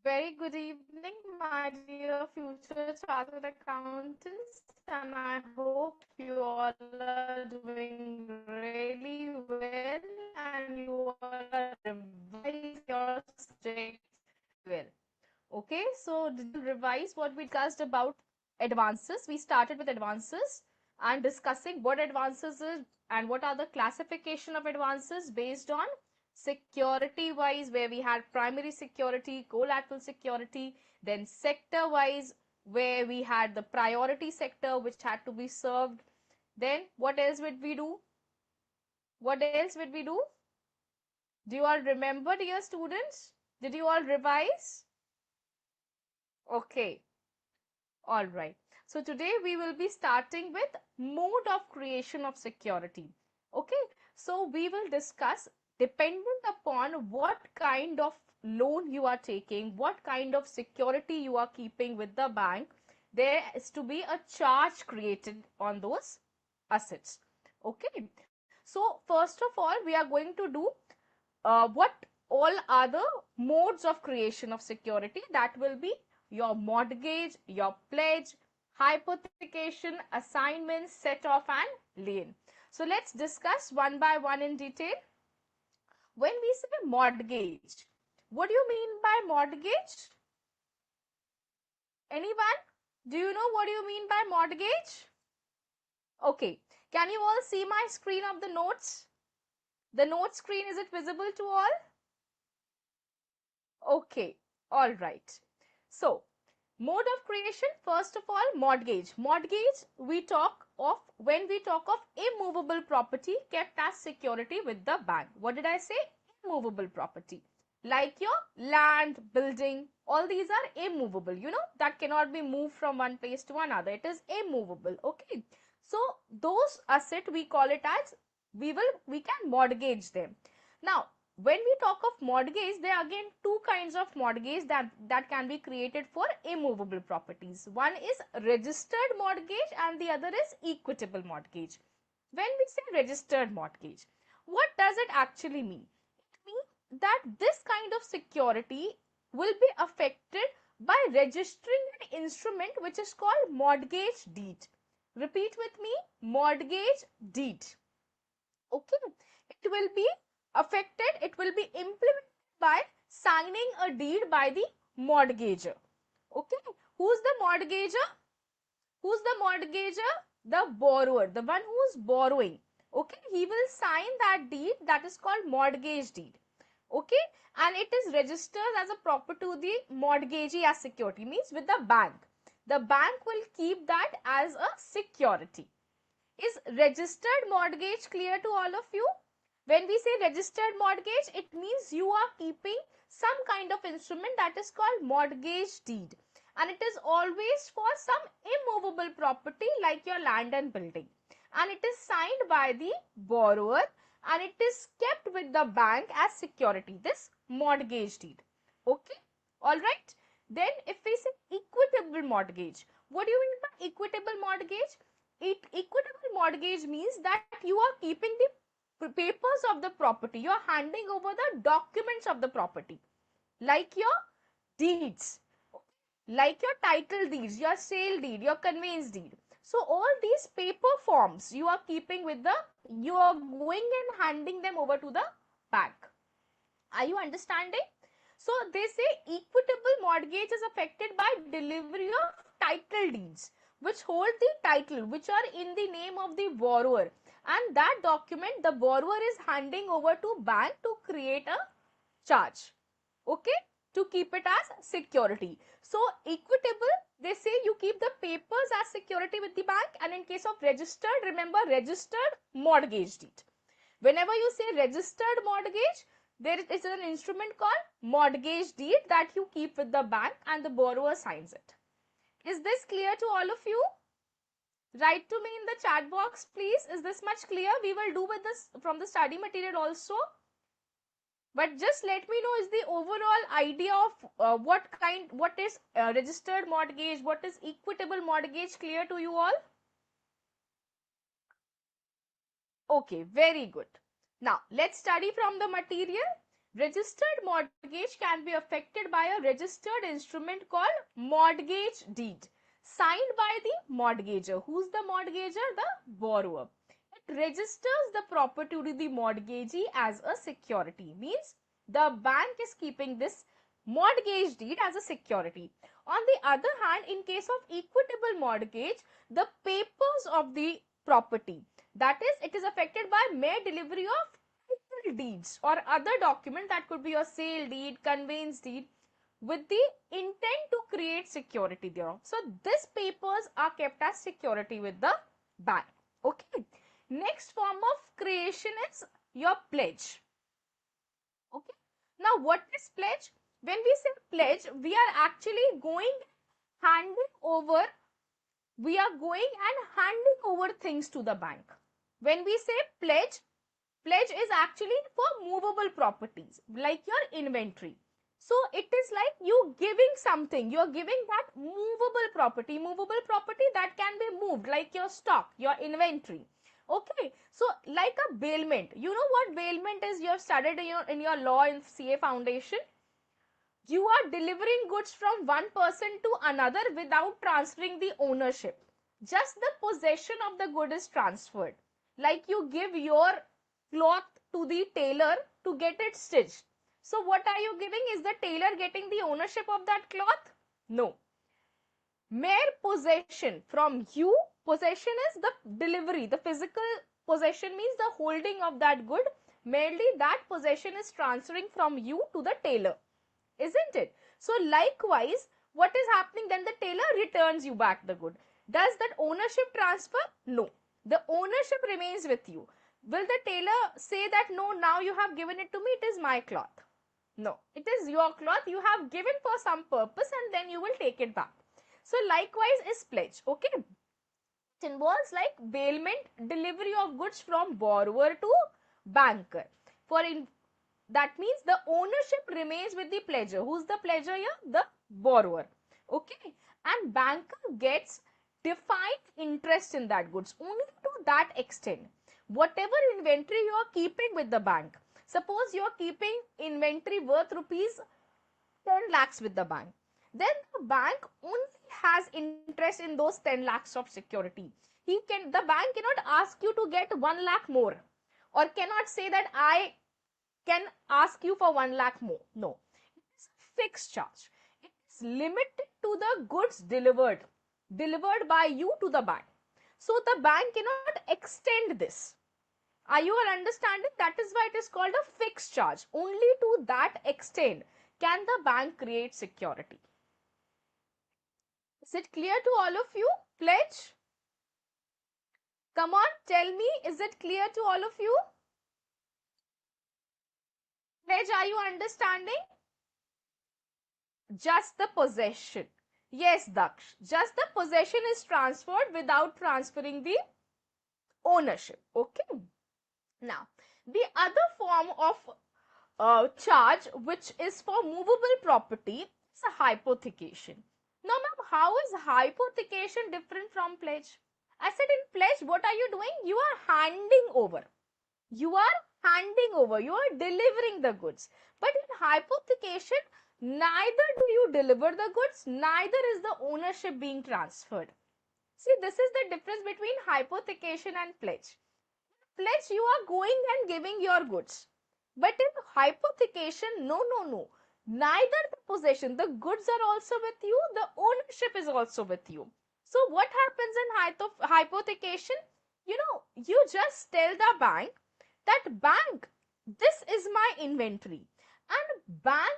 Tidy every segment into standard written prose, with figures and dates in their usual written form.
Very good evening, my dear future chartered accountants, and I hope you all are doing really well and you all are revising your subjects very well. Okay, so did you revise what we discussed about advances? We started with advances and discussing what advances is and what are the classification of advances based on security wise, where we had primary security, collateral security, then sector wise, where we had the priority sector which had to be served. Then what else would we do? What else would we do? Do you all remember, dear students? Did you all revise? Okay. All right. So today we will be starting with mode of creation of security. Okay. So we will discuss, dependent upon what kind of loan you are taking, what kind of security you are keeping with the bank, there is to be a charge created on those assets. Okay. So first of all, we are going to do what all other modes of creation of security, that will be your mortgage, your pledge, hypothecation, assignment, set off and lien. So let's discuss one by one in detail. When we say mortgage, what do you mean by mortgage? Anyone? Do you know what do you mean by mortgage? Okay. Can you all see my screen of the notes? The note screen, is it visible to all? Okay, all right. So, mode of creation, first of all, mortgage. Mortgage, we talk of when we talk of immovable property kept as security with the bank. What did I say? Immovable property. Like your land, building, all these are immovable. You know, that cannot be moved from one place to another. It is immovable. Okay. So, those asset we call it as, we can mortgage them. Now, when we talk of mortgage, there are again two kinds of mortgage that can be created for immovable properties. One is registered mortgage and the other is equitable mortgage. When we say registered mortgage, what does it actually mean? It means that this kind of security will be affected by registering an instrument which is called mortgage deed. Repeat with me, mortgage deed. Okay, it will be affected, it will be implemented by signing a deed by the mortgager. Okay, who's the mortgager? Who's the mortgager? The borrower, the one who is borrowing. Okay, he will sign that deed, that is called mortgage deed. Okay, and it is registered as a property to the mortgagee as security, means with the bank. The bank will keep that as a security. Is registered mortgage clear to all of you? When we say registered mortgage, it means you are keeping some kind of instrument that is called mortgage deed, and it is always for some immovable property like your land and building, and it is signed by the borrower and it is kept with the bank as security, this mortgage deed. Okay, all right. Then if we say equitable mortgage, what do you mean by equitable mortgage? Equitable mortgage means that you are keeping the papers of the property, you are handing over the documents of the property, like your deeds, like your title deeds, your sale deed, your conveyance deed. So all these paper forms you are keeping with the, you are going and handing them over to the bank. Are you understanding? So they say equitable mortgage is affected by delivery of title deeds which hold the title, which are in the name of the borrower, and that document the borrower is handing over to bank to create a charge. Okay, to keep it as security. So equitable, they say you keep the papers as security with the bank, and in case of registered, remember registered mortgage deed. Whenever you say registered mortgage, there is an instrument called mortgage deed that you keep with the bank and the borrower signs it. Is this clear to all of you? Write to me in the chat box, please. Is this much clear? We will do with this from the study material also. But just let me know, is the overall idea of what is registered mortgage, what is equitable mortgage clear to you all? Okay, very good. Now, let's study from the material. Registered mortgage can be affected by a registered instrument called mortgage deed, signed by the mortgager. Who's the mortgager? The borrower. It registers the property to the mortgagee as a security. Means the bank is keeping this mortgage deed as a security. On the other hand, in case of equitable mortgage, the papers of the property, that is, it is affected by mere delivery of deeds or other document, that could be your sale deed, conveyance deed, with the intent to create security thereof. So these papers are kept as security with the bank. Okay. Next form of creation is your pledge. Okay. Now what is pledge? When we say pledge, we are actually handing over we are going and handing over things to the bank. When we say pledge, pledge is actually for movable properties like your inventory. So it is like you giving something, you are giving that movable property that can be moved, like your stock, your inventory. Okay, so like a bailment, you know what bailment is? You have studied in your law in CA foundation. You are delivering goods from one person to another without transferring the ownership. Just the possession of the good is transferred. Like you give your cloth to the tailor to get it stitched. So what are you giving? Is the tailor getting the ownership of that cloth? No. Mere possession from you. Possession is the delivery. The physical possession means the holding of that good. Merely that possession is transferring from you to the tailor. Isn't it? So likewise, what is happening then? The tailor returns you back the good. Does that ownership transfer? No. The ownership remains with you. Will the tailor say that no, now you have given it to me, it is my cloth? No, it is your cloth, you have given for some purpose and then you will take it back. So likewise is pledge. Okay. It involves like bailment, delivery of goods from borrower to banker. That means the ownership remains with the pledger. Who's the pledger here? The borrower. Okay. And banker gets defined interest in that goods only to that extent. Whatever inventory you are keeping with the bank. Suppose you are keeping inventory worth rupees 10 lakhs with the bank. Then the bank only has interest in those 10 lakhs of security. The bank cannot ask you to get 1 lakh more, or cannot say that I can ask you for 1 lakh more. No, it is a fixed charge. It is limited to the goods delivered by you to the bank. So the bank cannot extend this. Are you all understanding? That is why it is called a fixed charge. Only to that extent can the bank create security. Is it clear to all of you? Pledge? Come on, tell me, is it clear to all of you? Pledge, are you understanding? Just the possession. Yes, Daksh. Just the possession is transferred without transferring the ownership. Okay. Now, the other form of charge which is for movable property is a hypothecation. Now, ma'am, how is hypothecation different from pledge? I said in pledge, what are you doing? You are handing over. You are handing over. You are delivering the goods. But in hypothecation, neither do you deliver the goods, neither is the ownership being transferred. See, this is the difference between hypothecation and pledge. Pledge, you are going and giving your goods. But in hypothecation, no. Neither the possession, the goods are also with you, the ownership is also with you. So what happens in hypothecation? You just tell the bank that bank, this is my inventory. And bank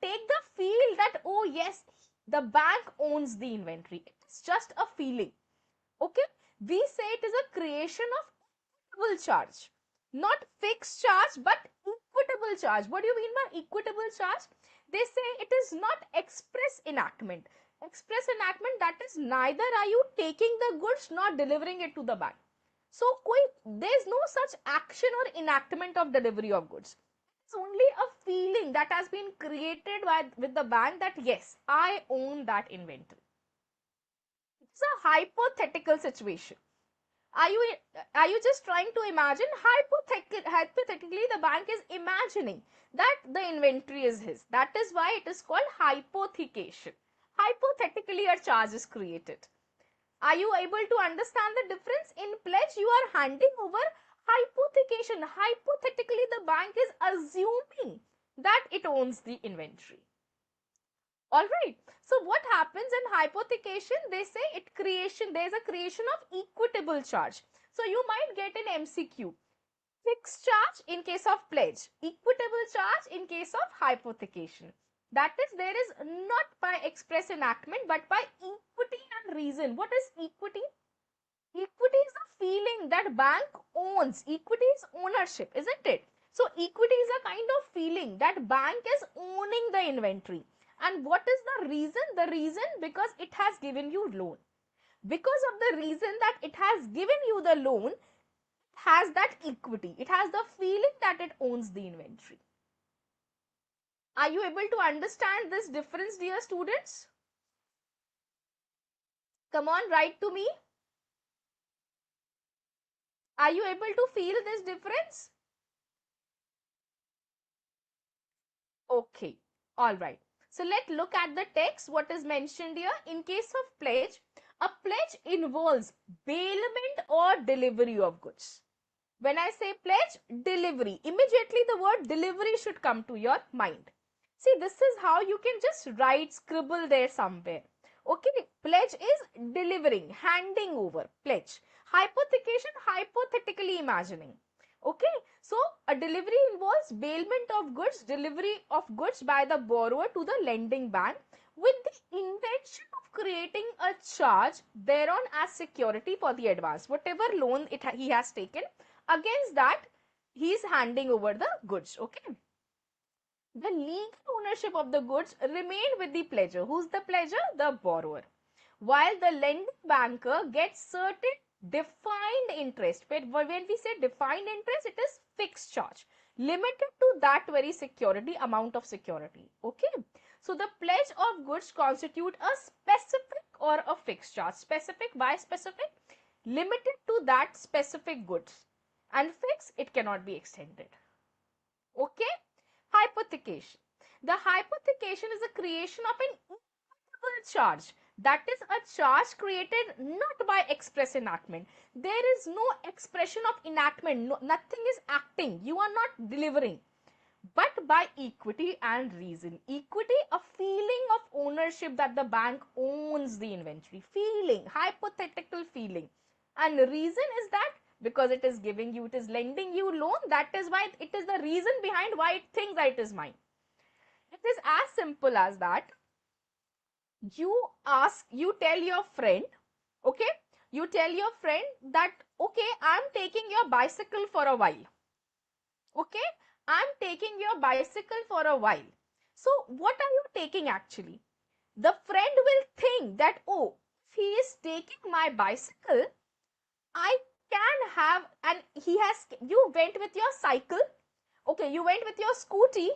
take the feel that, oh yes, the bank owns the inventory. It is just a feeling. Okay. We say it is a creation of equitable charge. Not fixed charge, but equitable charge. What do you mean by equitable charge? They say it is not express enactment. Express enactment, that is neither are you taking the goods nor delivering it to the bank. So, there is no such action or enactment of delivery of goods. It's only a feeling that has been created with the bank that yes, I own that inventory. It's a hypothetical situation. Are you just trying to imagine? Hypothetically, the bank is imagining that the inventory is his. That is why it is called hypothecation. Hypothetically, a charge is created. Are you able to understand the difference? In pledge, you are handing over. Hypothecation, hypothetically, the bank is assuming that it owns the inventory. All right. So what happens in hypothecation? They say there is a creation of equitable charge. So you might get an MCQ. Fixed charge in case of pledge, equitable charge in case of hypothecation. That is, there is not by express enactment but by equity and reason. What is equity? Equity is a feeling that bank owns. Equity is ownership, isn't it? So equity is a kind of feeling that bank is owning the inventory. And what is the reason? The reason, because it has given you loan. Because of the reason that it has given you the loan, has that equity. It has the feeling that it owns the inventory. Are you able to understand this difference, dear students? Come on, write to me. Are you able to feel this difference? Okay, all right. So let's look at the text. What is mentioned here? In case of pledge, a pledge involves bailment or delivery of goods. When I say pledge, delivery, immediately the word delivery should come to your mind. See, this is how you can just write, scribble there somewhere. Okay, pledge is delivering, handing over, pledge. Hypothecation, hypothetically imagining. Okay, so a delivery involves bailment of goods, delivery of goods by the borrower to the lending bank with the intention of creating a charge thereon as security for the advance. Whatever loan he has taken, against that he is handing over the goods. Okay, the legal ownership of the goods remain with the pledger. Who's the pledger? The borrower. While the lending banker gets certain defined interest. When we say defined interest, it is fixed charge, limited to that very security, amount of security. Okay. So the pledge of goods constitute a specific or a fixed charge. Specific, by specific, limited to that specific goods, and fixed, it cannot be extended. Okay. Hypothecation. The hypothecation is a creation of an equitable charge. That is a charge created not by express enactment. There is no expression of enactment. No, nothing is acting. You are not delivering. But by equity and reason. Equity, a feeling of ownership that the bank owns the inventory. Feeling, hypothetical feeling. And reason is that because it is giving you, it is lending you loan, that is why it is the reason behind why it thinks that it is mine. It is as simple as that. You tell your friend, okay, you tell your friend that, okay, I'm taking your bicycle for a while. Okay, I'm taking your bicycle for a while. So what are you taking actually? The friend will think that, oh, if he is taking my bicycle, I can have, and you went with your cycle, okay, you went with your scooty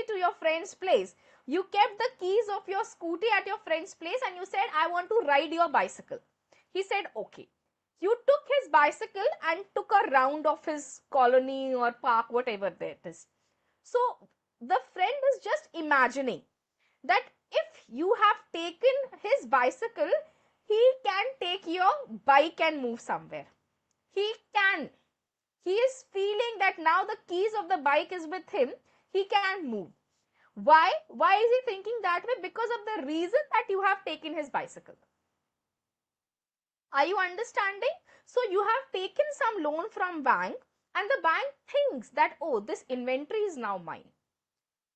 to your friend's place. You kept the keys of your scooty at your friend's place and you said, I want to ride your bicycle. He said, okay. You took his bicycle and took a round of his colony or park, whatever that is. So the friend is just imagining that if you have taken his bicycle, he can take your bike and move somewhere. He can. He is feeling that now the keys of the bike is with him. He can move. Why? Why is he thinking that way? Because of the reason that you have taken his bicycle. Are you understanding? So you have taken some loan from bank and the bank thinks that, oh, this inventory is now mine.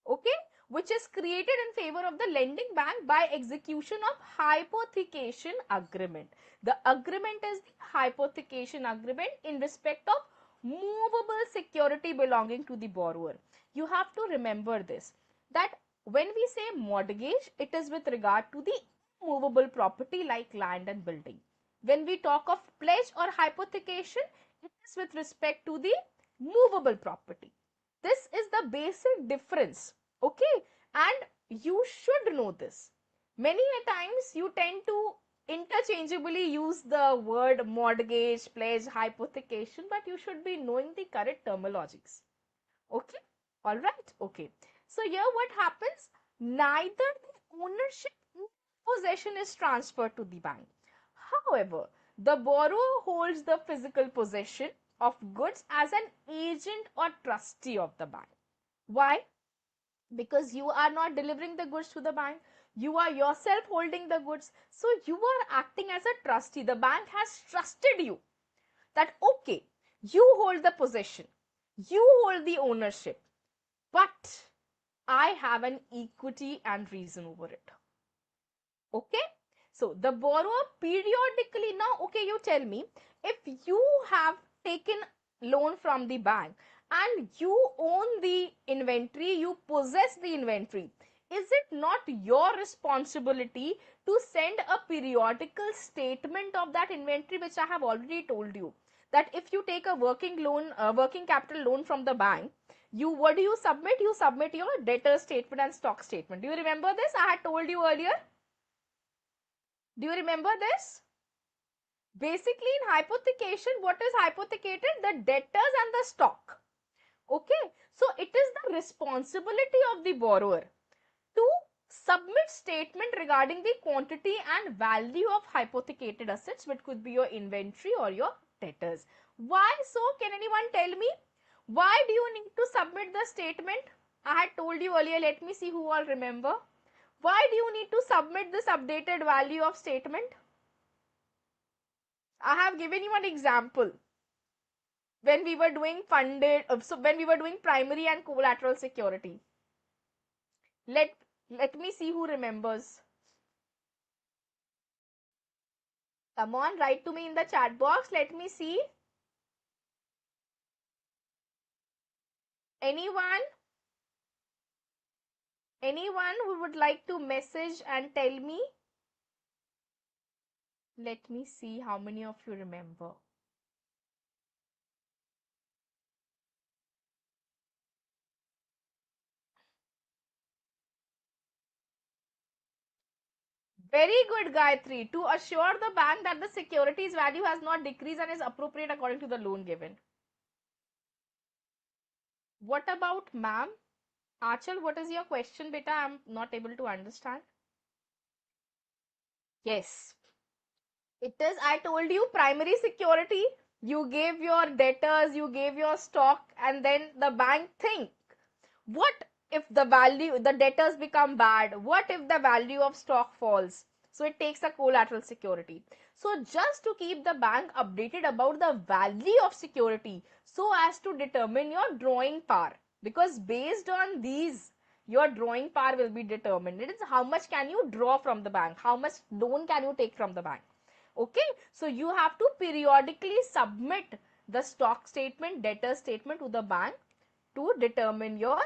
Okay, which is created in favor of the lending bank by execution of hypothecation agreement. The agreement is the hypothecation agreement in respect of movable security belonging to the borrower. You have to remember this, that when we say mortgage, it is with regard to the movable property like land and building. When we talk of pledge or hypothecation, it is with respect to the movable property. This is the basic difference. Okay, and you should know this. Many a times you tend to interchangeably use the word mortgage, pledge, hypothecation, but you should be knowing the correct terminologies. Okay, all right, okay. So here what happens? Neither the ownership nor possession is transferred to the bank. However, the borrower holds the physical possession of goods as an agent or trustee of the bank. Why? Because you are not delivering the goods to the bank, you are yourself holding the goods, so you are acting as a trustee. The bank has trusted you that okay, you hold the possession, you hold the ownership, but I have an equity and reason over it. Okay, so the borrower periodically, now okay, you tell me, if you have taken loan from the bank and you own the inventory, you possess the inventory, is it not your responsibility to send a periodical statement of that inventory, which I have already told you that if you take a working loan, working capital loan from the bank, you, what do you submit? You submit your debtor statement and stock statement. Do you remember this? I had told you earlier. Do you remember this? Basically, in hypothecation, what is hypothecated? The debtors and the stock. Okay. So, it is the responsibility of the borrower to submit statement regarding the quantity and value of hypothecated assets, which could be your inventory or your debtors. Why so? Can anyone tell me? Why do you need to submit the statement? I had told you earlier. Let me see who all remember. Why do you need to submit this updated value of statement? I have given you an example when we were doing funded, so when we were doing primary and collateral security. Let, let me see who remembers. Come on, write to me in the chat box. Let me see. Anyone? Anyone who would like to message and tell me? Let me see how many of you remember. Very good, Gayatri. To assure the bank that the securities value has not decreased and is appropriate according to the loan given. What about ma'am? Achal, what is your question, beta? I'm not able to understand. Yes. It is, I told you, primary security. You gave your debtors, you gave your stock, and then the bank think, what if the value, the debtors become bad? What if the value of stock falls? So it takes a collateral security. So just to keep the bank updated about the value of security, so as to determine your drawing power, because based on these, your drawing power will be determined. It is how much can you draw from the bank, how much loan can you take from the bank. Okay, so you have to periodically submit the stock statement, debtor statement to the bank to determine your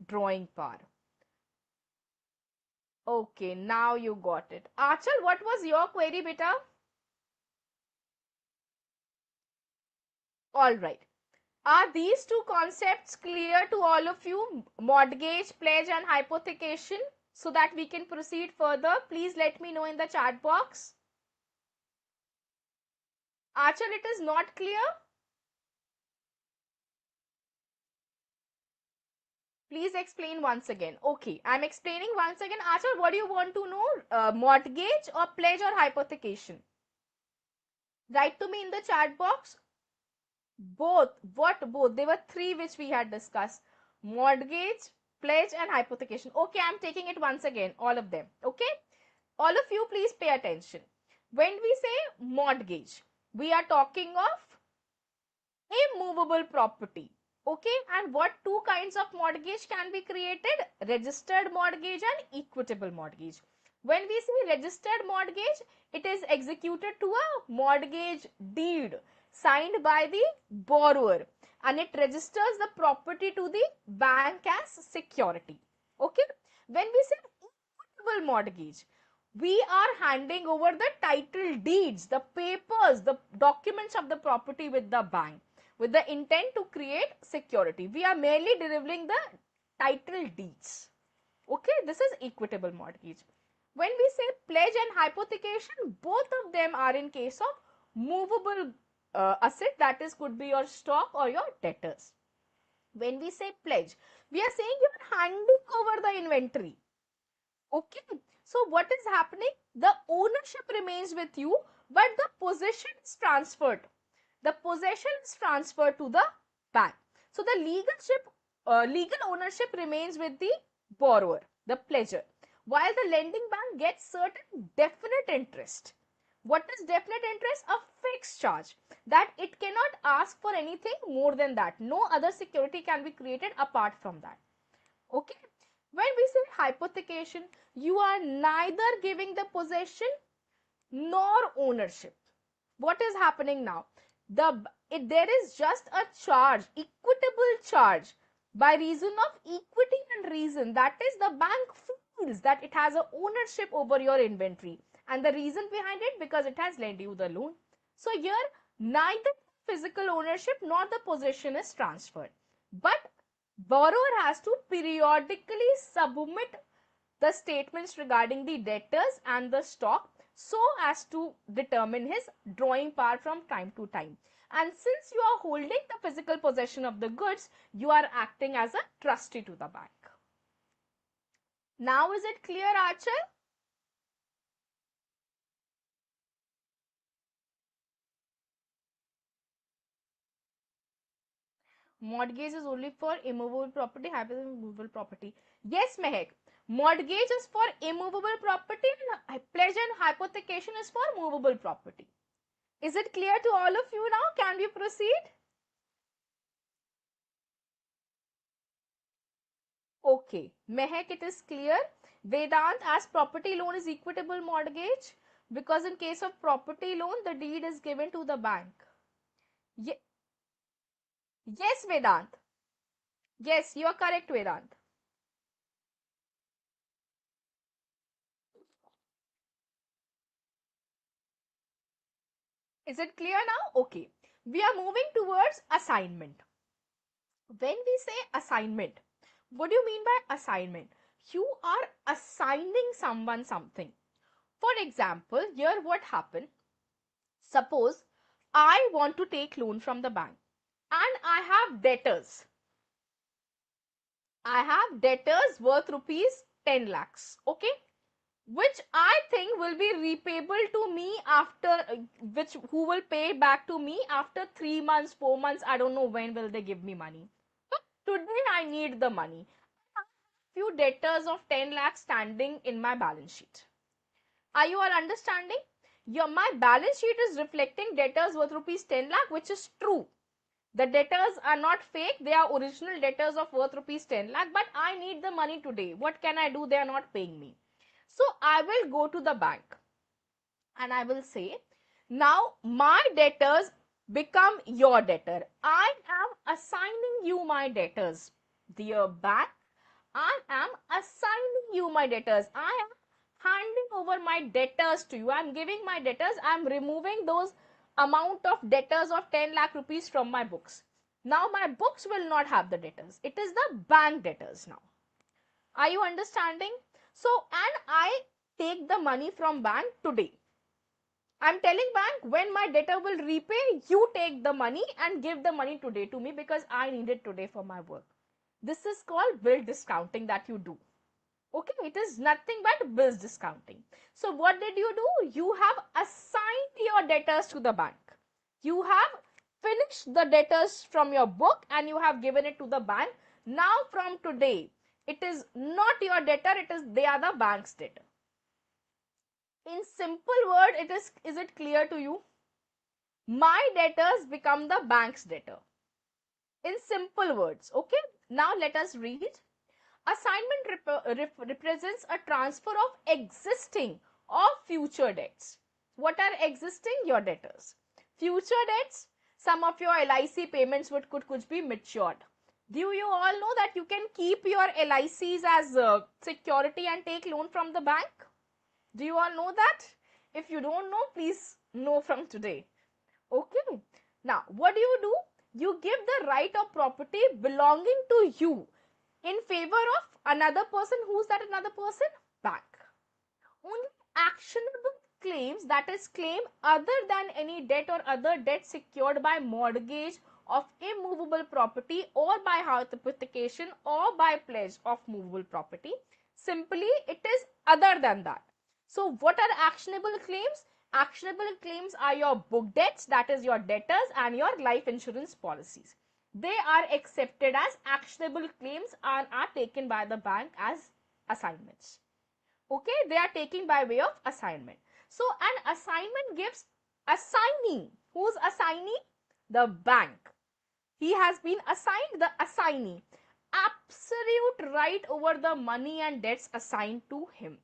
drawing power. Okay, now you got it. Achal, what was your query, beta? All right. Are these two concepts clear to all of you? Mortgage, pledge and hypothecation, so that we can proceed further. Please let me know in the chat box. Achal, it is not clear? Please explain once again. Okay, I'm explaining once again. Achal, what do you want to know? Mortgage or pledge or hypothecation? Write to me in the chat box. Both. What both? There were three which we had discussed. Mortgage, pledge and hypothecation. Okay, I'm taking it once again. All of them. Okay. All of you please pay attention. When we say mortgage, we are talking of immovable property. Okay, and what two kinds of mortgage can be created? Registered mortgage and equitable mortgage. When we say registered mortgage, it is executed to a mortgage deed signed by the borrower and it registers the property to the bank as security. Okay, when we say equitable mortgage, we are handing over the title deeds, the papers, the documents of the property with the bank with the intent to create security. We are merely delivering the title deeds. Okay, this is equitable mortgage. When we say pledge and hypothecation, both of them are in case of movable asset, that is could be your stock or your debtors. When we say pledge, we are saying you are handing over the inventory. Okay. So what is happening? The ownership remains with you, but the possession is transferred. The possession is transferred to the bank. So the legal ownership remains with the borrower, the pledger, while the lending bank gets certain definite interest. What is definite interest? A fixed charge that it cannot ask for anything more than that. No other security can be created apart from that. Okay. When we say hypothecation, you are neither giving the possession nor ownership. What is happening now? There is just a charge, equitable charge, by reason of equity and reason. That is, the bank feels that it has a ownership over your inventory, and the reason behind it, because it has lent you the loan. So here neither physical ownership nor the possession is transferred, but borrower has to periodically submit the statements regarding the debtors and the stock so as to determine his drawing power from time to time. And since you are holding the physical possession of the goods, you are acting as a trustee to the bank. Now is it clear, Archer? Mortgage is only for immovable property, hypothecal movable property. Yes, Mehak. Mortgage is for immovable property and pledge and hypothecation is for movable property. Is it clear to all of you now? Can we proceed? Okay. Mehak, it is clear. Vedant, as property loan is equitable mortgage, because in case of property loan, the deed is given to the bank. Ye yes, Vedant. Yes, you are correct, Vedant. Is it clear now? Okay. We are moving towards assignment. When we say assignment, what do you mean by assignment? You are assigning someone something. For example, here what happened? Suppose I want to take loan from the bank and I have debtors. I have debtors worth rupees 10 lakhs. Okay. Which I think will be repayable to me after, which who will pay back to me after 3 months, 4 months. I don't know when will they give me money. But today I need the money. I have few debtors of 10 lakhs standing in my balance sheet. Are you all understanding? My balance sheet is reflecting debtors worth rupees 10 lakh, which is true. The debtors are not fake. They are original debtors of worth rupees 10 lakh. But I need the money today. What can I do? They are not paying me. So I will go to the bank and I will say, now my debtors become your debtor. I am assigning you my debtors. Dear bank, I am assigning you my debtors. I am handing over my debtors to you. I am giving my debtors. I am removing those amount of debtors of 10 lakh rupees from my books. Now my books will not have the debtors. It is the bank debtors now. Are you understanding? So, and I take the money from bank today. I'm telling bank, when my debtor will repay, you take the money and give the money today to me because I need it today for my work. This is called bill discounting that you do. Okay, it is nothing but bills discounting. So what did you do? You have assigned your debtors to the bank. You have finished the debtors from your book and you have given it to the bank. Now from today, it is not your debtor, they are the bank's debtor. In simple word, is it clear to you? My debtors become the bank's debtor. In simple words, okay? Now let us read. Assignment represents a transfer of existing or future debts. What are existing? Your debtors. Future debts, some of your LIC payments could be matured. Do you all know that you can keep your LICs as security and take loan from the bank? Do you all know that? If you don't know, please know from today. Okay. Now, what do? You give the right of property belonging to you in favor of another person. Who's that another person? Bank. Only actionable claims, that is claim other than any debt or other debt secured by mortgage of immovable property or by hypothecation or by pledge of movable property. Simply it is other than that. So what are actionable claims? Actionable claims are your book debts, that is your debtors, and your life insurance policies. They are accepted as actionable claims and are taken by the bank as assignments. Okay, they are taking by way of assignment. So an assignment gives assignee. Who's assignee? The bank. He has been assigned, the assignee, absolute right over the money and debts assigned to him.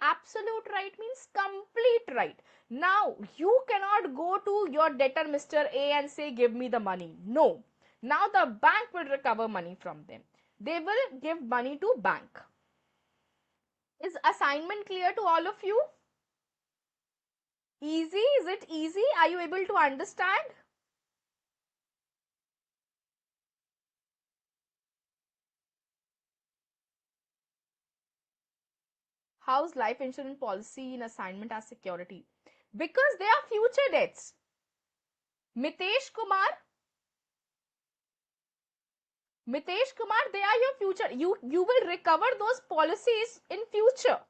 Absolute right means complete right. Now you cannot go to your debtor Mr. A and say give me the money. No. Now the bank will recover money from them. They will give money to bank. Is assignment clear to all of you? Easy? Is it easy? Are you able to understand? How's life insurance policy in assignment as security? Because they are future debts. Mitesh Kumar, Mitesh Kumar, they are your future. You will recover those policies in future.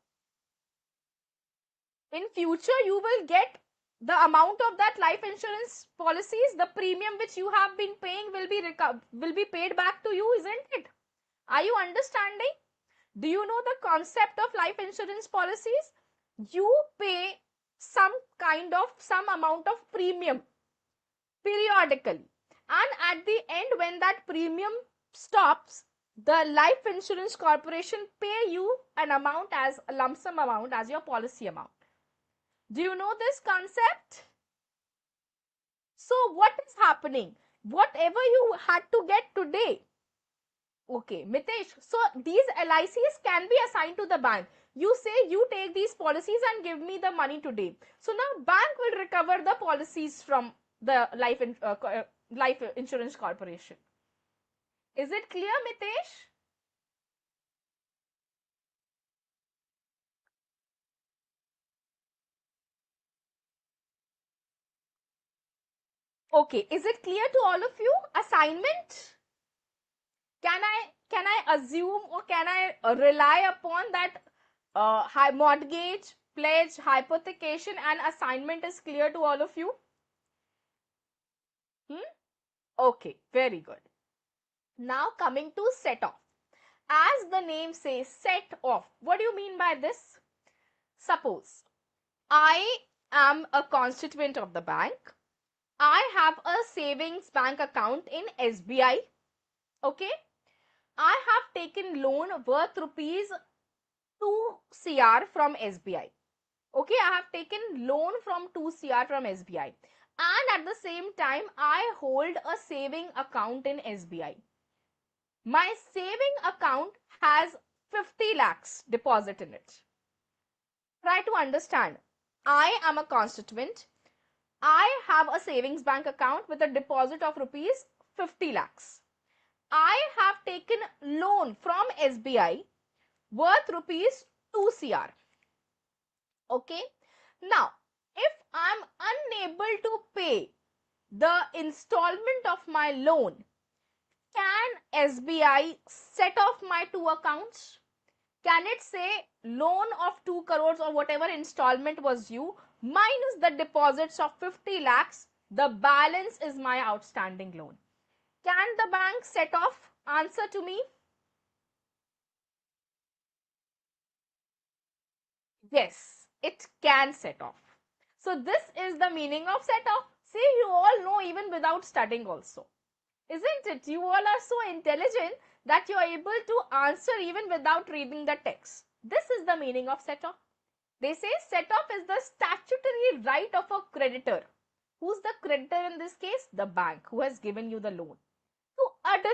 In future, you will get the amount of that life insurance policies, the premium which you have been paying will be paid back to you, isn't it? Are you understanding? Do you know the concept of life insurance policies? You pay some amount of premium periodically, and at the end when that premium stops, the life insurance corporation pay you an amount as a lump sum amount as your policy amount. Do you know this concept? So what is happening? Whatever you had to get today. Okay, Mitesh. So these LICs can be assigned to the bank. You say you take these policies and give me the money today. So now bank will recover the policies from the life insurance corporation. Is it clear, Mitesh? Okay, is it clear to all of you? Assignment? Can I assume or can I rely upon that high mortgage, pledge, hypothecation, and assignment is clear to all of you? Hmm? Okay, very good. Now coming to set off. As the name says, set off. What do you mean by this? Suppose I am a constituent of the bank. I have a savings bank account in SBI. Okay. I have taken loan worth rupees 2 CR from SBI. Okay, I have taken loan from 2 CR from SBI. And at the same time, I hold a saving account in SBI. My saving account has 50 lakhs deposit in it. Try to understand. I am a constituent. I have a savings bank account with a deposit of rupees 50 lakhs. I have taken loan from SBI worth rupees 2 CR. Okay. Now, if I am unable to pay the installment of my loan, can SBI set off my two accounts? Can it say loan of 2 crores or whatever installment was due minus the deposits of 50 lakhs, the balance is my outstanding loan? Can the bank set off? Answer to me. Yes, it can set off. So this is the meaning of set off. See, you all know even without studying also. Isn't it? You all are so intelligent that you are able to answer even without reading the text. This is the meaning of set off. They say set off is the statutory right of a creditor. Who's the creditor in this case? The bank who has given you the loan. To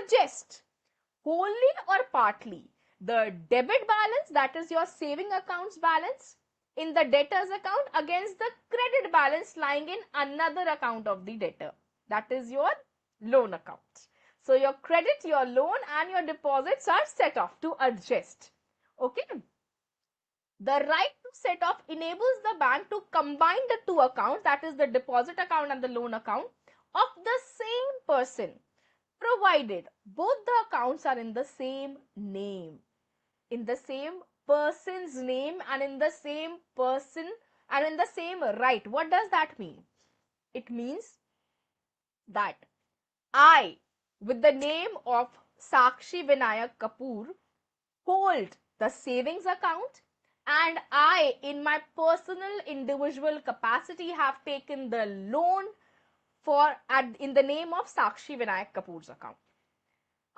adjust wholly or partly the debit balance, that is your saving accounts balance, in the debtor's account against the credit balance lying in another account of the debtor, that is your loan account. So your credit, your loan and your deposits are set off to adjust. Okay. The right to set off enables the bank to combine the two accounts, that is the deposit account and the loan account of the same person, provided both the accounts are in the same name, in the same person's name, and in the same person and in the same right. What does that mean? It means that I, with the name of Sakshi Vinayak Kapoor, hold the savings account, and I, in my personal individual capacity, have taken the loan in the name of Sakshi Vinayak Kapoor's account.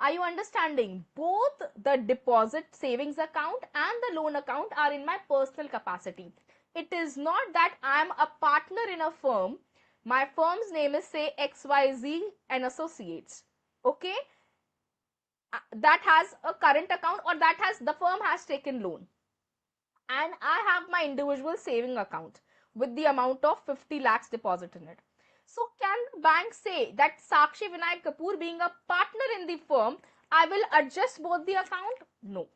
Are you understanding? Both the deposit savings account and the loan account are in my personal capacity. It is not that I am a partner in a firm. My firm's name is, say, XYZ and Associates. Okay? That has a current account, or that has, the firm has taken loan. And I have my individual saving account with the amount of 50 lakhs deposit in it. So can the bank say that Sakshi Vinayak Kapoor, being a partner in the firm, I will adjust both the account? No.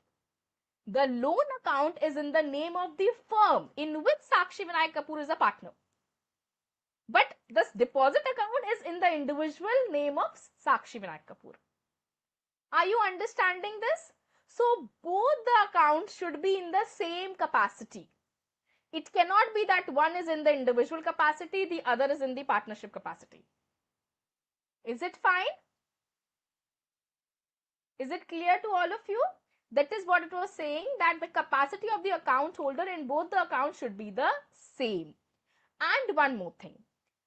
The loan account is in the name of the firm in which Sakshi Vinayak Kapoor is a partner. But this deposit account is in the individual name of Sakshi Vinayak Kapoor. Are you understanding this? So both the accounts should be in the same capacity. It cannot be that one is in the individual capacity, the other is in the partnership capacity. Is it fine? Is it clear to all of you? That is what it was saying, that the capacity of the account holder in both the accounts should be the same. And one more thing.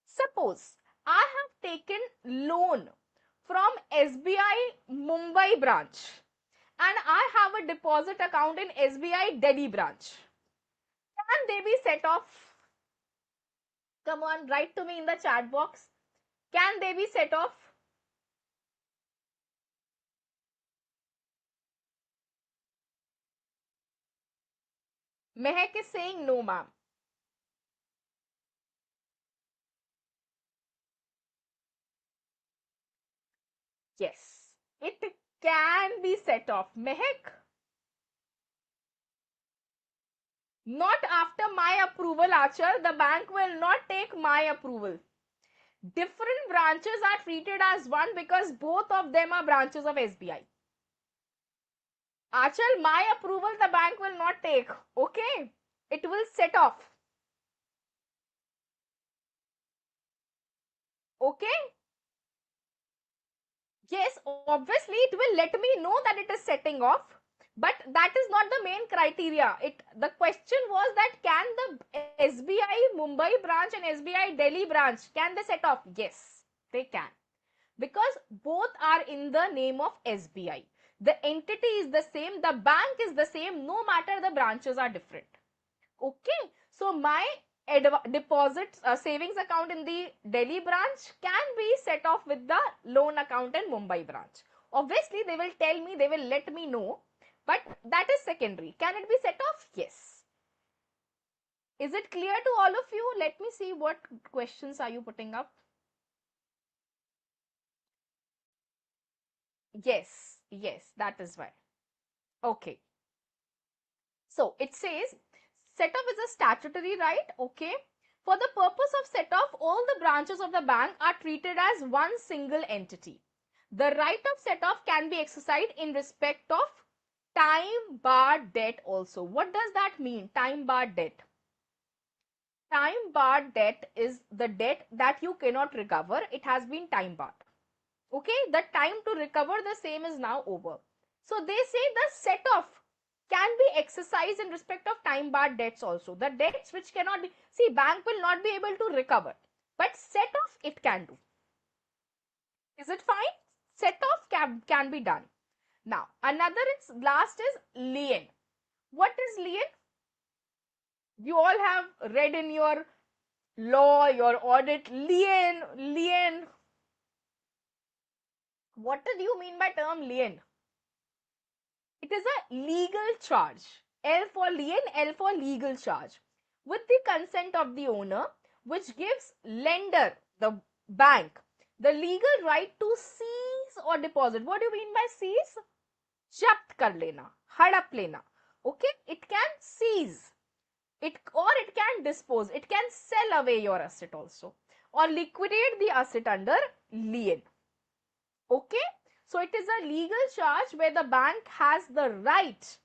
Suppose I have taken loan from SBI Mumbai branch and I have a deposit account in SBI Delhi branch. Can they be set off? Come on, write to me in the chat box. Can they be set off? Mehak is saying no, ma'am. Yes, it can be set off. Mehak, not after my approval, Achal. The bank will not take my approval. Different branches are treated as one because both of them are branches of SBI. Achal, my approval the bank will not take. Okay, it will set off. Okay. Yes, obviously it will let me know that it is setting off, but that is not the main criteria. The question was that can the SBI Mumbai branch and SBI Delhi branch, can they set off? Yes, they can, because both are in the name of SBI. The entity is the same, the bank is the same, no matter the branches are different. Okay, so my deposit savings account in the Delhi branch can be set off with the loan account in Mumbai branch. Obviously, they will tell me, they will let me know, but that is secondary. Can it be set off? Yes. Is it clear to all of you? Let me see what questions are you putting up. Yes, yes, that is why. Okay. So it says set off is a statutory right. Okay. For the purpose of set off, all the branches of the bank are treated as one single entity. The right of set off can be exercised in respect of time barred debt also. What does that mean? Time barred debt. Time barred debt is the debt that you cannot recover. It has been time barred. Okay, the time to recover the same is now over. So they say the set off can be exercised in respect of time barred debts also. The debts which cannot be, see, bank will not be able to recover, but set off it can do. Is it fine? Set off can be done. Now, another is, last is lien. What is lien? You all have read in your law, your audit, lien. What do you mean by term lien? It is a legal charge. L for lien, L for legal charge. With the consent of the owner, which gives lender, the bank, the legal right to seize or deposit. What do you mean by seize? Japt kar lena, hadap lena. Okay, it can seize. it can dispose, it can sell away your asset also, or liquidate the asset under lien. Okay, so it is a legal charge where the bank has the right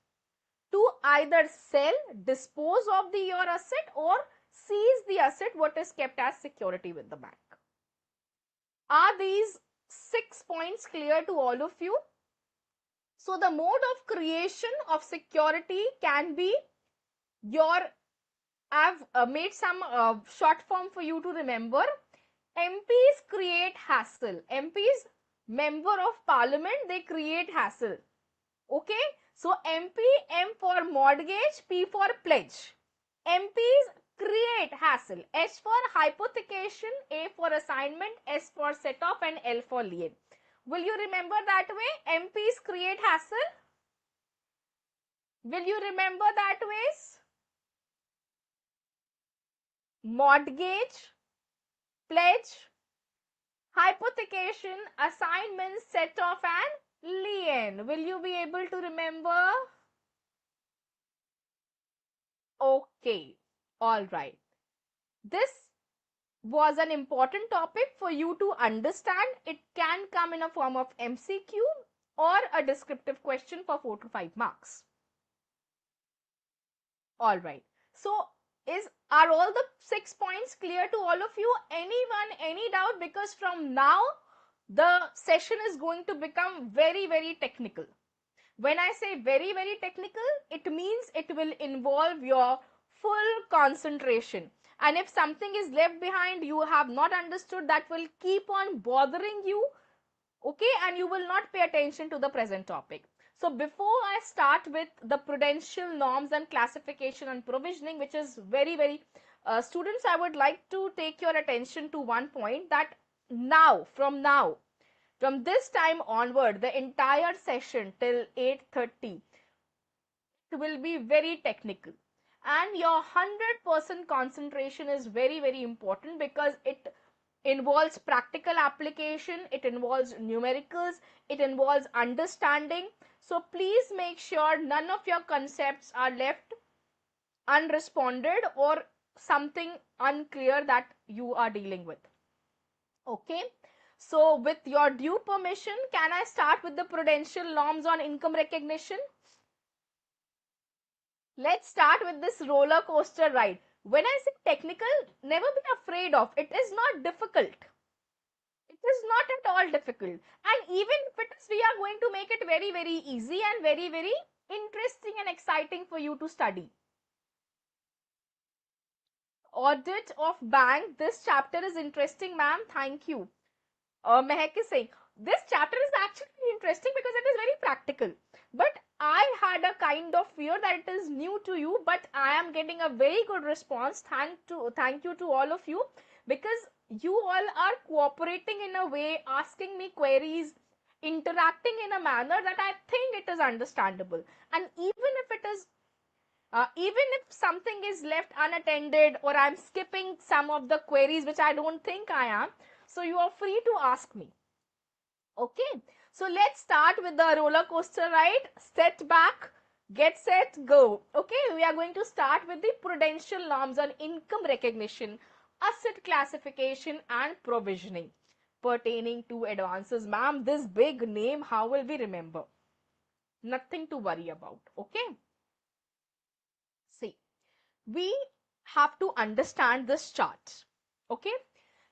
to either sell, dispose of your asset, or seize the asset what is kept as security with the bank. Are these 6 points clear to all of you? So the mode of creation of security can be your, I've made some short form for you to remember. MPs create hassle. MPs, member of parliament, they create hassle. Okay, so MP, M for mortgage, P for pledge. MPs create hassle. H for hypothecation, A for assignment, S for set off, and L for lien. Will you remember that way? MPs create hassle. Will you remember that ways? Mortgage, pledge, hypothecation, assignment, set off, and lien. Will you be able to remember? Okay, all right. This was an important topic for you to understand. It can come in a form of MCQ or a descriptive question for 4 to 5 marks. All right. So, are all the 6 points clear to all of you? Anyone, any doubt? Because from now, the session is going to become very, very technical. When I say very, very technical, it means it will involve your full concentration. And if something is left behind, you have not understood, that will keep on bothering you, okay, and you will not pay attention to the present topic. So before I start with the prudential norms and classification and provisioning, which is very, very, students, I would like to take your attention to one point, that from this time onward, the entire session till 8:30, it will be very technical. And your 100% concentration is very, very important, because it involves practical application, it involves numericals, it involves understanding. So please make sure none of your concepts are left unresponded or something unclear that you are dealing with. Okay. So with your due permission, can I start with the prudential norms on income recognition? Let's start with this roller coaster ride. When I say technical, never be afraid of. It is not difficult. It is not at all difficult. And even if it is, we are going to make it very, very easy and very, very interesting and exciting for you to study. Audit of bank. This chapter is interesting, ma'am. Thank you. Mehak is saying, this chapter is actually interesting because it is very practical. But I had a kind of fear that it is new to you, but I am getting a very good response. Thank you to all of you, because you all are cooperating in a way, asking me queries, interacting in a manner that I think it is understandable. And even if something is left unattended, or I'm skipping some of the queries which I don't think I am, so you are free to ask me. Okay, so let's start with the roller coaster ride. Set back, get set, go. Okay, we are going to start with the prudential norms on income recognition, asset classification, and provisioning pertaining to advances. Ma'am, this big name, how will we remember? Nothing to worry about. Okay, see, we have to understand this chart. Okay,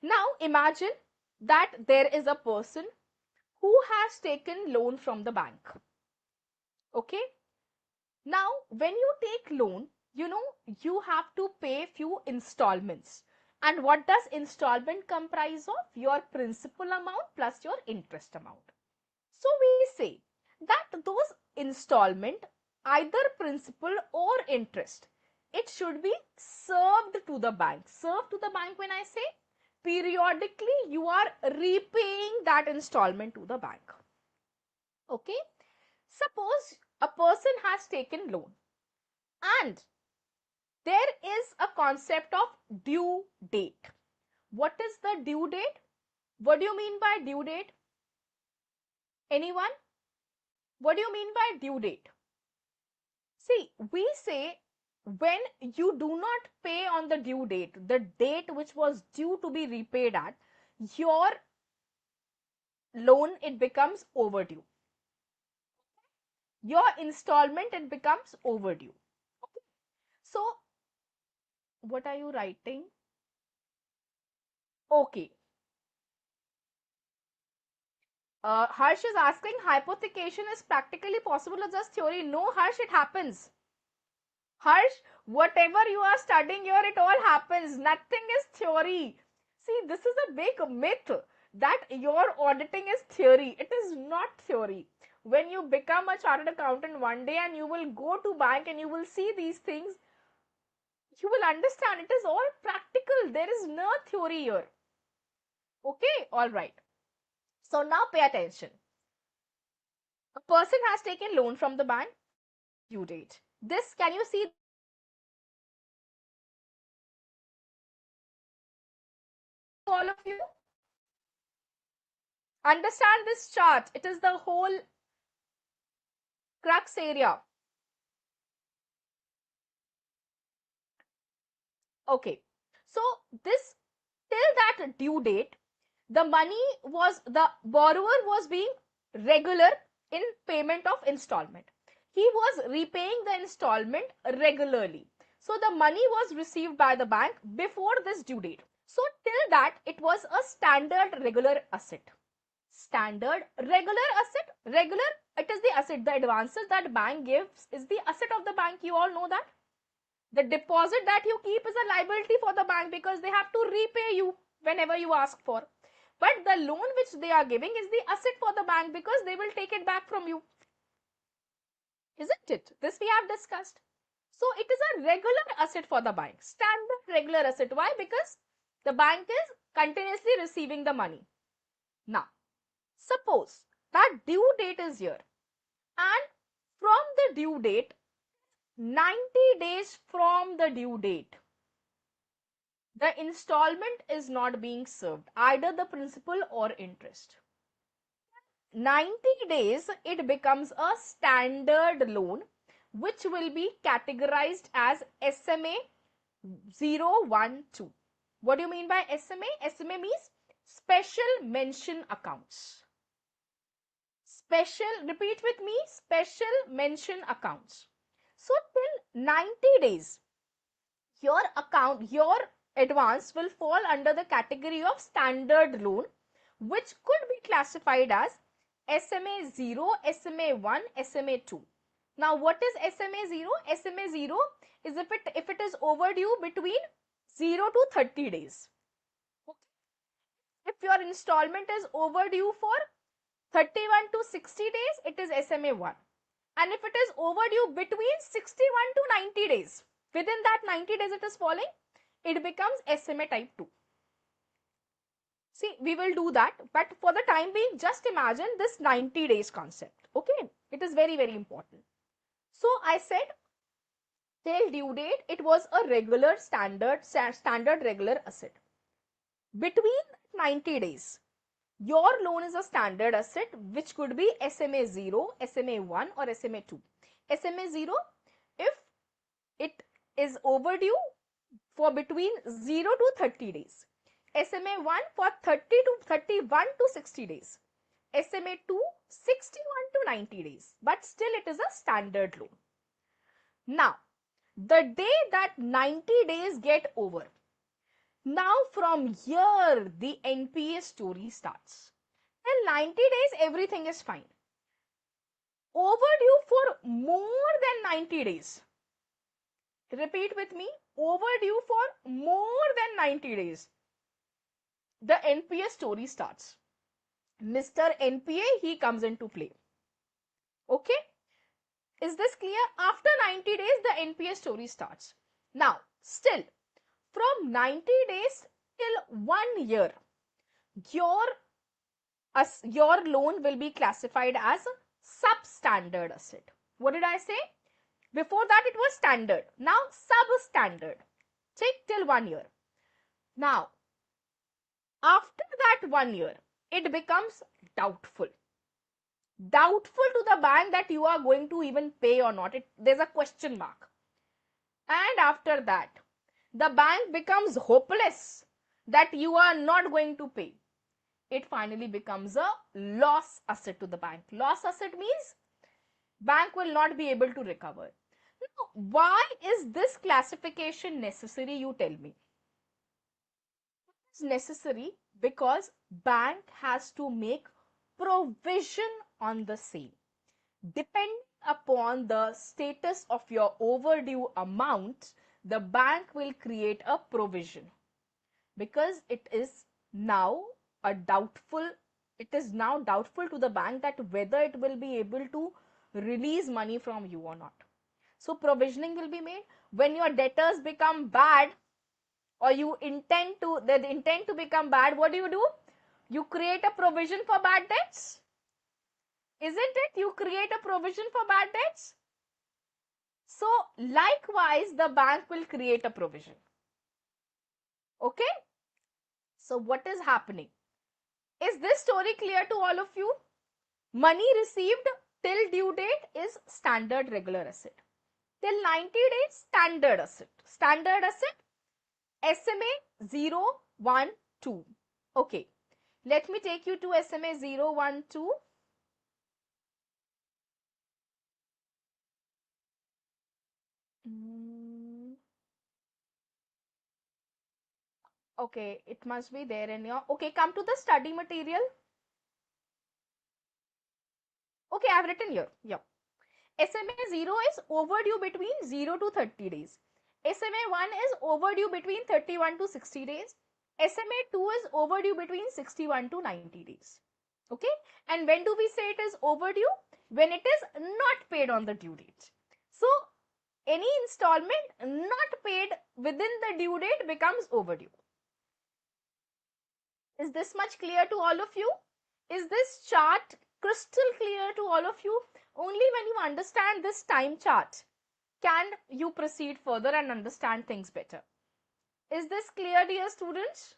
now imagine that there is a person who has taken loan from the bank. Okay, now when you take loan, you have to pay few installments. And what does installment comprise of? Your principal amount plus your interest amount. So we say that those installment, either principal or interest, it should be served to the bank. Served to the bank, when I say, periodically you are repaying that installment to the bank. Okay, suppose a person has taken loan and there is a concept of due date. What is the due date? What do you mean by due date? Anyone? What do you mean by due date? See, we say when you do not pay on the due date, the date which was due to be repaid at, your loan, it becomes overdue. Your installment, it becomes overdue. Okay. So, what are you writing? Okay. Harsh is asking, hypothecation is practically possible or just theory? No, Harsh, it happens. Harsh, whatever you are studying here, it all happens. Nothing is theory. See, this is a big myth that your auditing is theory. It is not theory. When you become a chartered accountant one day and you will go to bank and you will see these things, you will understand it is all practical. There is no theory here. Okay, all right. So now pay attention. A person has taken loan from the bank, due date. This, can you see all of you? Understand this chart. It is the whole crux area. Okay. So this, till that due date, the money was, the borrower was being regular in payment of installment. He was repaying the installment regularly. So the money was received by the bank before this due date. So till that, it was a standard regular asset. Standard regular asset. Regular, it is the asset. The advances that bank gives is the asset of the bank. You all know that. The deposit that you keep is a liability for the bank because they have to repay you whenever you ask for. But the loan which they are giving is the asset for the bank because they will take it back from you. Isn't it? This we have discussed. So it is a regular asset for the bank. Standard regular asset. Why? Because the bank is continuously receiving the money. Now, suppose that due date is here, and from the due date, 90 days from the due date, the installment is not being served, either the principal or interest. 90 days, it becomes a standard loan which will be categorized as SMA 012. What do you mean by SMA? SMA means special mention accounts. Special, repeat with me, special mention accounts. So till 90 days, your account, your advance will fall under the category of standard loan, which could be classified as SMA 0, SMA 1, SMA 2. Now, what is SMA 0? SMA 0 is if it is overdue between 0 to 30 days. If your installment is overdue for 31 to 60 days, it is SMA 1. And if it is overdue between 61 to 90 days, within that 90 days it is falling, it becomes SMA type 2. See, we will do that, but for the time being, just imagine this 90 days concept. Okay, it is very, very important. So I said till due date, it was a regular standard regular asset. Between 90 days, your loan is a standard asset which could be SMA 0, SMA 1 or SMA 2. SMA 0, if it is overdue for between 0 to 30 days. SMA 1 for 30 to 31 to 60 days. SMA 2, 61 to 90 days. But still it is a standard loan. Now, the day that 90 days get over, now from here the NPA story starts. Till 90 days everything is fine. Overdue for more than 90 days. Repeat with me, overdue for more than 90 days. The NPA story starts. Mr. NPA, he comes into play. Okay? Is this clear? After 90 days, the NPA story starts. Now, still, from 90 days till 1 year, your loan will be classified as substandard asset. What did I say? Before that, it was standard. Now, substandard. Take till 1 year. Now, after that 1 year, it becomes doubtful. Doubtful to the bank that you are going to even pay or not. There's a question mark. And after that, the bank becomes hopeless that you are not going to pay. It finally becomes a loss asset to the bank. Loss asset means bank will not be able to recover. Now, why is this classification necessary, you tell me? It's necessary because bank has to make provision on the same. Depending upon the status of your overdue amount, the bank will create a provision because it is now doubtful to the bank that whether it will be able to release money from you or not. So provisioning will be made. When your debtors become bad, or you intend to become bad, what do? You create a provision for bad debts. Isn't it? You create a provision for bad debts. So likewise, the bank will create a provision. Okay. So what is happening? Is this story clear to all of you? Money received till due date is standard regular asset. Till 90 days, standard asset. Standard asset, SMA 0, 1, 2. Okay. Let me take you to SMA 0, 1, 2. Okay, it must be there in your... Okay, come to the study material. Okay, I have written here. Yeah. SMA 0 is overdue between 0 to 30 days. SMA 1 is overdue between 31 to 60 days. SMA 2 is overdue between 61 to 90 days. Okay. And when do we say it is overdue? When it is not paid on the due date. So, any installment not paid within the due date becomes overdue. Is this much clear to all of you? Is this chart crystal clear to all of you? Only when you understand this time chart can you proceed further and understand things better. Is this clear, dear students?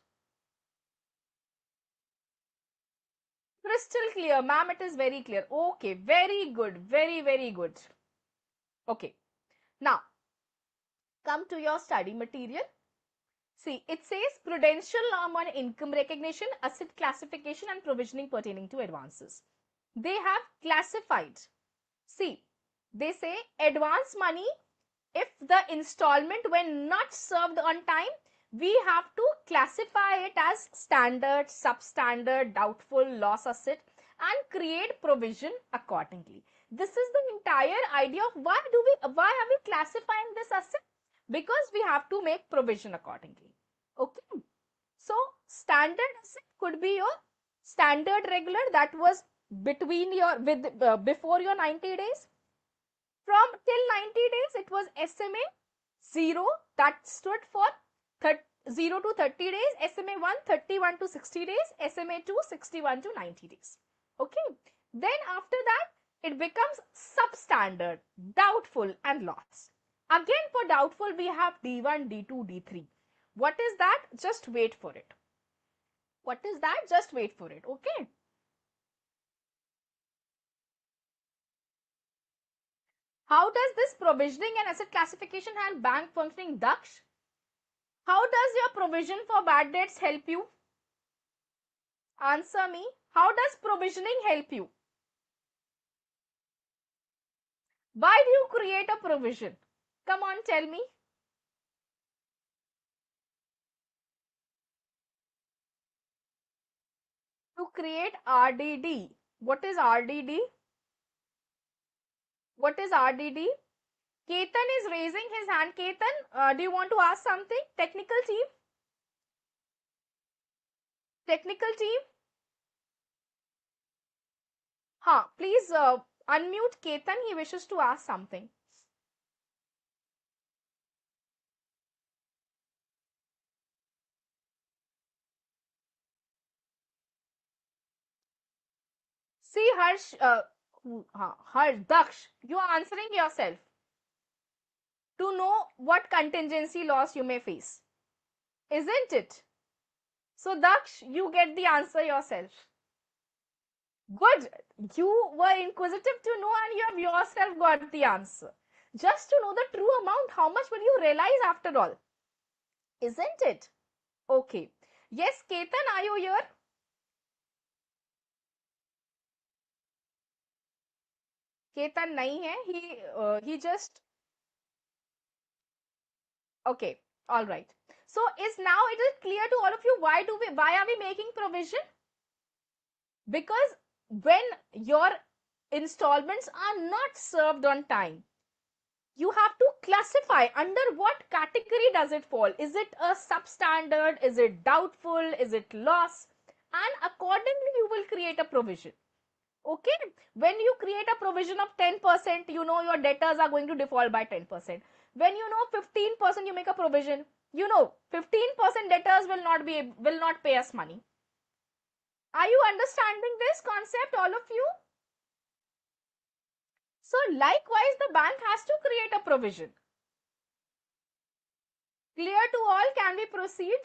Crystal clear, ma'am, it is very clear. Okay, very good, very, very good. Okay, now come to your study material. See, it says prudential norm on income recognition, asset classification and provisioning pertaining to advances. They have classified. See, they say advance money, if the installment when not served on time, we have to classify it as standard, substandard, doubtful, loss asset and create provision accordingly. This is the entire idea of why are we classifying this asset? Because we have to make provision accordingly. Okay. So standard asset could be your standard regular that was between your before your 90 days. From till 90 days, it was SMA 0 that stood for 0 to 30 days, SMA 1 31 to 60 days, SMA 2 61 to 90 days. Okay. Then after that, it becomes substandard, doubtful and loss. Again for doubtful, we have D1, D2, D3. What is that? Just wait for it. What is that? Just wait for it. Okay. How does this provisioning and asset classification help bank functioning, Daksh? How does your provision for bad debts help you? Answer me. How does provisioning help you? Why do you create a provision? Come on, tell me. To create RDD. What is RDD? What is RDD? Ketan is raising his hand. Ketan, do you want to ask something? Technical team? Technical team? Please unmute Ketan. He wishes to ask something. See, Harsh, Daksh, you are answering yourself to know what contingency loss you may face. Isn't it? So, Daksh, you get the answer yourself. Good. You were inquisitive to know and you have yourself got the answer. just to know the true amount. How much will you realize after all? Isn't it? Okay. Yes, Ketan, are you here? Ketan nahi hai. He just okay. All right. So is now it is clear to all of you why are we making provision? Because when your installments are not served on time, you have to classify under what category does it fall. Is it a substandard? Is it doubtful? Is it loss? And accordingly, you will create a provision. Okay, when you create a provision of 10%, you know your debtors are going to default by 10%. When you know 15%, you make a provision, you know 15% debtors will not pay us money. Are you understanding this concept, all of you? So likewise, the bank has to create a provision. Clear to all? Can we proceed?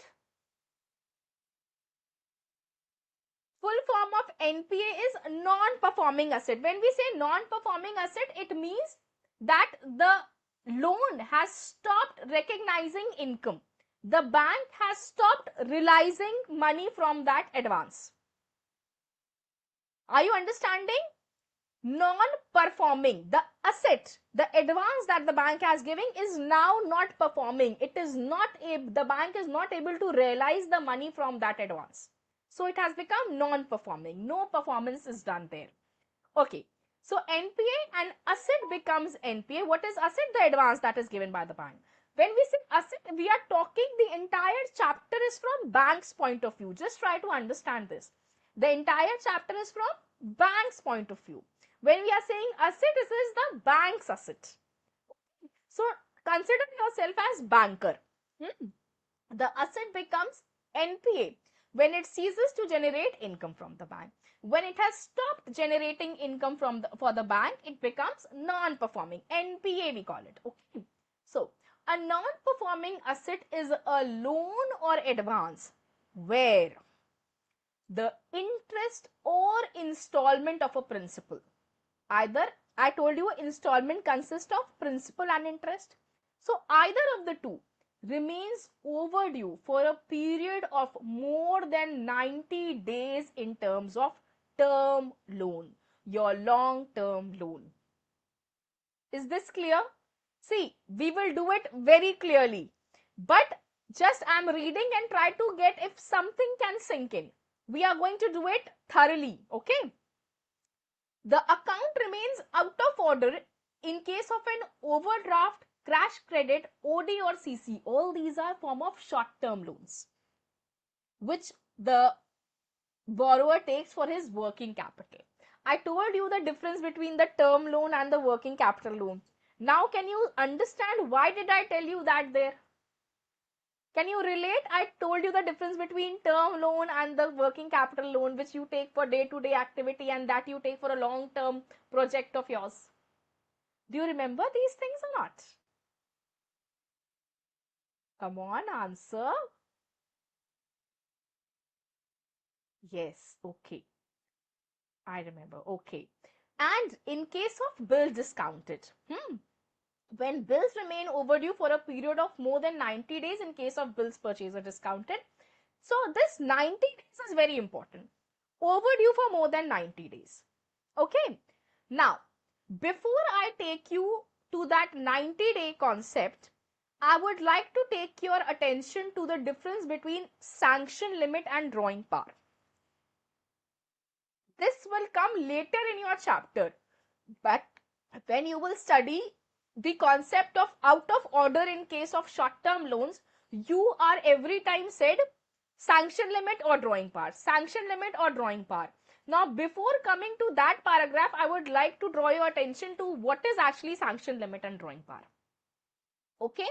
Full form of NPA is non-performing asset. When we say non-performing asset, it means that the loan has stopped recognizing income. The bank has stopped realizing money from that advance. Are you understanding? Non-performing, the asset, the advance that the bank has given is now not performing. It is not the bank is not able to realize the money from that advance. So it has become non-performing. No performance is done there. Okay. So NPA and asset becomes NPA. What is asset? The advance that is given by the bank. When we say asset, we are talking the entire chapter is from bank's point of view. Just try to understand this. The entire chapter is from bank's point of view. When we are saying asset, this is the bank's asset. So consider yourself as banker. The asset becomes NPA when it ceases to generate income from the bank. When it has stopped generating income for the bank, it becomes non-performing. NPA we call it. Okay. So a non-performing asset is a loan or advance where the interest or installment of a principal, either I told you installment consists of principal and interest. So either of the two remains overdue for a period of more than 90 days in terms of term loan, your long term loan. Is this clear? See, we will do it very clearly, but just I am reading and try to get if something can sink in. We are going to do it thoroughly, okay? The account remains out of order in case of an overdraft, crash credit, OD or CC. All these are form of short-term loans, which the borrower takes for his working capital. I told you the difference between the term loan and the working capital loan. Now, can you understand why did I tell you that there? Can you relate? I told you the difference between term loan and the working capital loan, which you take for day-to-day activity and that you take for a long-term project of yours. Do you remember these things or not? Come on, answer. Yes, okay. I remember. Okay. And in case of bill discounted, when bills remain overdue for a period of more than 90 days in case of bills purchased or discounted. So this 90 days is very important. Overdue for more than 90 days. Okay. Now, before I take you to that 90-day concept, I would like to take your attention to the difference between sanction limit and drawing power. This will come later in your chapter, but when you will study the concept of out of order in case of short-term loans, you are every time said sanction limit or drawing power, sanction limit or drawing power. Now, before coming to that paragraph, I would like to draw your attention to what is actually sanction limit and drawing power. Okay.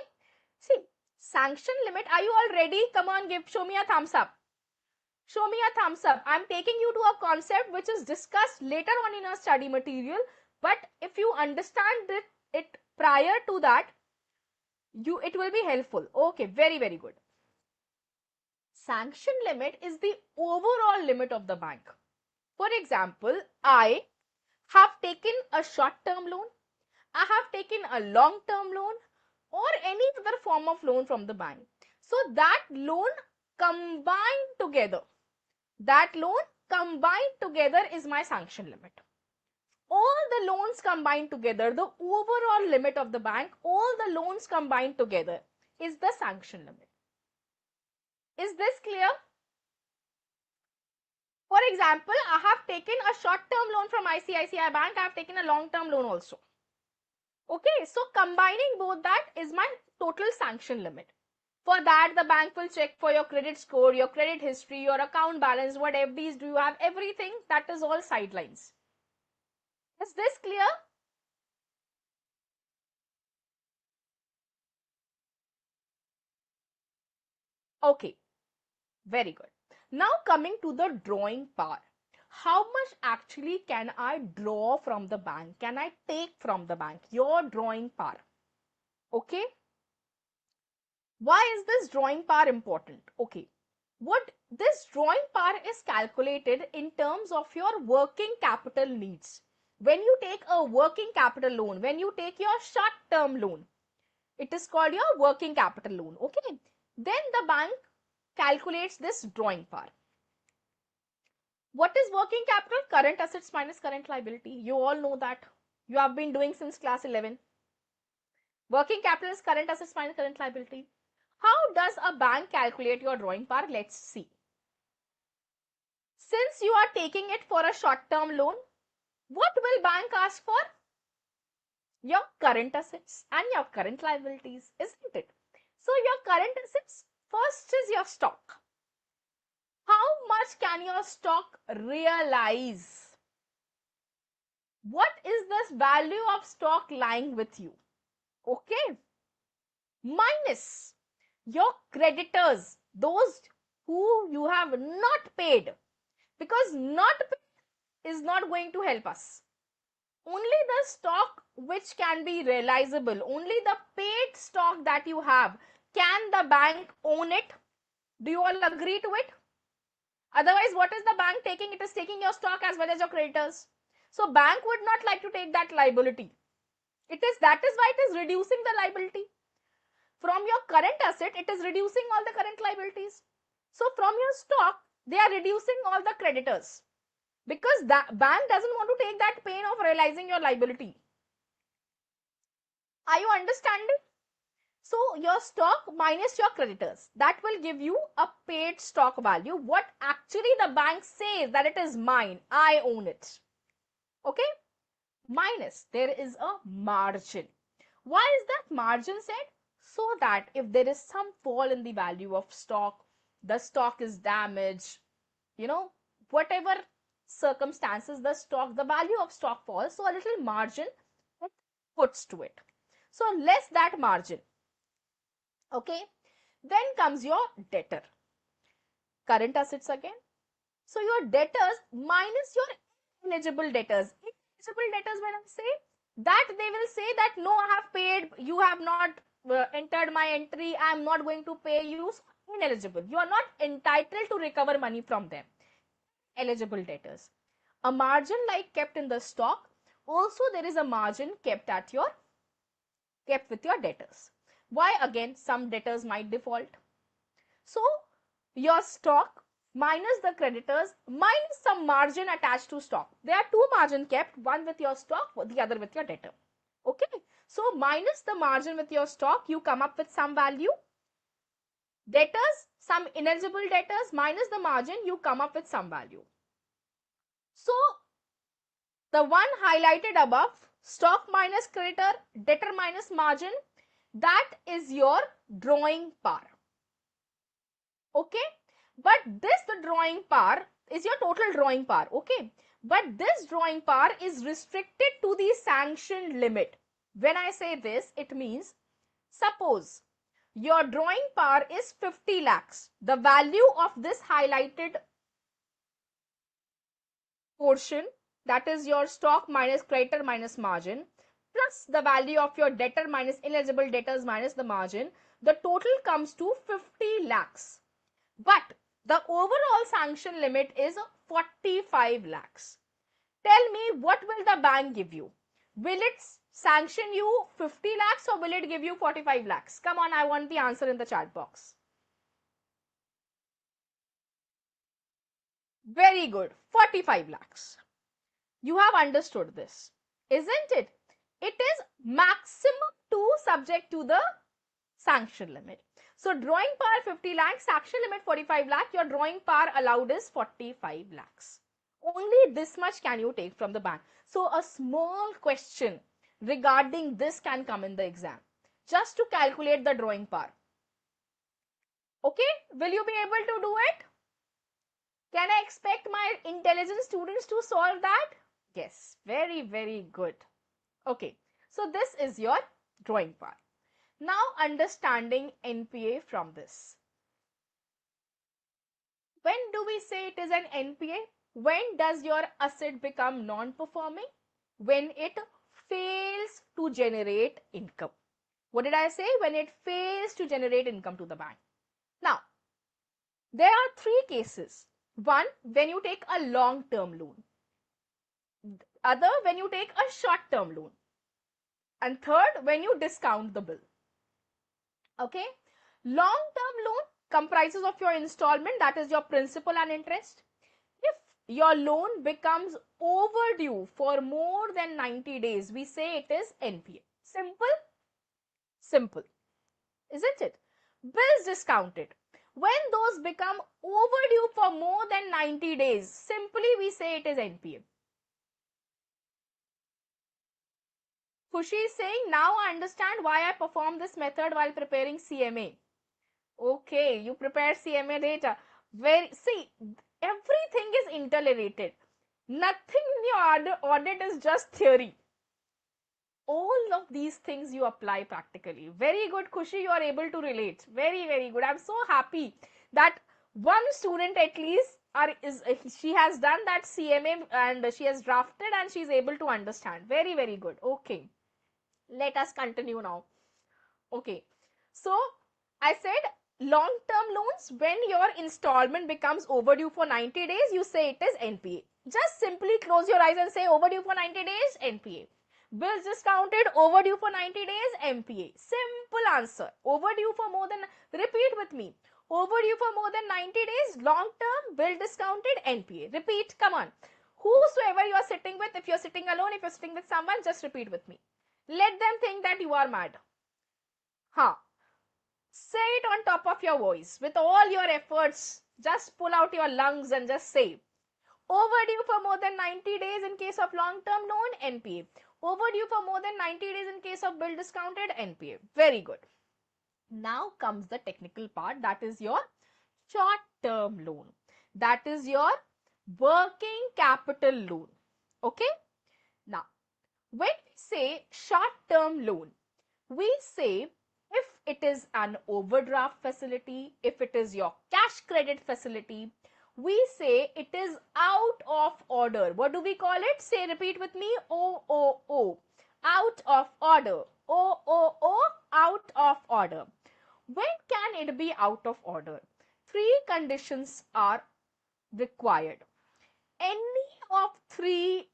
See, sanction limit, are you all ready? Come on, show me a thumbs up. Show me a thumbs up. I'm taking you to a concept which is discussed later on in our study material. But if you understand it prior to that, it will be helpful. Okay, very, very good. Sanction limit is the overall limit of the bank. For example, I have taken a short-term loan I have taken a long-term loan or any other form of loan from the bank. So that loan combined together, is my sanction limit. All the loans combined together, the overall limit of the bank, all the loans combined together is the sanction limit. Is this clear? For example, I have taken a short-term loan from ICICI Bank. I have taken a long-term loan also. Okay, so combining both that is my total sanction limit. For that, the bank will check for your credit score, your credit history, your account balance, what FDs do you have, everything. That is all sidelines. Is this clear? Okay, very good. Now coming to the drawing part. How much actually can I draw from the bank? Can I take from the bank? Your drawing power. Okay. Why is this drawing power important? Okay. What this drawing power is calculated in terms of your working capital needs. When you take a working capital loan, when you take your short-term loan, it is called your working capital loan. Okay. Then the bank calculates this drawing power. What is working capital? Current assets minus current liability. You all know that. You have been doing since class 11. Working capital is current assets minus current liability. How does a bank calculate your drawing power? Let's see. Since you are taking it for a short-term loan, what will bank ask for? Your current assets and your current liabilities, isn't it? So your current assets, first is your stock. How much can your stock realize? What is this value of stock lying with you? Okay. Minus your creditors, those who you have not paid, because not paid is not going to help us. Only the stock which can be realizable, only the paid stock that you have, can the bank own it? Do you all agree to it? Otherwise, what is the bank taking? It is taking your stock as well as your creditors. So bank would not like to take that liability. That is why it is reducing the liability. From your current asset, it is reducing all the current liabilities. So from your stock, they are reducing all the creditors, because the bank doesn't want to take that pain of realizing your liability. Are you understanding? So your stock minus your creditors, that will give you a paid stock value. What actually the bank says that it is mine, I own it. Okay? Minus, there is a margin. Why is that margin said? So that if there is some fall in the value of stock, the stock is damaged, whatever circumstances, the value of stock falls, so a little margin it puts to it. So less that margin. Okay. Then comes your debtor. Current assets again. So your debtors minus your eligible debtors. Eligible debtors, when I say that, they will say that no, I have paid, you have not entered my entry, I am not going to pay you. So ineligible. You are not entitled to recover money from them. Eligible debtors. A margin like kept in the stock. Also there is a margin kept with your debtors. Why? Again, some debtors might default. So your stock minus the creditors minus some margin attached to stock. There are two margin kept, one with your stock, the other with your debtor. Okay. So minus the margin with your stock, you come up with some value. Debtors, some ineligible debtors minus the margin, you come up with some value. So the one highlighted above, stock minus creditor, debtor minus margin, that is your drawing power. Okay. But the drawing power is your total drawing power. Okay. But this drawing power is restricted to the sanctioned limit. When I say this, it means, suppose your drawing power is 50 lakhs. The value of this highlighted portion, that is your stock minus creditor minus margin, plus the value of your debtor minus ineligible debtors minus the margin, the total comes to 50 lakhs. But the overall sanction limit is 45 lakhs. Tell me, what will the bank give you? Will it sanction you 50 lakhs or will it give you 45 lakhs? Come on, I want the answer in the chat box. Very good, 45 lakhs. You have understood this, isn't it? It is maximum 2 subject to the sanction limit. So drawing power 50 lakhs, sanction limit 45 lakh, your drawing power allowed is 45 lakhs. Only this much can you take from the bank. So a small question regarding this can come in the exam, just to calculate the drawing power. Okay, will you be able to do it? Can I expect my intelligent students to solve that? Yes, very, very good. Okay, so this is your drawing power. Now understanding NPA from this. When do we say it is an NPA? When does your asset become non-performing? When it fails to generate income. What did I say? When it fails to generate income to the bank. Now, there are 3 cases. One, when you take a long-term loan. Other, when you take a short-term loan. And third, when you discount the bill. Okay? Long-term loan comprises of your installment, that is your principal and interest. If your loan becomes overdue for more than 90 days, we say it is NPA. Simple? Simple. Isn't it? Bills discounted. When those become overdue for more than 90 days, simply we say it is NPA. Khushi is saying, now I understand why I perform this method while preparing CMA. Okay, you prepare CMA data. See, everything is interrelated. Nothing in your audit is just theory. All of these things you apply practically. Very good, Khushi, you are able to relate. Very, very good. I'm so happy that one student at least she has done that CMA and she has drafted and she is able to understand. Very, very good. Okay, let us continue now. Okay, so I said long-term loans, when your installment becomes overdue for 90 days, you say it is NPA. Just simply close your eyes and say overdue for 90 days, NPA. Bills discounted, overdue for 90 days, NPA. Simple answer. Overdue for more than, repeat with me. Overdue for more than 90 days, long-term, bill discounted, NPA. Repeat, come on. Whosoever you are sitting with, if you are sitting alone, if you are sitting with someone, just repeat with me. Let them think that you are mad. Say it on top of your voice with all your efforts. Just pull out your lungs and just say, overdue for more than 90 days in case of long-term loan, NPA. Overdue for more than 90 days in case of bill discounted, NPA. Very good. Now comes the technical part, that is your short-term loan. That is your working capital loan. Okay? Now, when we say short-term loan, we say if it is an overdraft facility, if it is your cash credit facility, we say it is out of order. What do we call it? Say, repeat with me, OOO. Out of order. OOO, out of order. When can it be out of order? 3 conditions are required. Any of 3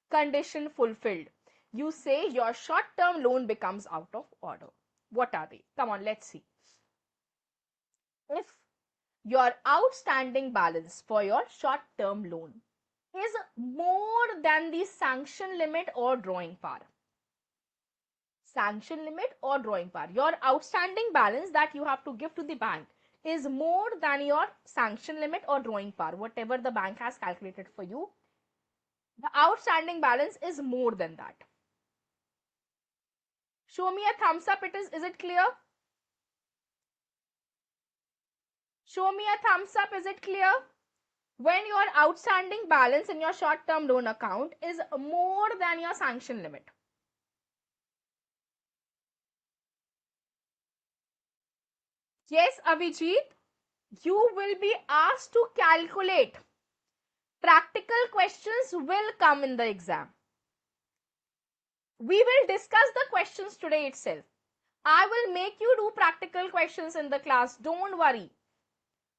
condition fulfilled, you say your short-term loan becomes out of order. What are they? Come on, let's see. If your outstanding balance for your short-term loan is more than the sanction limit or drawing power. Sanction limit or drawing power. Your outstanding balance that you have to give to the bank is more than your sanction limit or drawing power, whatever the bank has calculated for you. The outstanding balance is more than that. Show me a thumbs up. Is it clear? Show me a thumbs up. Is it clear? When your outstanding balance in your short-term loan account is more than your sanction limit. Yes, Avijit, you will be asked to calculate. Practical questions will come in the exam. We will discuss the questions today itself. I will make you do practical questions in the class. Don't worry.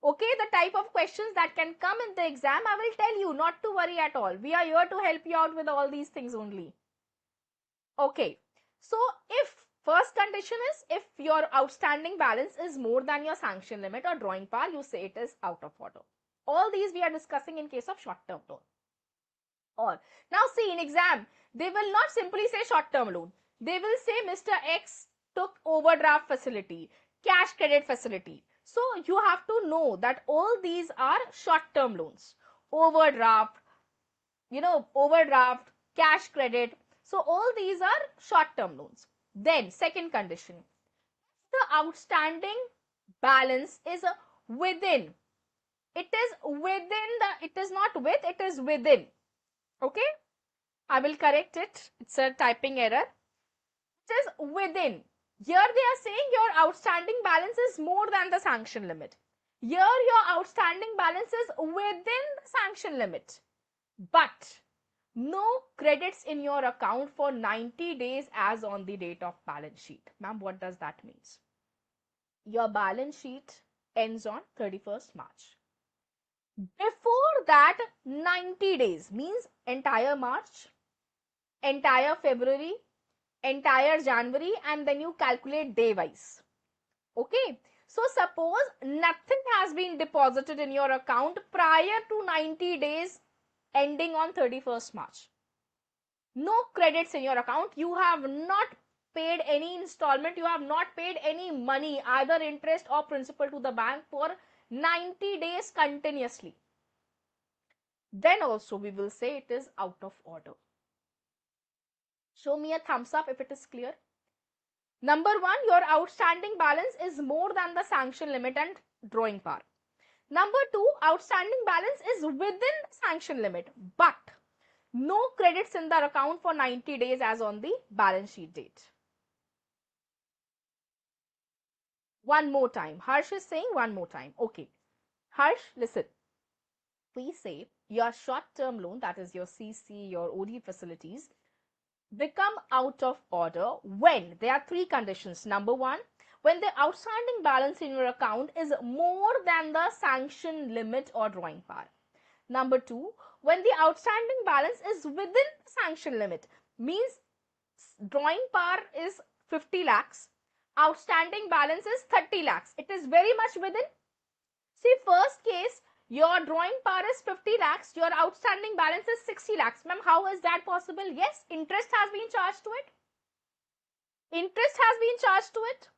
Okay, the type of questions that can come in the exam, I will tell you not to worry at all. We are here to help you out with all these things only. Okay. So if first condition is if your outstanding balance is more than your sanction limit or drawing power, you say it is out of order. All these we are discussing in case of short-term loan. Or now see in exam, they will not simply say short-term loan. They will say Mr. X took overdraft facility, cash credit facility. So you have to know that all these are short-term loans. Overdraft, overdraft, cash credit. So all these are short-term loans. Then second condition, the outstanding balance is within. It is within it is not with, it is within. Okay. I will correct it. It's a typing error. It is within. Here they are saying your outstanding balance is more than the sanction limit. Here your outstanding balance is within the sanction limit. But no credits in your account for 90 days as on the date of balance sheet. Ma'am, what does that mean? Your balance sheet ends on 31st March. Before that, 90 days means entire March, entire February, entire January, and then you calculate day wise. Okay. So suppose nothing has been deposited in your account prior to 90 days ending on 31st March. No credits in your account. You have not paid any installment. You have not paid any money, either interest or principal to the bank for 90 days continuously. Then also we will say it is out of order. Show me a thumbs up if it is clear. Number one, your outstanding balance is more than the sanction limit and drawing power. Number two, outstanding balance is within the sanction limit, but no credits in the account for 90 days as on the balance sheet date. One more time. Harsh is saying one more time. Okay. Harsh, listen. We say your short-term loan, that is your CC, your OD facilities, become out of order when there are three conditions. Number one, when the outstanding balance in your account is more than the sanction limit or drawing power. Number two, when the outstanding balance is within the sanction limit, means drawing power is 50 lakhs, outstanding balance is 30 lakhs. It is very much within. See, first case, your drawing power is 50 lakhs, your outstanding balance is 60 lakhs. Ma'am, how is that possible? Yes, interest has been charged to it. Interest has been charged to it.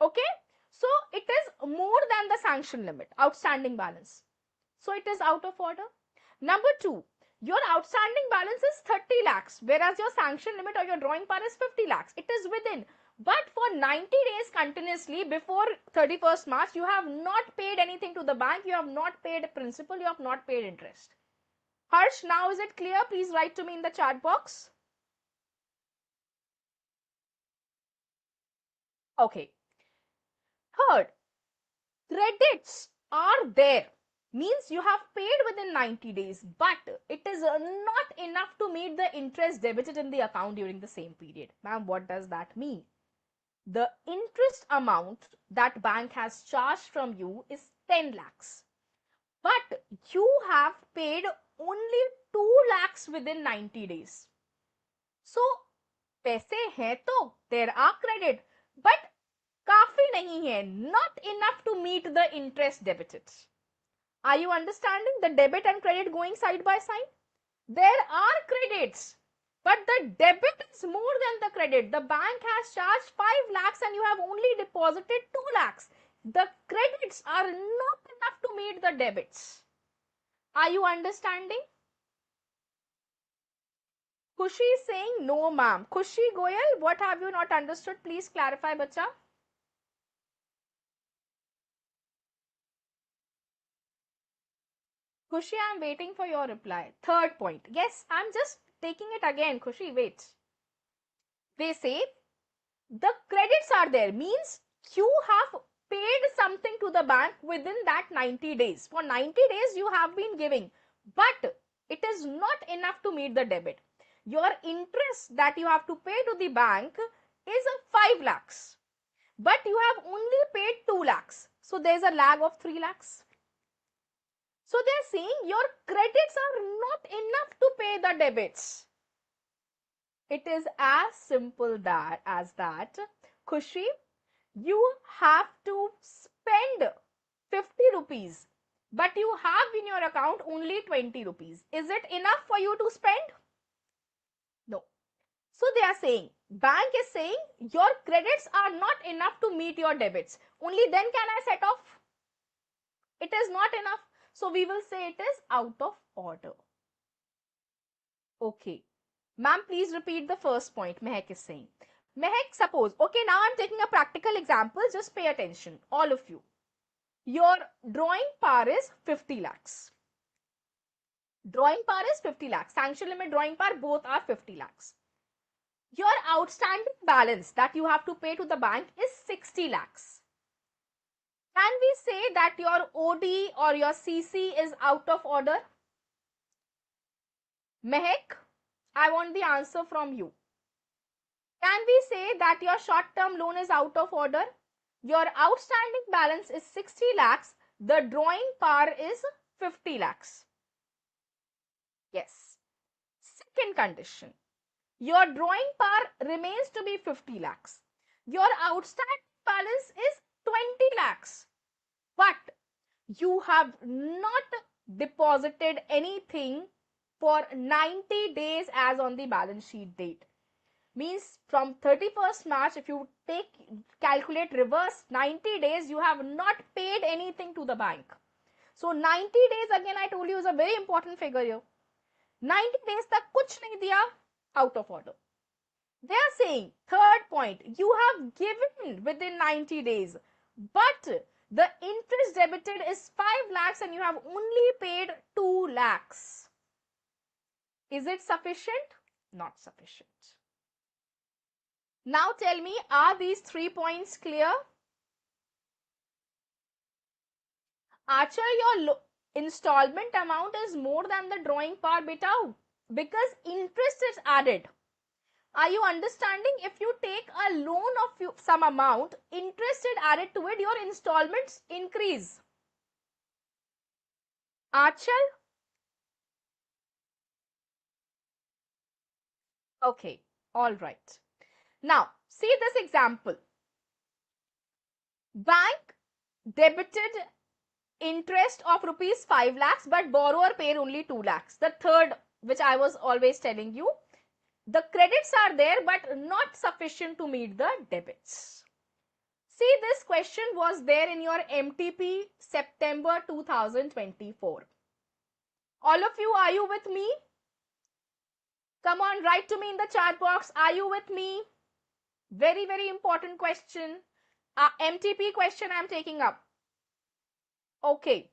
Okay. So, it is more than the sanction limit, outstanding balance. So, it is out of order. Number two, your outstanding balance is 30 lakhs, whereas your sanction limit or your drawing power is 50 lakhs. It is within. But for 90 days continuously before 31st March, you have not paid anything to the bank. You have not paid principal. You have not paid interest. Harsh, now is it clear? Please write to me in the chat box. Okay. Third, credits are there. Means you have paid within 90 days, but it is not enough to meet the interest debited in the account during the same period. Ma'am, what does that mean? The interest amount that bank has charged from you is 10 lakhs. But you have paid only 2 lakhs within 90 days. So, पैसे हैं तो there are credit, but काफी नहीं है, not enough to meet the interest debited. Are you understanding the debit and credit going side by side? There are credits, but the debit is more than the credit. The bank has charged 5 lakhs and you have only deposited 2 lakhs. The credits are not enough to meet the debits. Are you understanding? Khushi is saying no, ma'am. Khushi Goyal, what have you not understood? Please clarify, bacha. Khushi, I am waiting for your reply. Third point. Yes, I am just taking it again. Khushi, wait. They say the credits are there, means you have paid something to the bank within that 90 days. For 90 days you have been giving, but it is not enough to meet the debit. Your interest that you have to pay to the bank is 5 lakhs, but you have only paid 2 lakhs. So there is a lag of 3 lakhs. So they are saying your credits are not enough to pay the debits. It is as simple as that. Khushi, you have to spend 50 rupees, but you have in your account only 20 rupees. Is it enough for you to spend? No. So they are saying, bank is saying your credits are not enough to meet your debits. Only then can I set off. It is not enough. So we will say it is out of order. Okay. Ma'am, please repeat the first point Mehak is saying. Mehak, suppose, okay, now I'm taking a practical example. Just pay attention, all of you. Your drawing par is 50 lakhs. Drawing par is 50 lakhs. Sanction limit, drawing par, both are 50 lakhs. Your outstanding balance that you have to pay to the bank is 60 lakhs. Can we say that your OD or your CC is out of order? Mehak, I want the answer from you. Can we say that your short-term loan is out of order? Your outstanding balance is 60 lakhs. The drawing par is 50 lakhs. Yes. Second condition. Your drawing par remains to be 50 lakhs. Your outstanding balance is 20 lakhs. But you have not deposited anything for 90 days as on the balance sheet date. Means from 31st March, if you calculate reverse 90 days, you have not paid anything to the bank. So 90 days, again I told you, is a very important figure here. 90 days tak kuch nahi diya, out of order. They are saying, third point, you have given within 90 days, but the interest debited is 5 lakhs and you have only paid 2 lakhs. Is it sufficient? Not sufficient. Now tell me, are these 3 points clear? Achal, your installment amount is more than the drawing par, beta, because interest is added. Are you understanding? If you take a loan of some amount, interest is added to it, your installments increase. Achal? Okay, all right. Now, see this example. Bank debited interest of rupees 5 lakhs, but borrower paid only 2 lakhs. The third, which I was always telling you, the credits are there, but not sufficient to meet the debits. See, this question was there in your MTP September 2024. All of you, are you with me? Come on, write to me in the chat box. Are you with me? Very, very important question. MTP question I am taking up. Okay.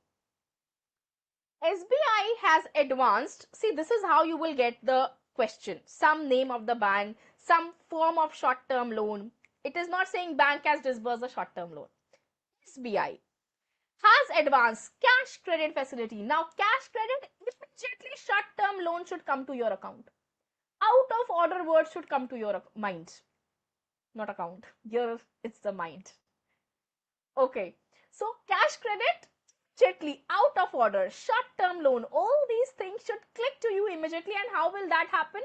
SBI has advanced. See, this is how you will get the question. Some name of the bank, some form of short-term loan. It is not saying bank has disbursed a short-term loan. SBI has advanced cash credit facility. Now, cash credit, immediately short-term loan should come to your account. Out of order words should come to your mind. Not account. Here it's the mind. Okay. So, cash credit, immediately out of order, short-term loan, all these things should click to you immediately. And how will that happen?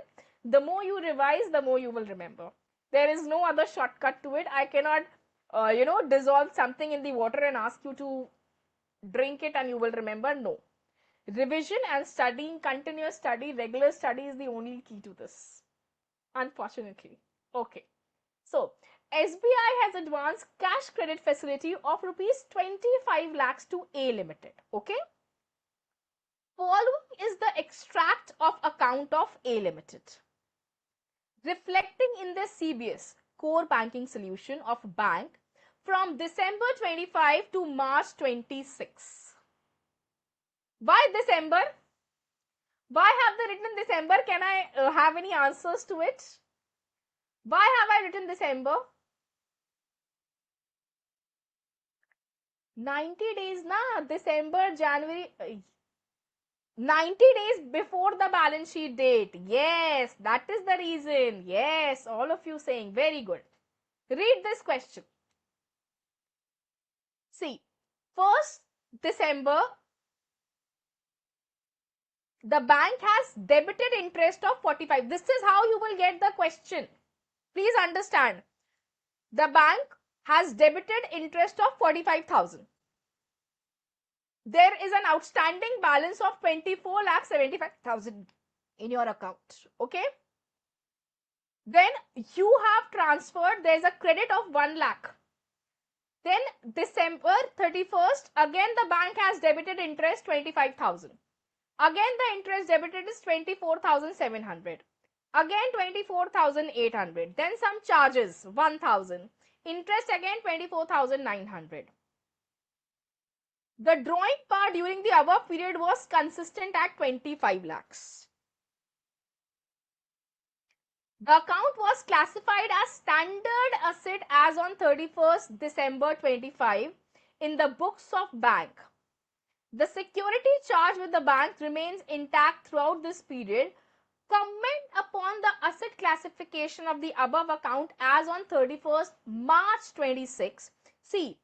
The more you revise, the more you will remember. There is no other shortcut to it. I cannot, dissolve something in the water and ask you to drink it and you will remember. No. Revision and studying, continuous study, regular study is the only key to this. Unfortunately. Okay. So, SBI has advanced cash credit facility of rupees 25 lakhs to A Limited. Okay. Following is the extract of account of A Limited. Reflecting in the CBS, core banking solution of bank from December 25 to March 26. Why December? Why have they written December? Can I have any answers to it? Why have I written December? 90 days na, December, January, 90 days before the balance sheet date. Yes, that is the reason. Yes, all of you saying very good. Read this question. See, 1st December The bank has debited interest of 45. This is how you will get the question. Please understand. The bank has debited interest of 45,000. There is an outstanding balance of 24,75,000 in your account. Okay. Then you have transferred, there is a credit of 1 lakh. Then December 31st, again the bank has debited interest 25,000. Again the interest debited is 24,700. Again 24,800. Then some charges 1,000. Interest again 24,900. The drawing par during the above period was consistent at 25 lakhs. The account was classified as standard asset as on 31st December 25 in the books of bank. The security charge with the bank remains intact throughout this period. Comment upon the asset classification of the above account as on 31st March 26. See,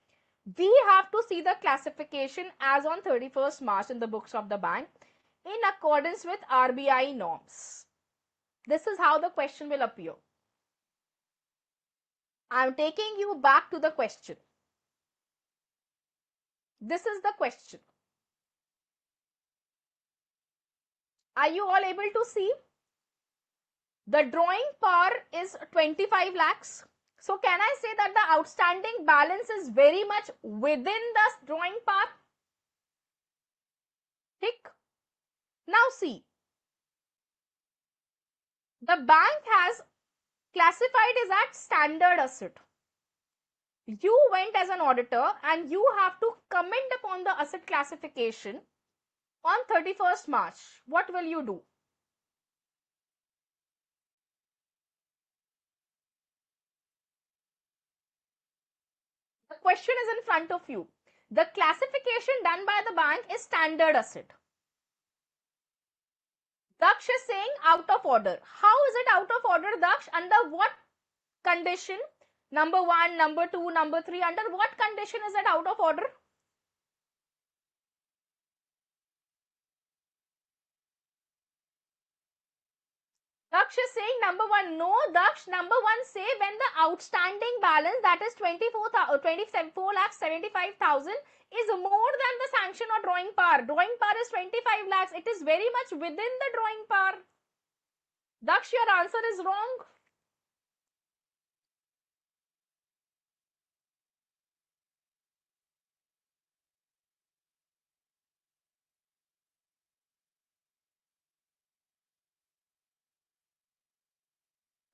we have to see the classification as on 31st March in the books of the bank in accordance with RBI norms. This is how the question will appear. I am taking you back to the question. This is the question. Are you all able to see? The drawing par is 25 lakhs. So can I say that the outstanding balance is very much within the drawing par? Tick. Now see, the bank has classified it as standard asset. You went as an auditor and you have to comment upon the asset classification on 31st March. What will you do? The question is in front of you. The classification done by the bank is standard asset. Daksh is saying out of order. How is it out of order, Daksh? Under what condition? Number 1, number 2, number 3. Under what condition is it out of order? Daksh is saying number 1. No, Daksh, number 1 say when the outstanding balance, that is 24,75,000 is more than the sanction or drawing par. Drawing par is 25 lakhs. It is very much within the drawing par. Daksh, your answer is wrong.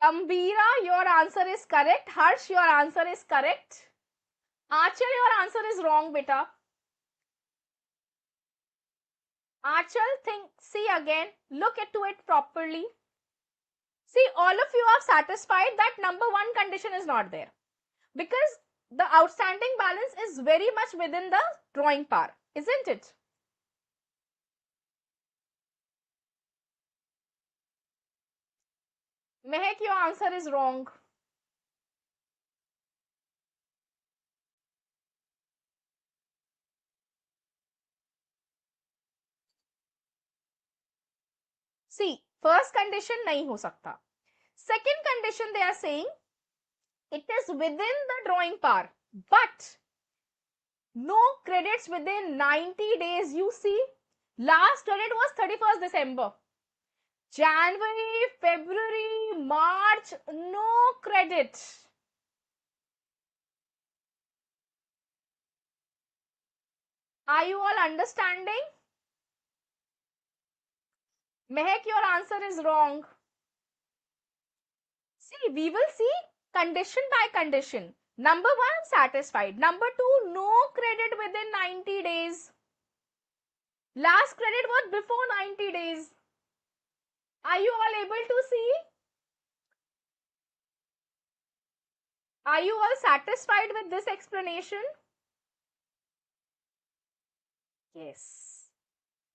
Ambira, your answer is correct. Harsh, your answer is correct. Achal, your answer is wrong, beta. Achal, see again, look into it properly. See, all of you are satisfied that number 1 condition is not there. Because the outstanding balance is very much within the drawing par, isn't it? Mehak, your answer is wrong. See, first condition nahi ho sakta. Second condition they are saying it is within the drawing par, but no credits within 90 days. You see, last credit was 31st December. January, February, March, no credit. Are you all understanding? Mehak, your answer is wrong. See, we will see condition by condition. Number 1, satisfied. Number 2, no credit within 90 days. Last credit was before 90 days. Are you all able to see? Are you all satisfied with this explanation? Yes.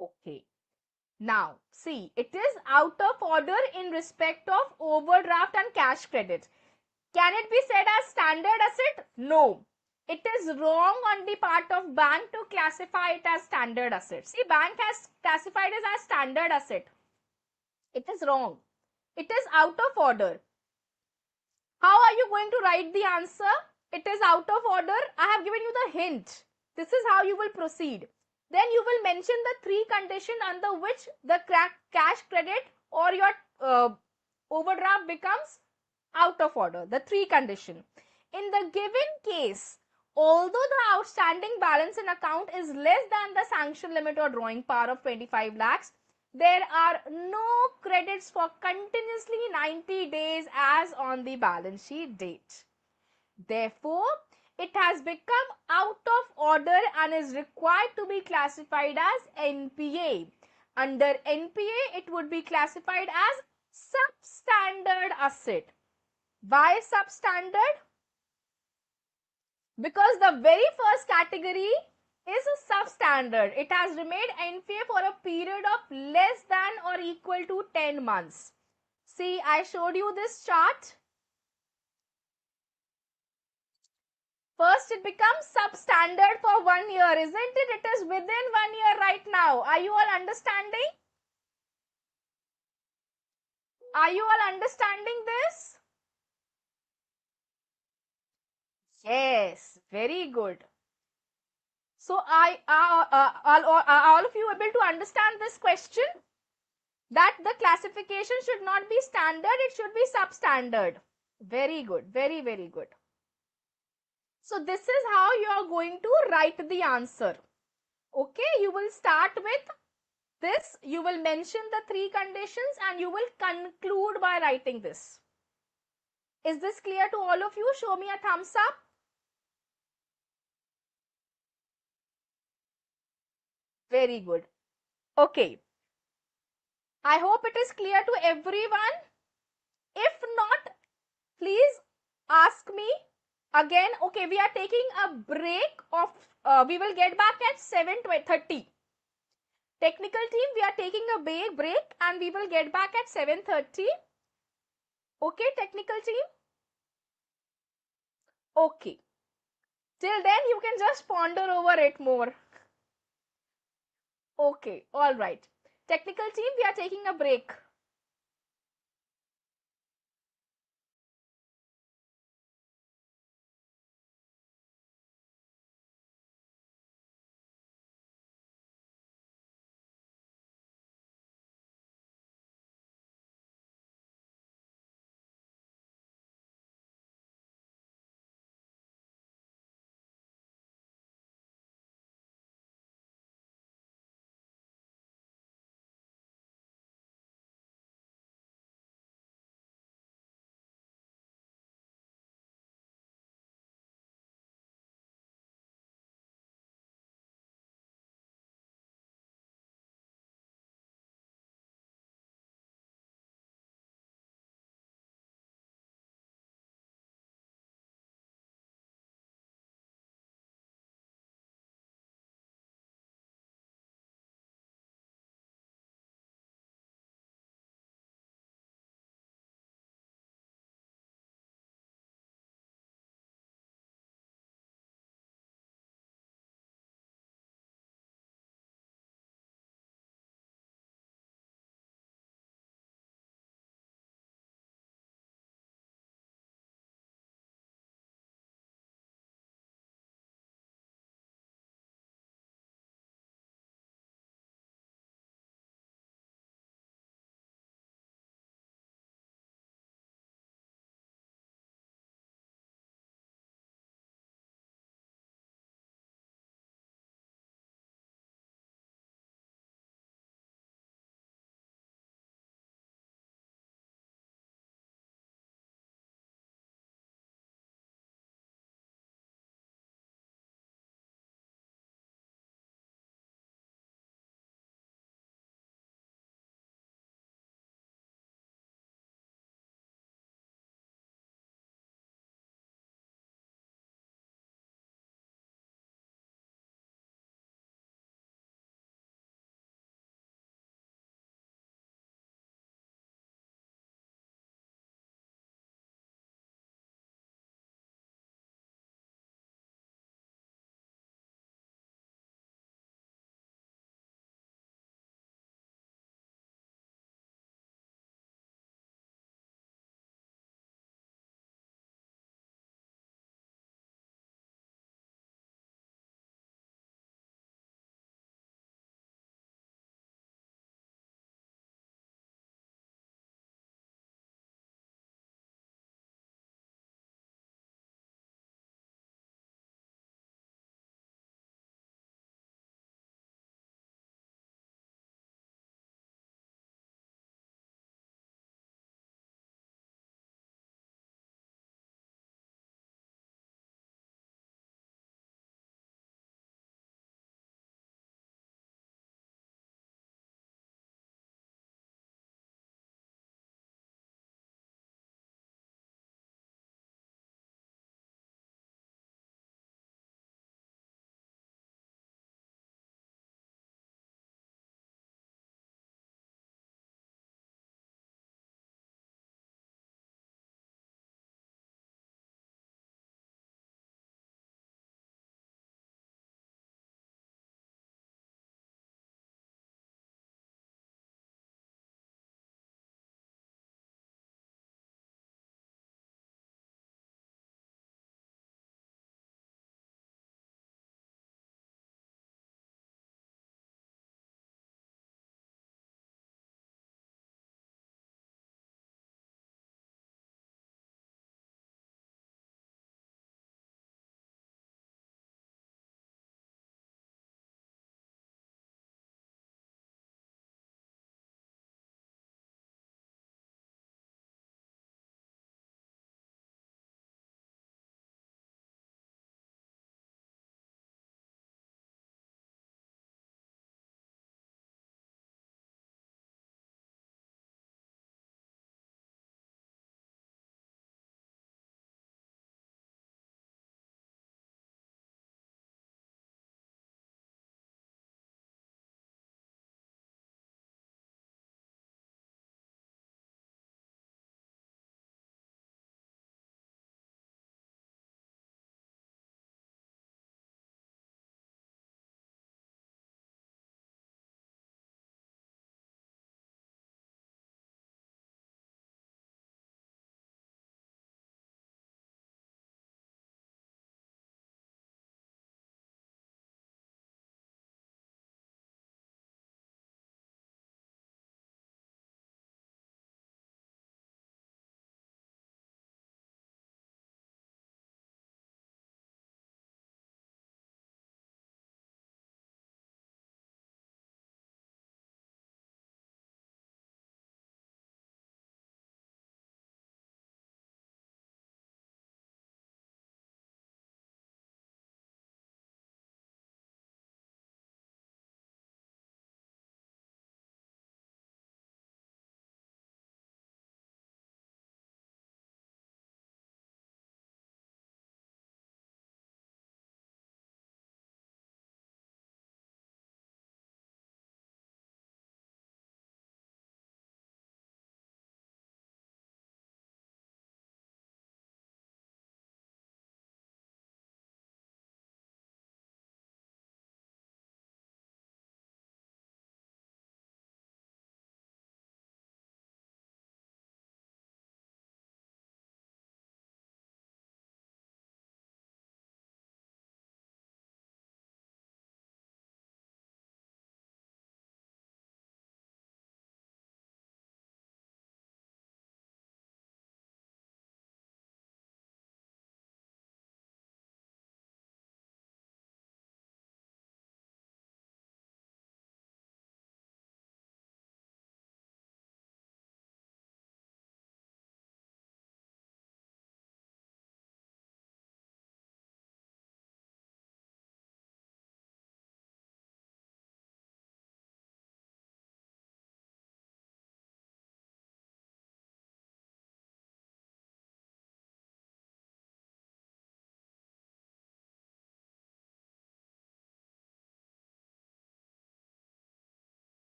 Okay. Now, see, it is out of order in respect of overdraft and cash credit. Can it be said as standard asset? No. It is wrong on the part of bank to classify it as standard asset. See, bank has classified it as standard asset. It is wrong. It is out of order. How are you going to write the answer? It is out of order. I have given you the hint. This is how you will proceed. Then you will mention the three conditions under which the cash credit or your overdraft becomes out of order. The three conditions. In the given case, although the outstanding balance in account is less than the sanction limit or drawing power of 25 lakhs, there are no credits for continuously 90 days as on the balance sheet date. Therefore, it has become out of order and is required to be classified as NPA. Under NPA, it would be classified as substandard asset. Why substandard? Because the very first category is a substandard. It has remained NPA for a period of less than or equal to 10 months. See, I showed you this chart. First, it becomes substandard for 1 year, isn't it? It is within 1 year right now. Are you all understanding? Are you all understanding this? Yes, very good. So, all of you able to understand this question? That the classification should not be standard, it should be substandard. Very good, very, very good. So, this is how you are going to write the answer. Okay, you will start with this, you will mention the three conditions and you will conclude by writing this. Is this clear to all of you? Show me a thumbs up. Very good. Okay. I hope it is clear to everyone. If not, please ask me again. Okay, we are taking a break of, we will get back at 7:30. Technical team, we are taking a break and we will get back at 7:30. Okay, technical team? Okay. Till then, you can just ponder over it more. Okay, all right. Technical team, we are taking a break.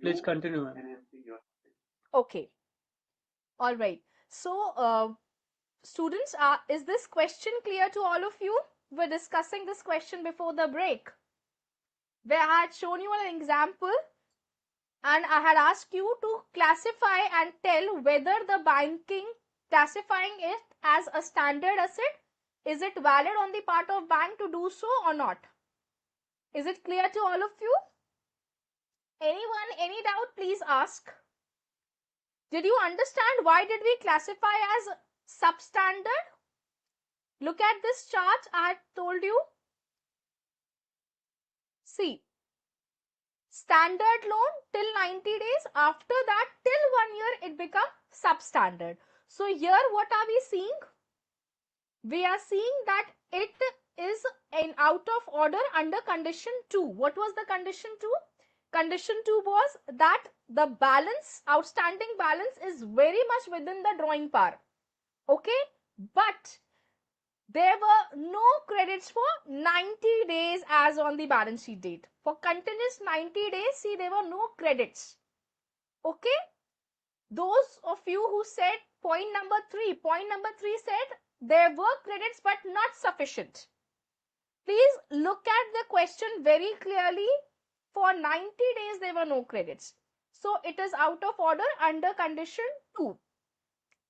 Please continue, ma'am. Okay. All right. So, students, is this question clear to all of you? We're discussing this question before the break, where I had shown you an example and I had asked you to classify and tell whether the banking classifying it as a standard asset, is it valid on the part of bank to do so or not? Is it clear to all of you? Anyone, any doubt, please ask. Did you understand why did we classify as substandard? Look at this chart I had told you. See, standard loan till 90 days. After that, till 1 year, it becomes substandard. So here, what are we seeing? We are seeing that it is an out of order under condition 2. What was the condition 2? Condition 2 was that the balance, outstanding balance is very much within the drawing power. Okay, but there were no credits for 90 days as on the balance sheet date. For continuous 90 days, see, there were no credits. Okay, those of you who said point number 3 said there were credits but not sufficient. Please look at the question very clearly. For 90 days, there were no credits. So it is out of order under condition 2.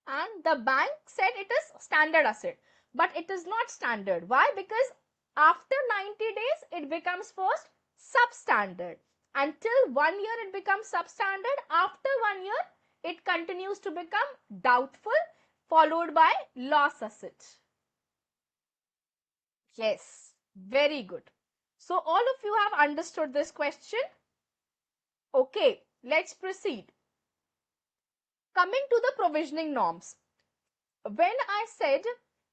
And the bank said it is standard asset. But it is not standard. Why? Because after 90 days, it becomes first substandard. Until 1 year, it becomes substandard. After 1 year, it continues to become doubtful, followed by loss asset. Yes, very good. So all of you have understood this question. Okay, let's proceed. Coming to the provisioning norms. When I said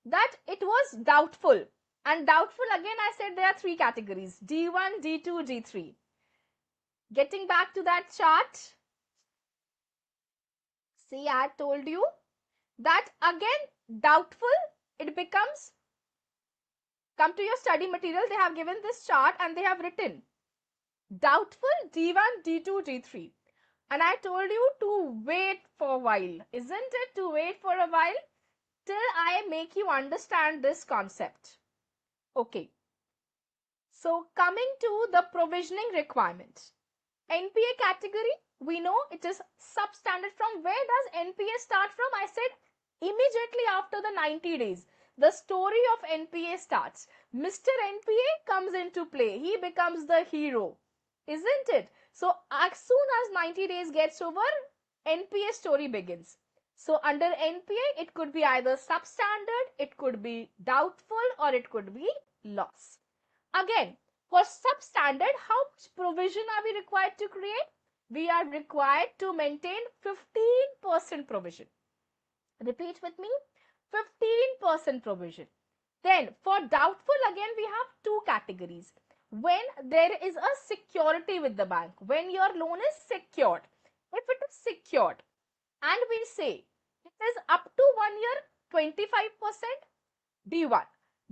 that it was doubtful, and doubtful again I said there are 3 categories, D1, D2, D3. Getting back to that chart, see, I had told you that again doubtful, it becomes, come to your study material, they have given this chart and they have written doubtful D1, D2, D3. And I told you to wait for a while, isn't it? To wait for a while till I make you understand this concept. Okay. So coming to the provisioning requirement. NPA category, we know it is substandard. From where does NPA start from? I said immediately after the 90 days. The story of NPA starts. Mr. NPA comes into play. He becomes the hero, isn't it? So as soon as 90 days gets over, NPA story begins. So under NPA, it could be either substandard, it could be doubtful, or it could be loss. Again, for substandard, how much provision are we required to create? We are required to maintain 15% provision. Repeat with me, 15% provision. Then for doubtful, again we have 2 categories. When there is a security with the bank, when your loan is secured. If it is secured and we say it is up to 1 year, 25%, D1.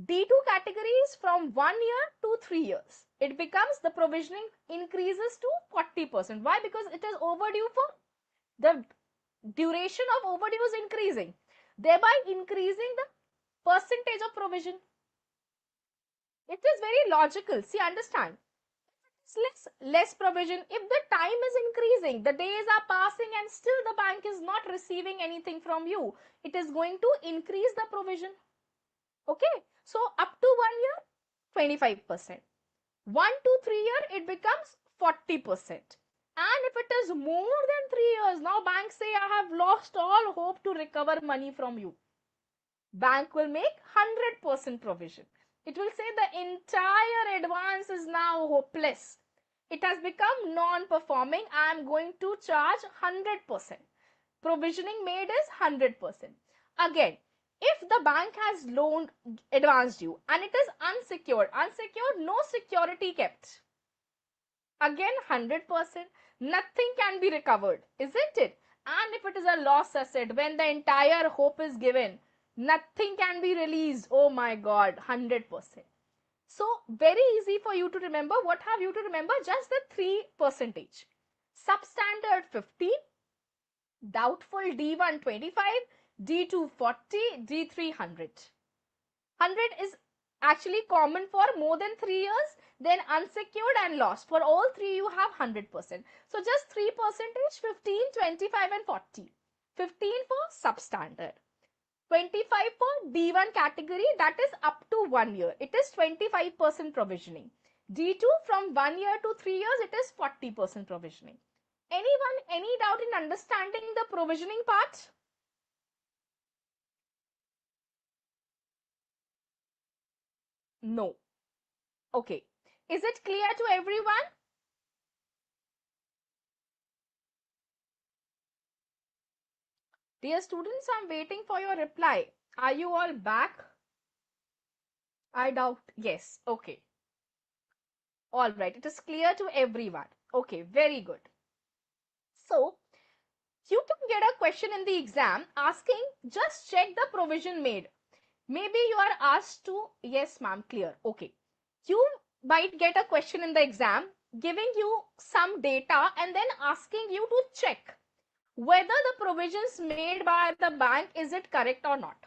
D2 category is from 1 year to 3 years. It becomes, the provisioning increases to 40%. Why? Because it is overdue for, the duration of overdue is increasing, thereby increasing the percentage of provision. It is very logical. See, understand. Less provision. If the time is increasing, the days are passing and still the bank is not receiving anything from you, it is going to increase the provision. Okay. So up to 1 year, 25%. 1 to 3 year, it becomes 40%. And if it is more than 3 years, now banks say, I have lost all hope to recover money from you. Bank will make 100% provision. It will say the entire advance is now hopeless. It has become non-performing. I am going to charge 100%. Provisioning made is 100%. Again, if the bank has loaned, advanced you and it is unsecured, no security kept, again 100%, nothing can be recovered, isn't it? And if it is a loss asset, when the entire hope is given, nothing can be released, oh my god, 100%. So very easy for you to remember. What have you to remember? Just the 3%. Substandard 15, doubtful D1 25, D2 40, D3 100. 100 is actually common for more than 3 years, then unsecured and lost. For all three, you have 100%. So just 3%, 15, 25 and 40. 15 for substandard. 25 for D1 category, that is up to 1 year. It is 25% provisioning. D2 from 1 year to 3 years, it is 40% provisioning. Anyone, any doubt in understanding the provisioning part? No. Okay. Is it clear to everyone? Dear students, I'm waiting for your reply. Are you all back? I doubt. Yes. Okay. All right. It is clear to everyone. Okay. Very good. So, you can get a question in the exam asking, just check the provision made. Maybe you are asked to, yes, ma'am, clear. Okay. You might get a question in the exam giving you some data and then asking you to check whether the provisions made by the bank, is it correct or not.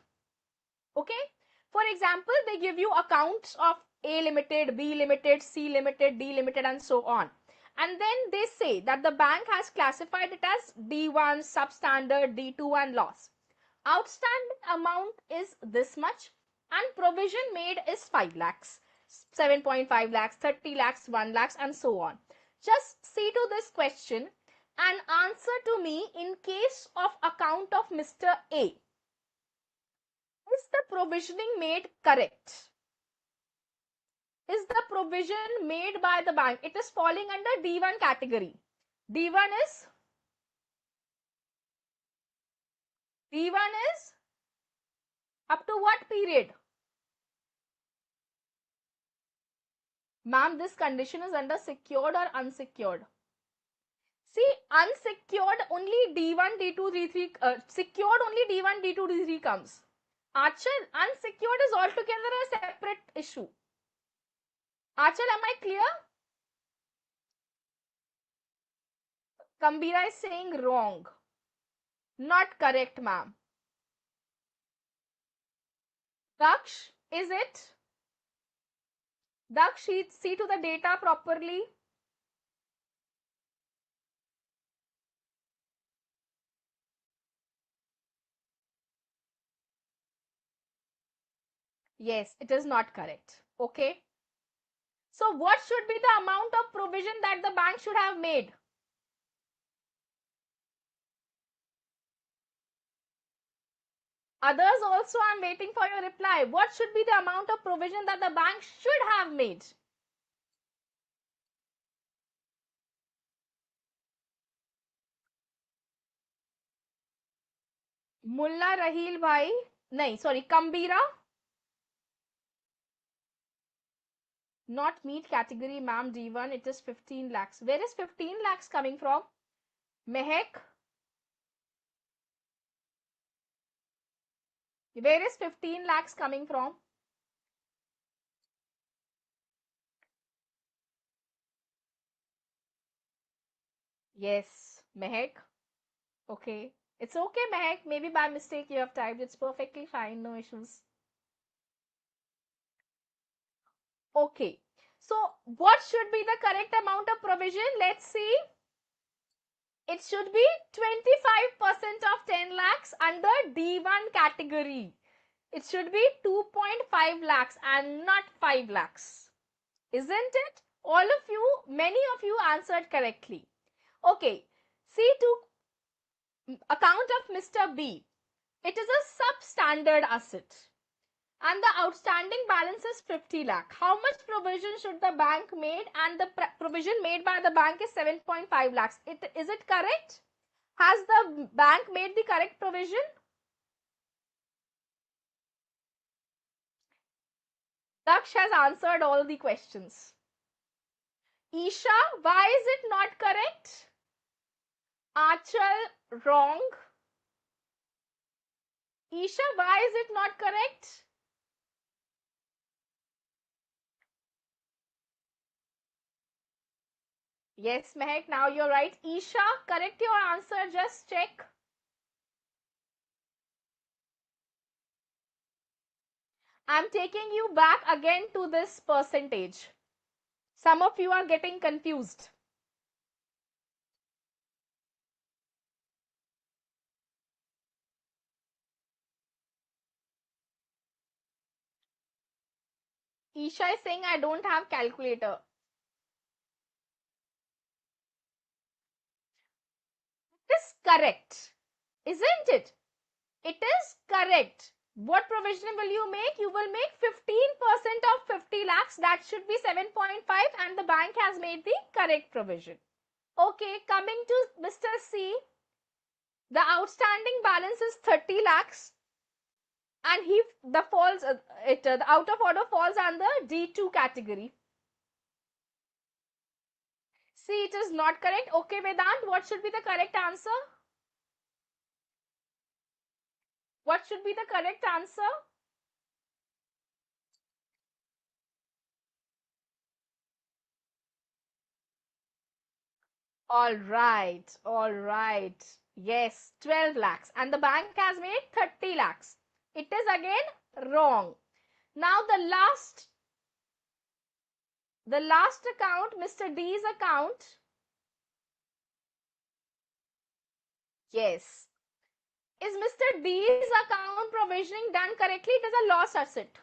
Okay. For example, they give you accounts of A limited, B limited, C limited, D limited and so on. And then they say that the bank has classified it as D1, substandard, D2 and loss. Outstanding amount is this much and provision made is 5 lakhs, 7.5 lakhs, 30 lakhs, 1 lakhs and so on. Just see to this question and answer to me in case of account of Mr. A. Is the provisioning made correct? Is the provision made by the bank? It is falling under D1 category. D1 is up to what period? Ma'am, this condition is under secured or unsecured? See, unsecured only D1, D2, D3, secured only D1, D2, D3 comes. Achal, unsecured is altogether a separate issue. Achal, am I clear? Kambira is saying wrong. Not correct, ma'am. Daksh, is it? Daksh, see to the data properly. Yes, it is not correct. Okay. So what should be the amount of provision that the bank should have made? Others also, I'm waiting for your reply. What should be the amount of provision that the bank should have made? Mulla Rahil bhai, nahi, sorry, Kambira. Not meet category, ma'am, D1, it is 15 lakhs. Where is 15 lakhs coming from? Mehek? Where is 15 lakhs coming from? Yes, Mehek. Okay. It's okay, Mehek. Maybe by mistake you have typed. It's perfectly fine. No issues. Okay. So, what should be the correct amount of provision? Let's see. It should be 25% of 10 lakhs under D1 category. It should be 2.5 lakhs and not 5 lakhs. Isn't it? All of you, many of you answered correctly. Okay. See to account of Mr. B. It is a substandard asset. And the outstanding balance is 50 lakh. How much provision should the bank made? And the provision made by the bank is 7.5 lakhs. Is it correct? Has the bank made the correct provision? Daksh has answered all the questions. Isha, why is it not correct? Achal, wrong. Isha, why is it not correct? Yes, Mehak, now you're right. Isha, correct your answer. Just check. I'm taking you back again to this percentage. Some of you are getting confused. Isha is saying I don't have calculator. It is correct, isn't it? It is correct. What provision will you make? You will make 15% of 50 lakhs. That should be 7.5 and the bank has made the correct provision. Okay, coming to Mr. C, the outstanding balance is 30 lakhs and the out of order falls under D2 category. See, it is not correct. Okay, Vedant, what should be the correct answer? What should be the correct answer? All right, all right. Yes, 12 lakhs. And the bank has made 30 lakhs. It is again wrong. Now the last account, Mr. D's account. Yes. Is Mr. D's account provisioning done correctly? It is a loss asset.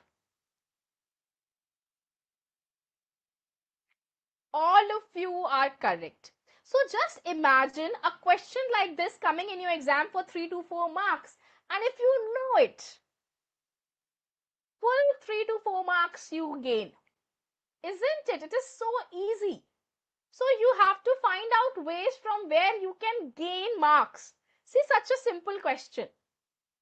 All of you are correct. So just imagine a question like this coming in your exam for 3 to 4 marks. And if you know it, full 3 to 4 marks you gain. Isn't it? It is so easy. So you have to find out ways from where you can gain marks. See, such a simple question.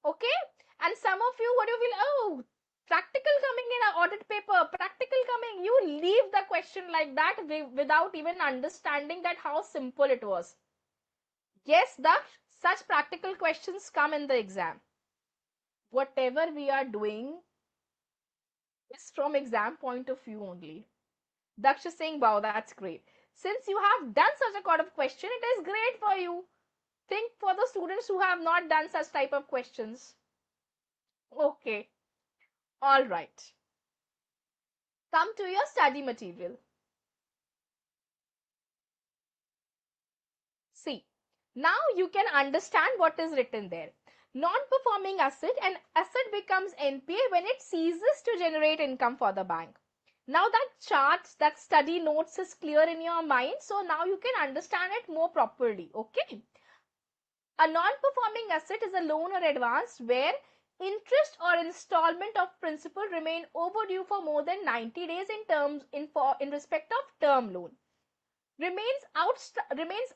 Okay? And some of you, what you feel, oh, practical coming in an audit paper, practical coming, you leave the question like that without even understanding that how simple it was. Yes, such practical questions come in the exam. Whatever we are doing is from exam point of view only. Daksh is saying, wow, that's great. Since you have done such a kind of question, it is great for you. Think for the students who have not done such type of questions. Okay, all right. Come to your study material. See, now you can understand what is written there. Non-performing asset, an asset becomes NPA when it ceases to generate income for the bank. Now that chart, that study notes is clear in your mind, so now you can understand it more properly. Okay. A non-performing asset is a loan or advance where interest or installment of principal remain overdue for more than 90 days in respect of term loan. Remains out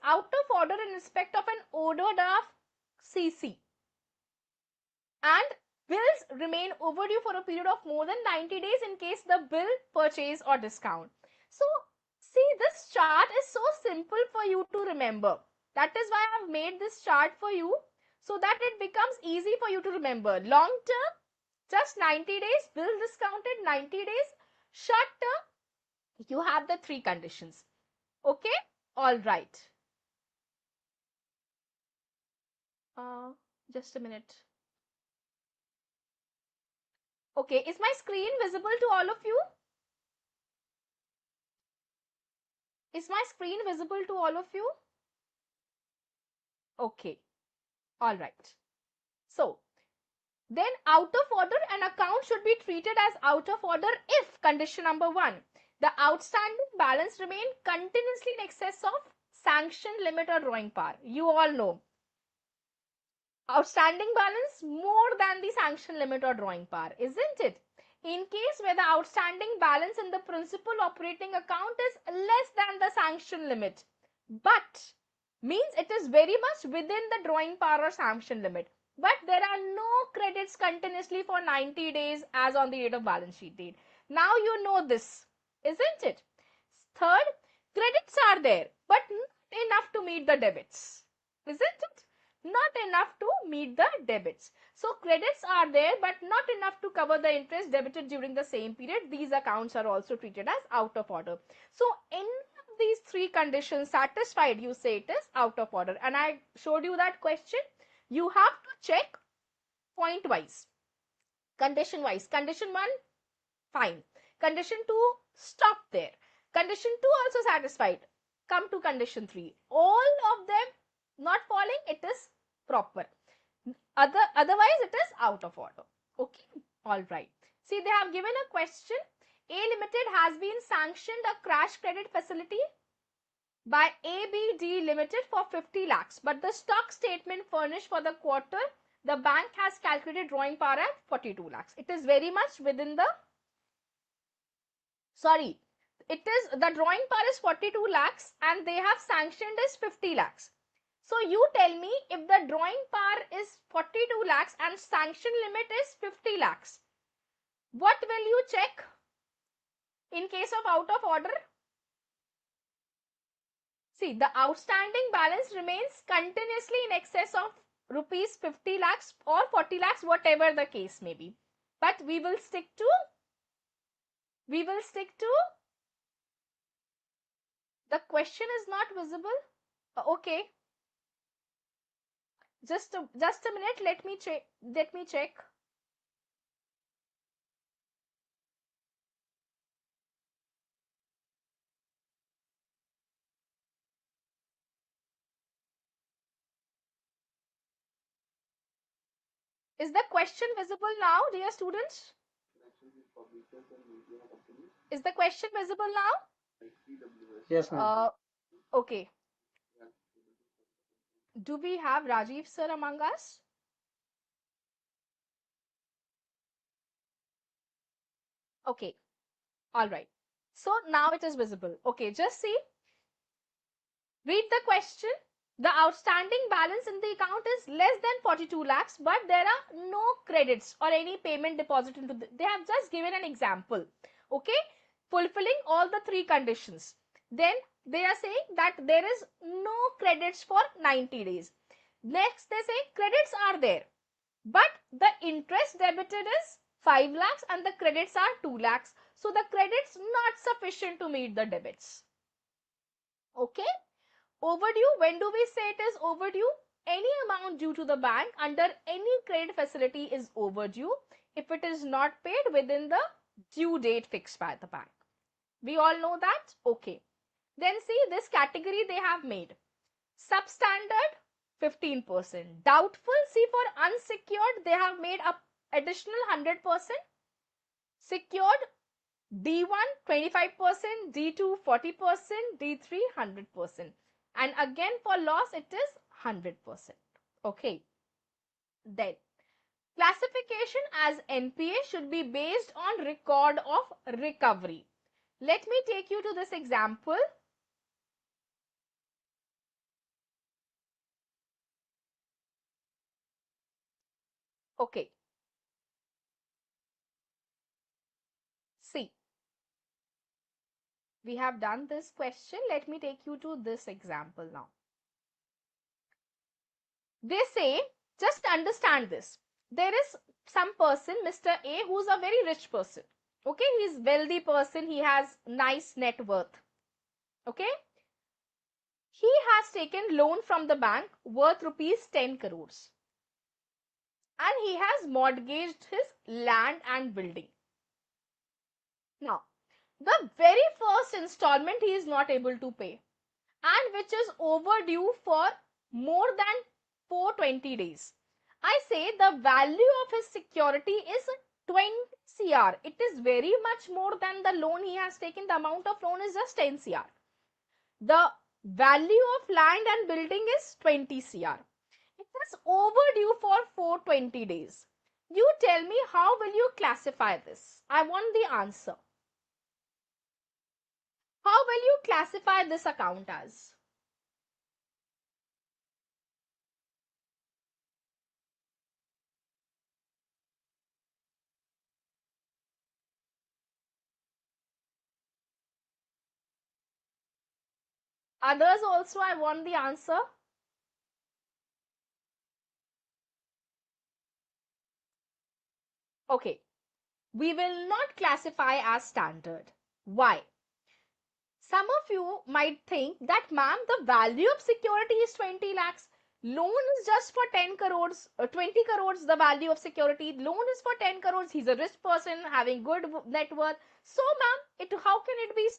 of order in respect of an overdraft CC, and bills remain overdue for a period of more than 90 days in case the bill purchase or discount. So see, this chart is so simple for you to remember. That is why I have made this chart for you, so that it becomes easy for you to remember. Long term, just 90 days, bill discounted 90 days. Short term, you have the three conditions. Okay, all right. Uh, just a minute. Okay, is my screen visible to all of you? Is my screen visible to all of you? Okay, all right. So, then out of order, an account should be treated as out of order if condition number 1, the outstanding balance remain continuously in excess of sanction limit or drawing power. You all know. Outstanding balance more than the sanction limit or drawing power, isn't it? In case where the outstanding balance in the principal operating account is less than the sanction limit, but means it is very much within the drawing power or sanction limit, but there are no credits continuously for 90 days as on the date of balance sheet date. Now you know this, isn't it? Third, credits are there, but not enough to meet the debits, isn't it? Not enough to meet the debits. So credits are there but not enough to cover the interest debited during the same period. These accounts are also treated as out of order. So any of these three conditions satisfied, you say it is out of order. And I showed you that question. You have to check point wise, condition wise. Condition 1, fine. Condition 2, stop there. Condition 2 also satisfied. Come to condition 3. All of them not falling, it is proper. Otherwise, it is out of order. Okay, all right. See, they have given a question. A Limited has been sanctioned a crash credit facility by ABD Limited for 50 lakhs, but the stock statement furnished for the quarter, the bank has calculated drawing power at 42 lakhs. It is very much within the, sorry, it is, the drawing power is 42 lakhs and they have sanctioned is 50 lakhs. So you tell me, if the drawing power is 42 lakhs and sanction limit is 50 lakhs, what will you check in case of out of order? See, the outstanding balance remains continuously in excess of rupees 50 lakhs or 40 lakhs, whatever the case may be. But we will stick to the question is not visible. Okay, just a minute. Let me check. Is the question visible now, dear students? Is the question visible now? Yes, ma'am. Okay. Do we have Rajiv sir among us? Okay. All right. So now it is visible. Okay, just see. Read the question. The outstanding balance in the account is less than 42 lakhs, but there are no credits or any payment deposit into they have just given an example. Okay, fulfilling all the three conditions. Then they are saying that there is no credits for 90 days. Next, they say credits are there, but the interest debited is 5 lakhs and the credits are 2 lakhs. So the credits not sufficient to meet the debits. Okay. Overdue, when do we say it is overdue? Any amount due to the bank under any credit facility is overdue if it is not paid within the due date fixed by the bank. We all know that? Okay. Then see this category they have made. Substandard 15%. Doubtful, see for unsecured they have made up additional 100%. Secured D1 25%, D2 40%, D3 100%. And again for loss it is 100%. Okay. Then classification as NPA should be based on record of recovery. Let me take you to this example. Okay. See, we have done this question. Let me take you to this example now. They say, just understand this. There is some person, Mr. A, who's a very rich person. Okay, he's wealthy person. He has nice net worth. Okay. He has taken loan from the bank worth rupees 10 crores. And he has mortgaged his land and building. Now, the very first installment he is not able to pay, and which is overdue for more than 420 days. I say the value of his security is 20 CR. It is very much more than the loan he has taken. The amount of loan is just 10 CR. The value of land and building is 20 CR. It is overdue for 420 days. You tell me, how will you classify this? I want the answer. How will you classify this account as? Others also, I want the answer. Okay, we will not classify as standard. Why? Some of you might think that, ma'am, the value of security is 20 lakhs. Loan is just for 10 crores, 20 crores, the value of security. Loan is for 10 crores. He's a rich person having good net worth. So, ma'am, how can it be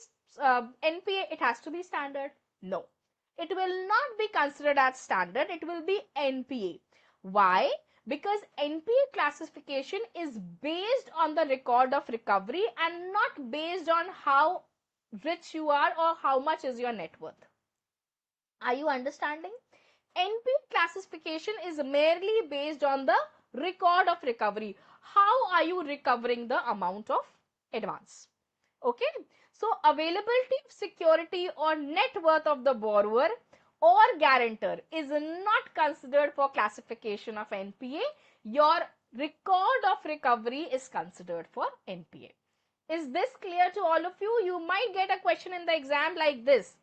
NPA? It has to be standard. No, it will not be considered as standard. It will be NPA. Why? Because NPA classification is based on the record of recovery and not based on how rich you are or how much is your net worth. Are you understanding? NPA classification is merely based on the record of recovery. How are you recovering the amount of advance? Okay. So, availability of security or net worth of the borrower or guarantor is not considered for classification of NPA. Your record of recovery is considered for NPA. Is this clear to all of you? You might get a question in the exam like this,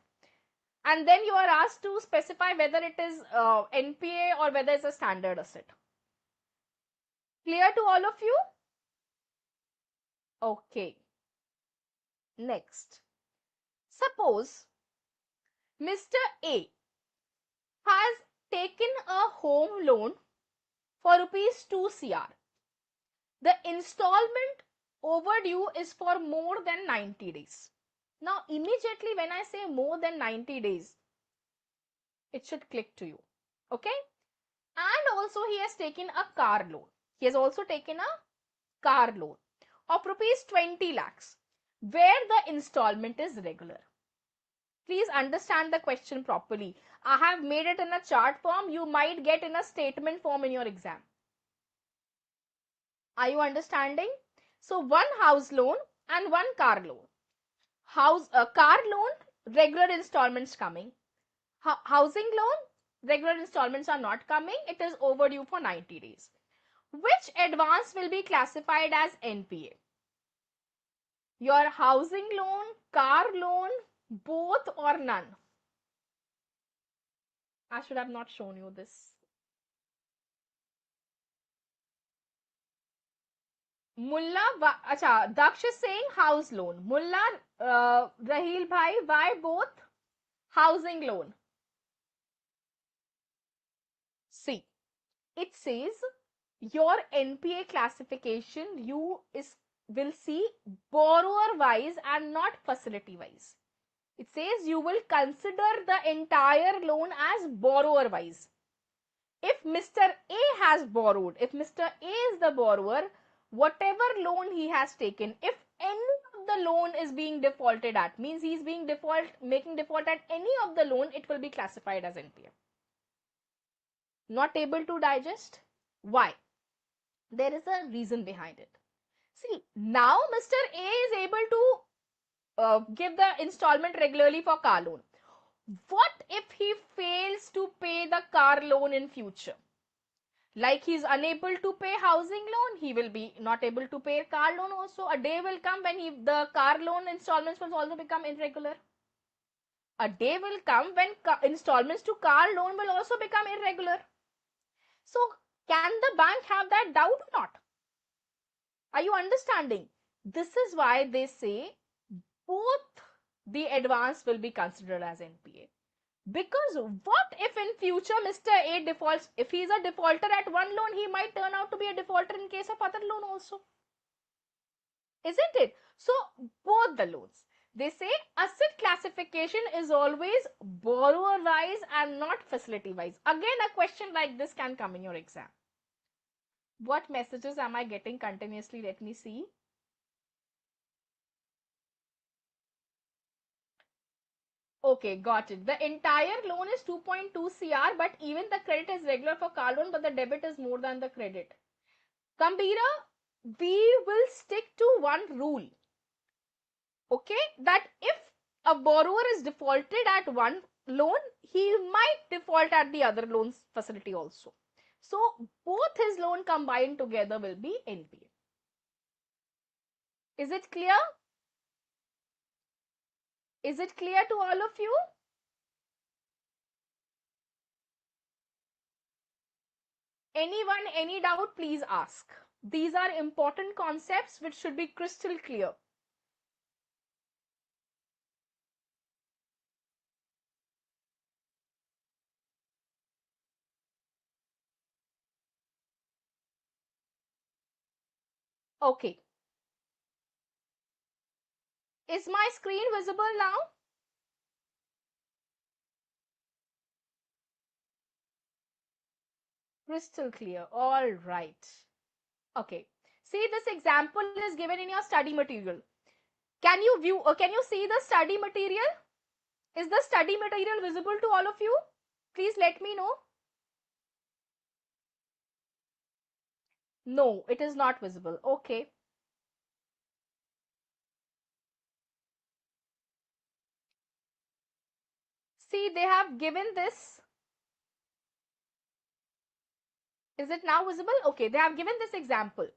and then you are asked to specify whether it is NPA or whether it's a standard asset. Clear to all of you? Okay. Next. Suppose Mr. A has taken a home loan for rupees 2 crore. The installment overdue is for more than 90 days. Now, immediately when I say more than 90 days, it should click to you. Okay. And also he has taken a car loan. He has also taken a car loan of rupees 20 lakhs where the installment is regular. Please understand the question properly. I have made it in a chart form. You might get in a statement form in your exam. Are you understanding? So, one house loan and one car loan. Car loan, regular installments coming. Housing loan, regular installments are not coming. It is overdue for 90 days. Which advance will be classified as NPA? Your housing loan, car loan, both or none? I should have not shown you this. Acha, Daksh is saying house loan. Mullah, Rahil bhai, why both? Housing loan. See, it says your NPA classification will see borrower wise and not facility wise. It says you will consider the entire loan as borrower wise. If Mr. A has borrowed, if Mr. A is the borrower, whatever loan he has taken, if any of the loan is being defaulted at, means he is making default at any of the loan, it will be classified as NPA. Not able to digest? Why? There is a reason behind it. See, now Mr. A is able to give the installment regularly for car loan. What if he fails to pay the car loan in future? Like he is unable to pay housing loan, he will be not able to pay car loan also. A day will come when the car loan installments will also become irregular. A day will come when installments to car loan will also become irregular. So, can the bank have that doubt or not? Are you understanding? This is why they say both the advance will be considered as NPA. Because what if in future Mr. A defaults? If he is a defaulter at one loan, he might turn out to be a defaulter in case of other loan also. Isn't it? So, both the loans. They say asset classification is always borrower wise and not facility wise. Again, a question like this can come in your exam. What messages am I getting continuously? Let me see. Okay, got it. The entire loan is 2.2 CR, but even the credit is regular for car loan, but the debit is more than the credit. Kambira, we will stick to one rule. Okay, that if a borrower is defaulted at one loan, he might default at the other loans facility also. So, both his loan combined together will be NPA. Is it clear? Is it clear to all of you? Anyone, any doubt, please ask. These are important concepts which should be crystal clear. Okay. Is my screen visible now? Crystal clear. All right. Okay. See, this example is given in your study material. Can you view or can you see the study material? Is the study material visible to all of you? Please let me know. No, it is not visible. Okay. See, they have given this. Is it now visible? Okay, they have given this example.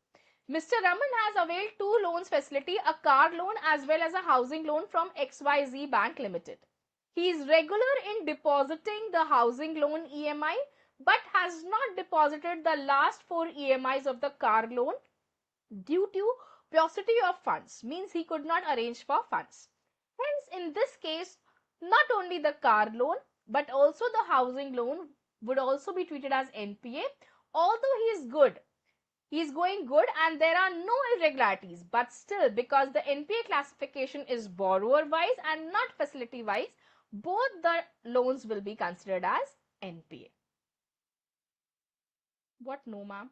Mr. Raman has availed two loans facility, a car loan as well as a housing loan from XYZ Bank Limited. He is regular in depositing the housing loan EMI but has not deposited the last 4 EMIs of the car loan due to paucity of funds, means he could not arrange for funds. Hence, in this case, not only the car loan but also the housing loan would also be treated as NPA. Although he is good, he is going good and there are no irregularities, but still, because the NPA classification is borrower wise and not facility wise, both the loans will be considered as NPA. What? No, ma'am.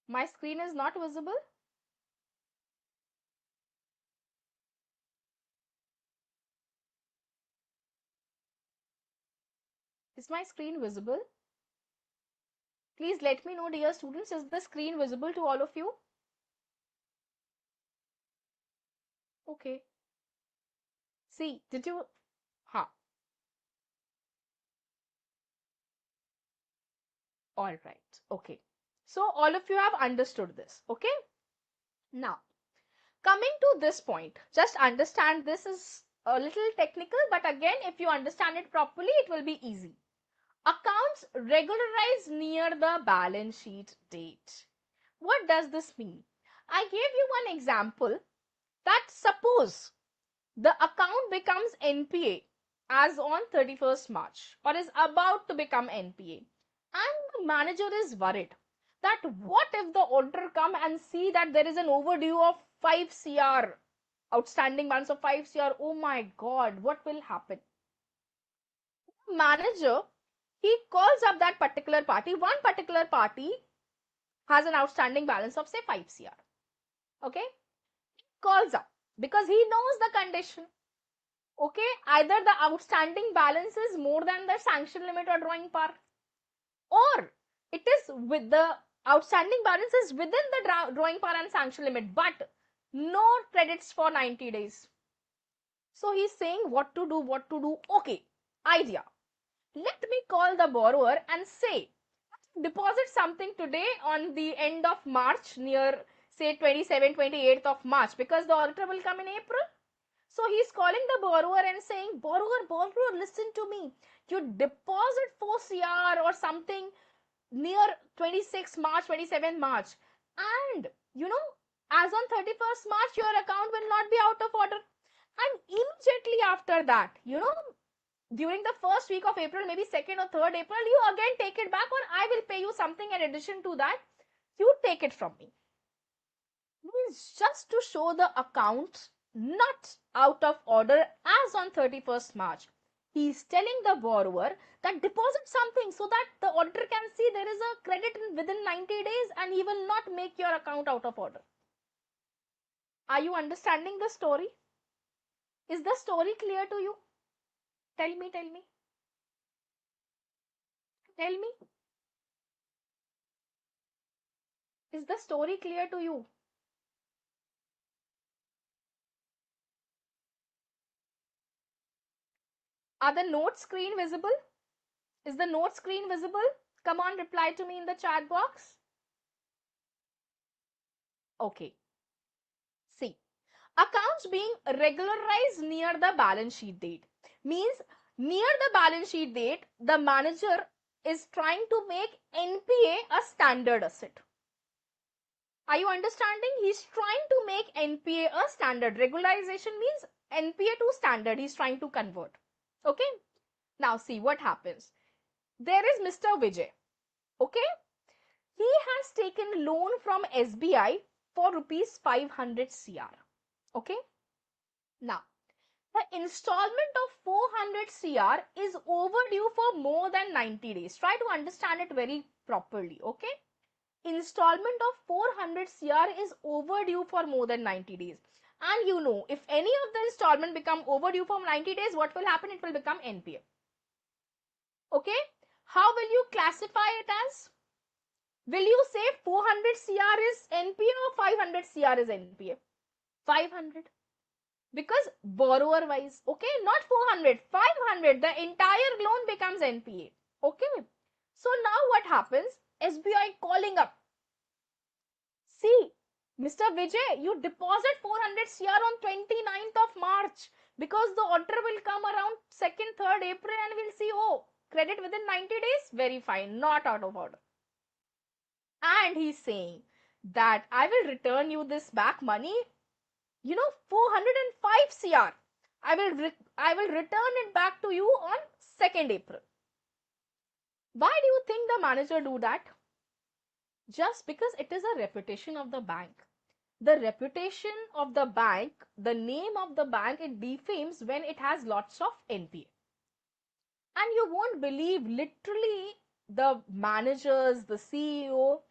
My screen is not visible. Is my screen visible? Please let me know, dear students, is the screen visible to all of you? Okay. See, did you? Huh. All right. Okay. So all of you have understood this. Okay. Now, coming to this point, just understand this is a little technical, but again, if you understand it properly, it will be easy. Accounts regularized near the balance sheet date. What does this mean? I gave you one example that suppose the account becomes NPA as on 31st March or is about to become NPA, and the manager is worried that what if the auditor come and see that there is an overdue of 5 CR, outstanding balance of 5 CR, oh my god, what will happen? Manager, he calls up that particular party, one particular party has an outstanding balance of say 5 CR, okay, calls up because he knows the condition. Okay, either the outstanding balance is more than the sanction limit or drawing power, or it is with the outstanding balance is within the drawing power and sanction limit, but no credits for 90 days. So he's saying what to do, what to do. Okay, idea. Let me call the borrower and say, deposit something today on the end of March near say 27th, 28th of March, because the auditor will come in April. So he's calling the borrower and saying, borrower, listen to me. You deposit 4 CR or something near 26th March, 27th March. And, as on 31st March, your account will not be out of order. And immediately after that, during the first week of April, maybe 2nd or 3rd April, you again take it back, or I will pay you something in addition to that. You take it from me. Means just to show the account not out of order as on 31st March. He is telling the borrower that deposit something so that the auditor can see there is a credit within 90 days and he will not make your account out of order. Are you understanding the story? Is the story clear to you? Tell me, tell me. Tell me. Is the story clear to you? Are the note screen visible? Is the note screen visible? Come on, reply to me in the chat box. Okay. See, accounts being regularized near the balance sheet date means near the balance sheet date, the manager is trying to make NPA a standard asset. Are you understanding? He's trying to make NPA a standard. Regularization means NPA to standard. He's trying to convert. Okay. Now see what happens. There is Mr. Vijay. Okay, he has taken loan from SBI for rupees 500 crore. Okay, now the installment of 400 crore is overdue for more than 90 days. Try to understand it very properly. Okay, installment of 400 crore is overdue for more than 90 days. And you know, if any of the installment become overdue for 90 days, what will happen? It will become NPA. Okay, how will you classify it as? Will you say 400 CR is NPA or 500 CR is NPA? 500. Because borrower wise, okay, not 400, 500, the entire loan becomes NPA. Okay. So now what happens? SBI calling up. See, Mr. Vijay, you deposit 400 CR on 29th of March because the order will come around 2nd, 3rd April and we'll see, oh, credit within 90 days, very fine, not out of order. And he's saying that I will return you this back money, 405 CR. I will return it back to you on 2nd April. Why do you think the manager do that? Just because it is a reputation of the bank. The reputation of the bank, the name of the bank, it defames when it has lots of NPA. And you won't believe, literally, the managers, the CEO,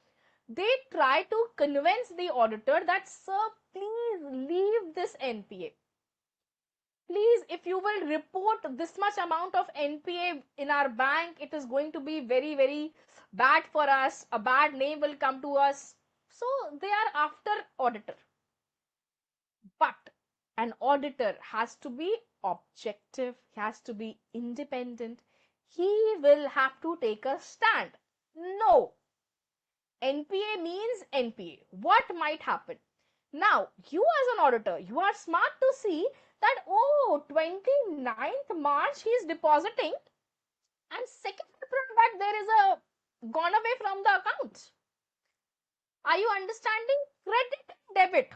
they try to convince the auditor that, sir, please leave this NPA. Please, if you will report this much amount of NPA in our bank, it is going to be very, very bad for us. A bad name will come to us. So they are after auditor. But an auditor has to be objective, has to be independent. He will have to take a stand. No, NPA means NPA. What might happen? Now, you as an auditor, you are smart to see that, oh, 29th March he is depositing and 2nd April that there is a gone away from the account. Are you understanding? Credit and debit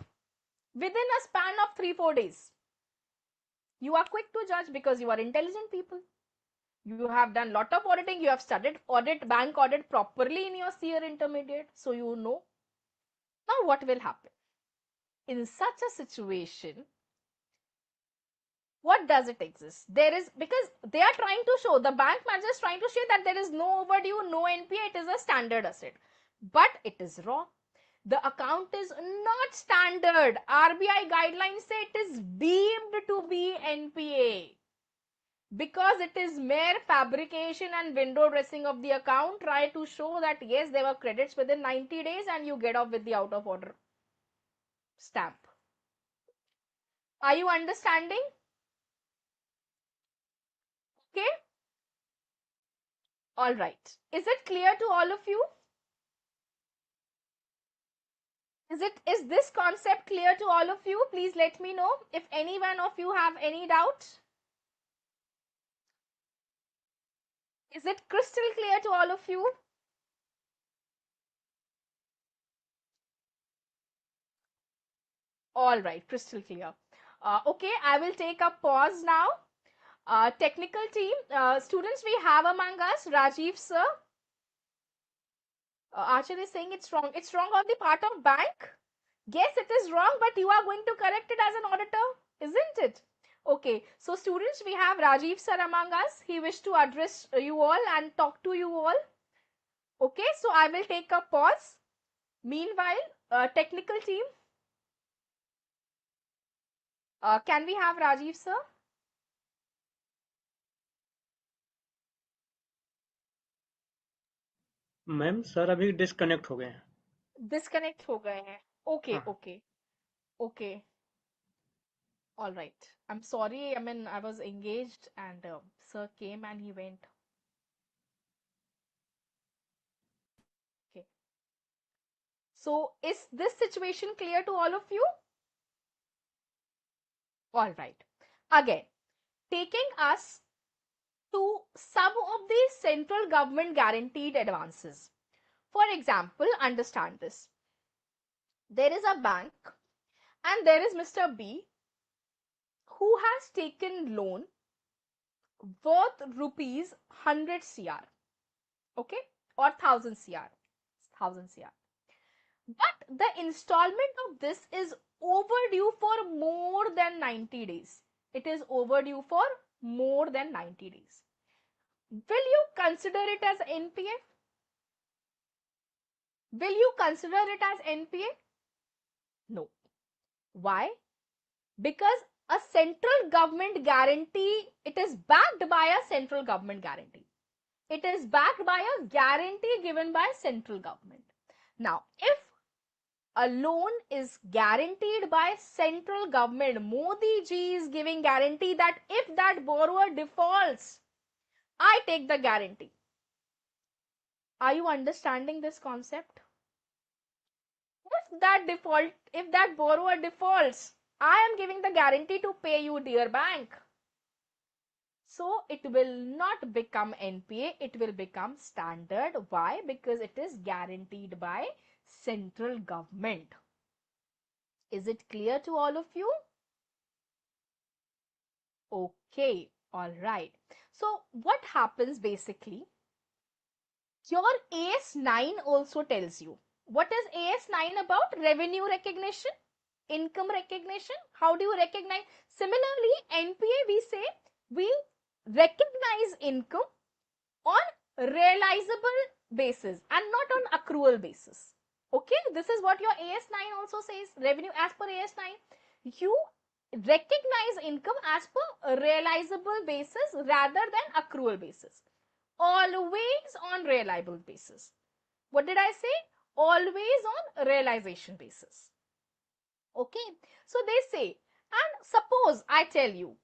within a span of 3-4 days. You are quick to judge because you are intelligent people. You have done lot of auditing. You have studied bank audit properly in your CA intermediate. So you know. Now what will happen? In such a situation, what does it exist? There is, because they are trying to show, the bank manager is trying to show that there is no overdue, no NPA, it is a standard asset. But it is wrong. The account is not standard. RBI guidelines say it is deemed to be NPA. Because it is mere fabrication and window dressing of the account, try to show that yes, there were credits within 90 days and you get off with the out of order stamp. Are you understanding? Okay. All right. Is it clear to all of you? Is this concept clear to all of you? Please let me know if any one of you have any doubt. Is it crystal clear to all of you? All right, crystal clear. Okay, I will take a pause now. Technical team, students we have among us, Rajiv sir. Archer is saying it's wrong. It's wrong on the part of bank. Yes, it is wrong, but you are going to correct it as an auditor, isn't it? Okay, so students, we have Rajiv sir among us. He wished to address you all and talk to you all. Okay, so I will take a pause. Meanwhile, technical team, can we have Rajiv sir? Ma'am sir अभी disconnect हो गए हैं. Disconnect हो गए हैं. Okay, हाँ. okay, okay. All right. I'm sorry. I mean, I was engaged and sir came and he went. Okay. So is this situation clear to all of you? All right. Again, taking us to some of the central government guaranteed advances. For example, understand this. There is a bank and there is Mr. B who has taken loan worth rupees 100 CR. Okay. or 1000 CR. 1000 CR. But the installment of this is overdue for more than 90 days. It is overdue for more than 90 days. Will you consider it as NPA? Will you consider it as NPA? No. Why? Because a central government guarantee, it is backed by a central government guarantee. It is backed by a guarantee given by central government. Now, if a loan is guaranteed by central government, Modi ji is giving guarantee that if that borrower defaults, I take the guarantee. Are you understanding this concept? If that borrower defaults, I am giving the guarantee to pay you, dear bank. So it will not become NPA, it will become standard. Why? Because it is guaranteed by central government. Is it clear to all of you? Okay, all right. So what happens basically? Your AS9 also tells you. What is AS9 about? Revenue recognition, income recognition. How do you recognize? Similarly, NPA, we say we recognize income on realizable basis and not on accrual basis. Okay, this is what your AS9 also says. Revenue as per AS9, you recognize income as per realizable basis rather than accrual basis. Always on reliable basis. What did I say? Always on realization basis. Okay, so they say, and suppose I tell you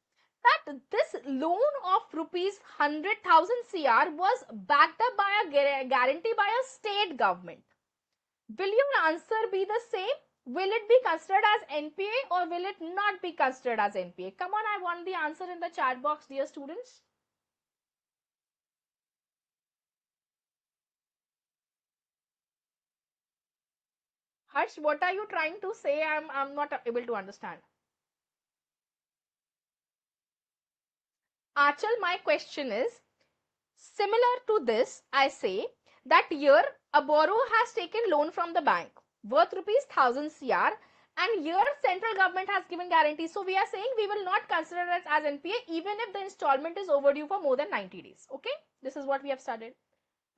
that this loan of rupees 100,000 CR was backed up by a guarantee by a state government. Will your answer be the same? Will it be considered as NPA or will it not be considered as NPA? Come on, I want the answer in the chat box, dear students. Harsh, what are you trying to say? I'm not able to understand. Achal, my question is, similar to this, I say that here a borrower has taken loan from the bank worth rupees 1000 CR and here central government has given guarantee. So we are saying we will not consider it as NPA even if the installment is overdue for more than 90 days. Okay, this is what we have studied.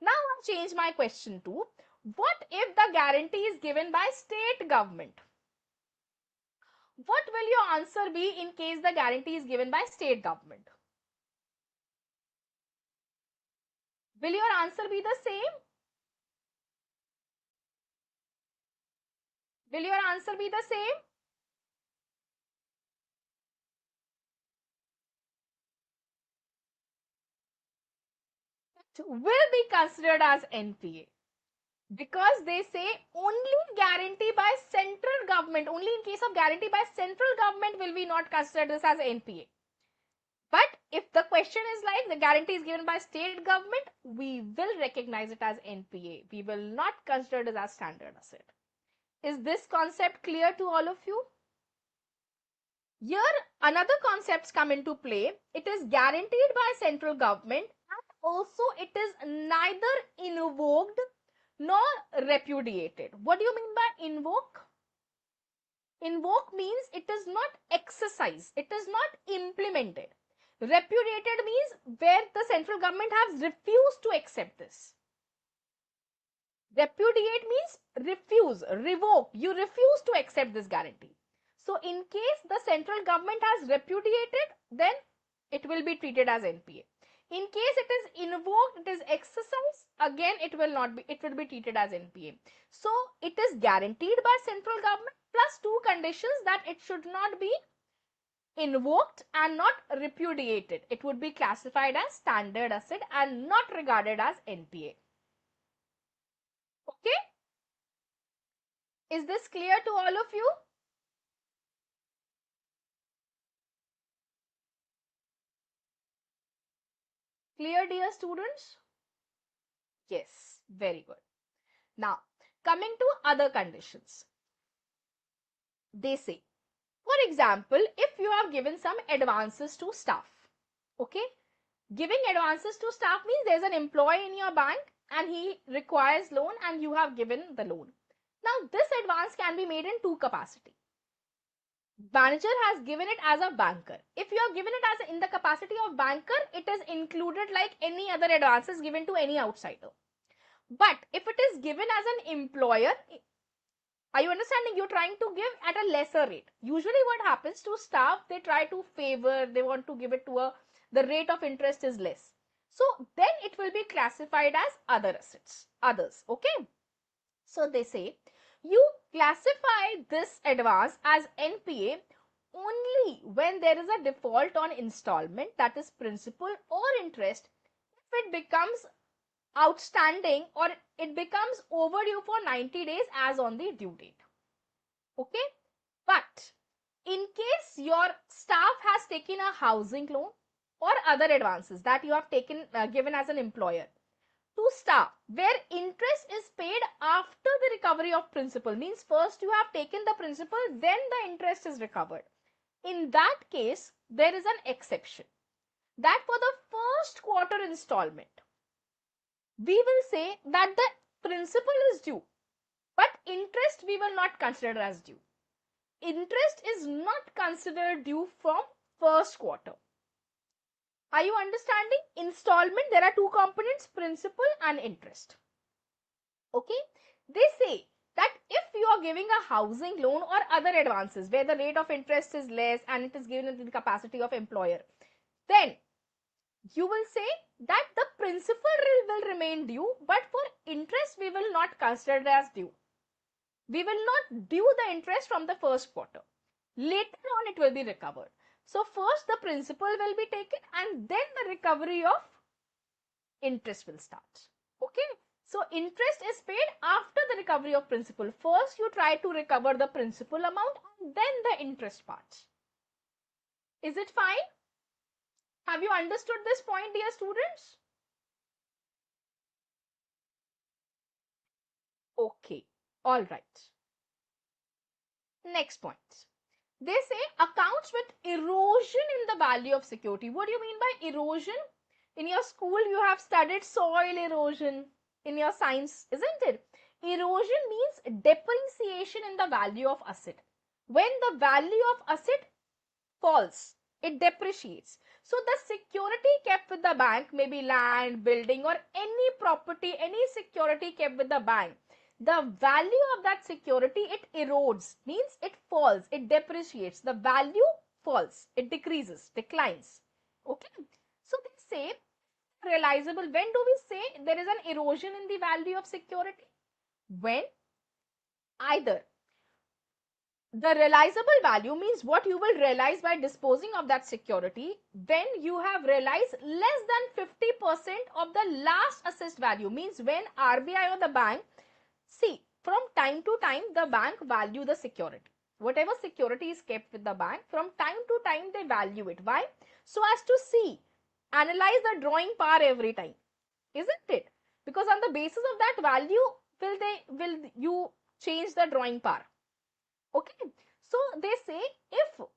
Now I've changed my question to, what if the guarantee is given by state government? What will your answer be in case the guarantee is given by state government? Will your answer be the same? Will your answer be the same? It will be considered as NPA because they say only guarantee by central government, only in case of guarantee by central government will we not consider this as NPA. But if the question is like the guarantee is given by state government, we will recognize it as NPA. We will not consider it as standard asset. Is this concept clear to all of you? Here, another concepts come into play. It is guaranteed by central government and also it is neither invoked nor repudiated. What do you mean by invoke? Invoke means it is not exercised, it is not implemented. Repudiated means where the central government has refused to accept this. Repudiate means refuse, revoke. You refuse to accept this guarantee. So in case the central government has repudiated, then it will be treated as NPA. In case it is invoked, it is exercised, again it will not be, it will be treated as NPA. So it is guaranteed by central government plus two conditions, that it should not be invoked and not repudiated. It would be classified as standard asset and not regarded as NPA. Okay? Is this clear to all of you? Clear, dear students? Yes, very good. Now, coming to other conditions. They say, for example, if you have given some advances to staff, okay? Giving advances to staff means there's an employee in your bank and he requires loan and you have given the loan. Now this advance can be made in two capacity. Manager has given it as a banker. If you have given it as in the capacity of banker, it is included like any other advances given to any outsider. But if it is given as an employer, are you understanding? You're trying to give at a lesser rate. Usually what happens to staff, they try to favor, they want to give it to the rate of interest is less. So then it will be classified as other assets, others, okay? So they say you classify this advance as NPA only when there is a default on installment, that is principal or interest. If it becomes outstanding or it becomes overdue for 90 days as on the due date. Okay, but in case your staff has taken a housing loan or other advances that you have taken given as an employer to staff where interest is paid after the recovery of principal, means first you have taken the principal, then the interest is recovered. In that case, there is an exception that for the first quarter installment, we will say that the principal is due, but interest we will not consider as due. Interest is not considered due from first quarter. Are you understanding? Installment, there are two components, principal and interest. Okay, they say that if you are giving a housing loan or other advances where the rate of interest is less and it is given in the capacity of employer, then you will say that the principal will remain due, but for interest we will not consider it as due. We will not due the interest from the first quarter. Later on it will be recovered. So first the principal will be taken and then the recovery of interest will start. Okay. So interest is paid after the recovery of principal. First you try to recover the principal amount and then the interest part. Is it fine? Have you understood this point, dear students? Okay. All right. Next point. They say accounts with erosion in the value of security. What do you mean by erosion? In your school, you have studied soil erosion in your science, isn't it? Erosion means depreciation in the value of asset. When the value of asset falls, it depreciates. So the security kept with the bank, maybe land, building or any property, any security kept with the bank, the value of that security, it erodes, means it falls, it depreciates, the value falls, it decreases, declines. Okay, so they say realizable, when do we say there is an erosion in the value of security? When either the realizable value, means what you will realize by disposing of that security, when you have realized less than 50% of the last assessed value, means when RBI or the bank, see, from time to time the bank value the security. Whatever security is kept with the bank, from time to time they value it. Why? So as to see, analyze the drawing par every time, isn't it? Because on the basis of that value, will you change the drawing par? Okay, so they say if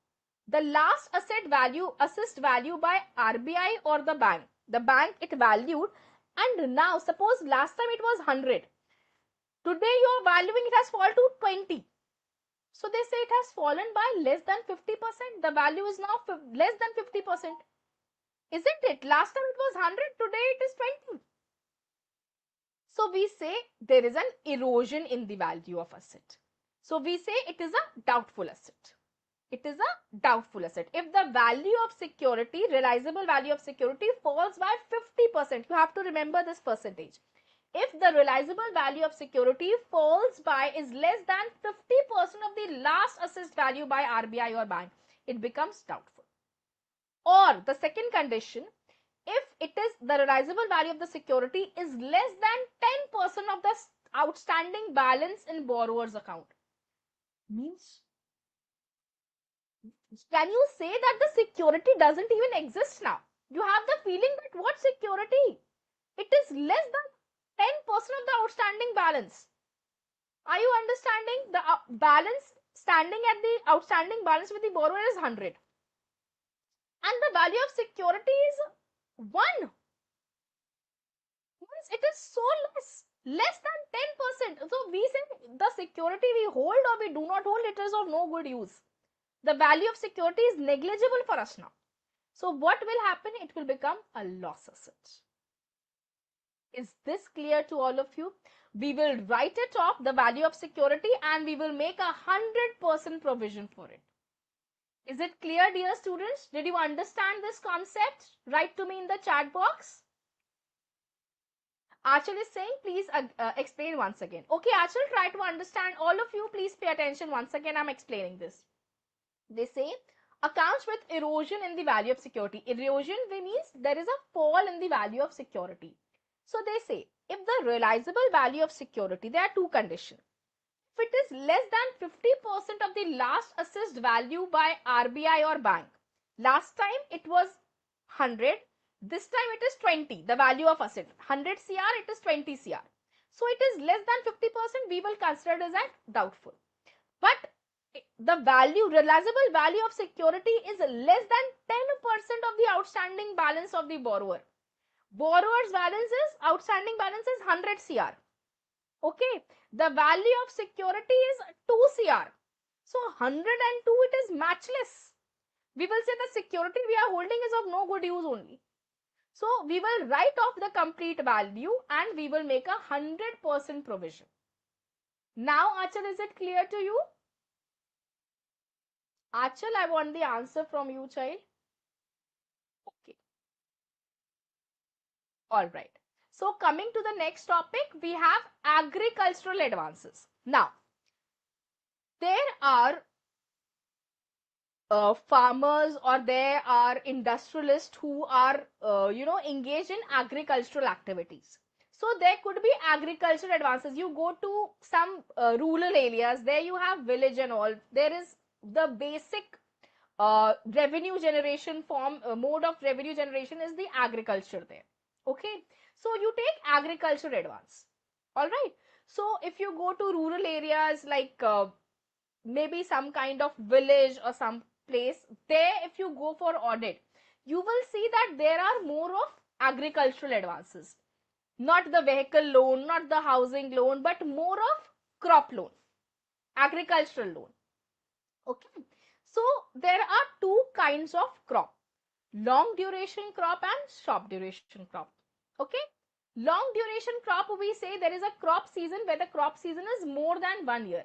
the last assessed value by RBI or the bank it valued, and now suppose last time it was 100, today you are valuing it has fallen to 20. So they say it has fallen by less than 50%. The value is now less than 50%. Isn't it? Last time it was 100, today it is 20. So we say there is an erosion in the value of asset. So we say it is a doubtful asset. It is a doubtful asset. If the value of security, realizable value of security falls by 50%, you have to remember this percentage. If the realizable value of security falls by is less than 50% of the last assessed value by RBI or bank, it becomes doubtful. Or the second condition, if it is the realizable value of the security is less than 10% of the outstanding balance in borrower's account. Means, can you say that the security doesn't even exist now? You have the feeling that what security? It is less than 10% of the outstanding balance. Are you understanding? The balance standing at the outstanding balance with the borrower is 100. And the value of security is 1. Means it is so less than 10%. So we say the security we hold or we do not hold, it is of no good use. The value of security is negligible for us now. So what will happen? It will become a loss asset. Is this clear to all of you? We will write it off, the value of security, and we will make 100% provision for it. Is it clear, dear students? Did you understand this concept? Write to me in the chat box. Achal is saying, please explain once again. Okay, Achal, try to understand. All of you, please pay attention once again. I'm explaining this. They say accounts with erosion in the value of security. Erosion means there is a fall in the value of security. So they say if the realizable value of security, there are two conditions. If it is less than 50% of the last assessed value by RBI or bank, last time it was 100, this time it is 20, the value of asset. 100 CR, it is 20 CR. So it is less than 50%, we will consider it as doubtful. But the realizable value of security is less than 10% of the outstanding balance of the borrower. Borrower's outstanding balance is 100 CR. Okay, the value of security is 2 CR. So 102, it is matchless. We will say the security we are holding is of no good use only. So we will write off the complete value and we will make 100% provision. Now, Achal, is it clear to you? Achal, I want the answer from you, child. Okay. All right. So coming to the next topic, we have agricultural advances. Now, there are farmers or there are industrialists who are, engaged in agricultural activities. So there could be agricultural advances. You go to some rural areas, there you have village and all. There is the basic revenue generation mode of revenue generation is the agriculture there. Okay, so you take agriculture advance. All right. So if you go to rural areas like maybe some kind of village or some place, there if you go for audit, you will see that there are more of agricultural advances. Not the vehicle loan, not the housing loan, but more of crop loan, agricultural loan. Okay. So there are two kinds of crop, long duration crop and short duration crop. Okay. Long duration crop, we say there is a crop season where the crop season is more than 1 year.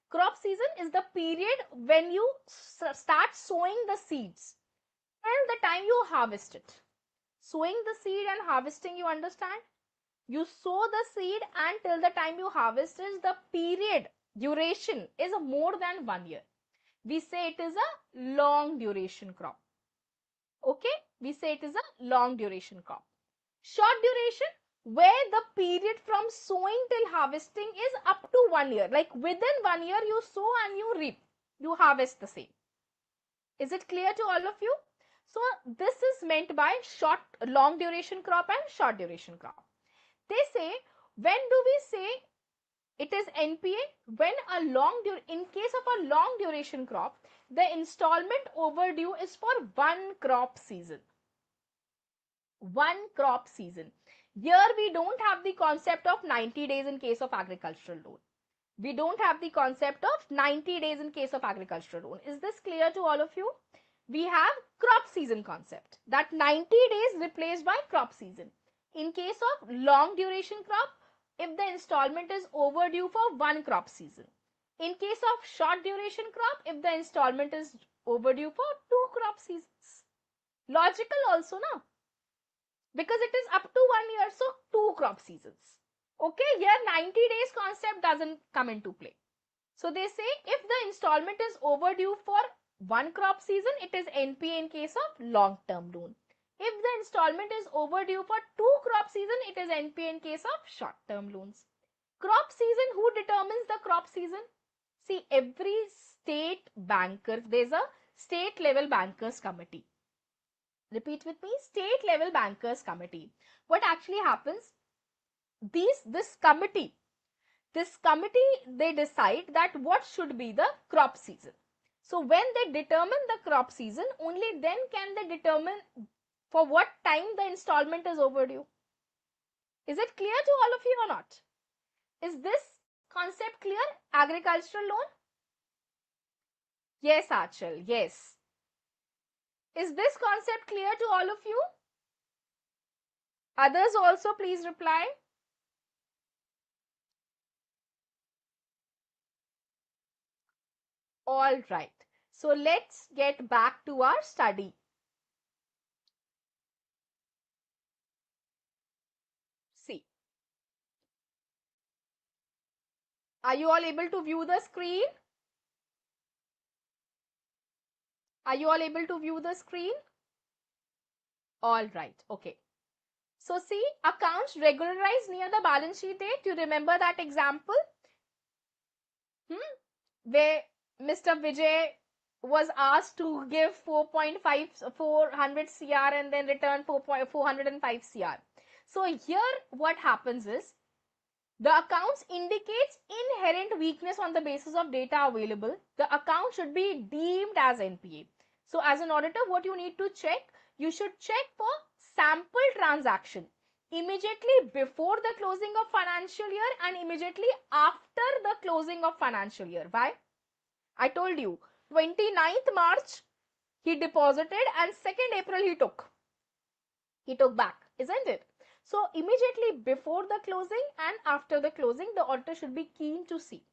Crop season is the period when you start sowing the seeds till the time you harvest it. Sowing the seed and harvesting, you understand? You sow the seed and till the time you harvest it, the period duration is more than 1 year. We say it is a long duration crop. Okay, we say it is a long duration crop. Short duration, where the period from sowing till harvesting is up to 1 year. Like within 1 year, you sow and you reap, you harvest the same. Is it clear to all of you? So this is meant by long duration crop and short duration crop. They say, when do we say it is NPA? When in case of a long duration crop, the installment overdue is for one crop season. One crop season. Here we don't have the concept of 90 days in case of agricultural loan. We don't have the concept of 90 days in case of agricultural loan. Is this clear to all of you? We have crop season concept, that 90 days replaced by crop season. In case of long duration crop, if the installment is overdue for one crop season. In case of short duration crop, if the installment is overdue for two crop seasons. Logical also, na? Because it is up to 1 year, so two crop seasons. Okay, here 90 days concept doesn't come into play. So they say if the installment is overdue for one crop season, it is NPA in case of long-term loan. If the installment is overdue for two crop season, it is NPA in case of short-term loans. Crop season, who determines the crop season? See, every state banker, there's a state level bankers committee. Repeat with me, state level bankers committee. What actually happens? This committee, they decide that what should be the crop season. So when they determine the crop season, only then can they determine for what time the installment is overdue. Is it clear to all of you or not? Is this concept clear? Agricultural loan? Yes, Achal, yes. Is this concept clear to all of you? Others also please reply. All right. So let's get back to our study. See, are you all able to view the screen? Are you all able to view the screen? All right. Okay. So see, accounts regularized near the balance sheet date. You remember that example? Where Mr. Vijay was asked to give 400 CR and then return 405 CR. So here what happens is, the accounts indicates inherent weakness on the basis of data available. The account should be deemed as NPA. So as an auditor, what you need to check, you should check for sample transaction immediately before the closing of financial year and immediately after the closing of financial year. Why? I told you, 29th March he deposited and 2nd April he took back, isn't it? So immediately before the closing and after the closing, the auditor should be keen to see.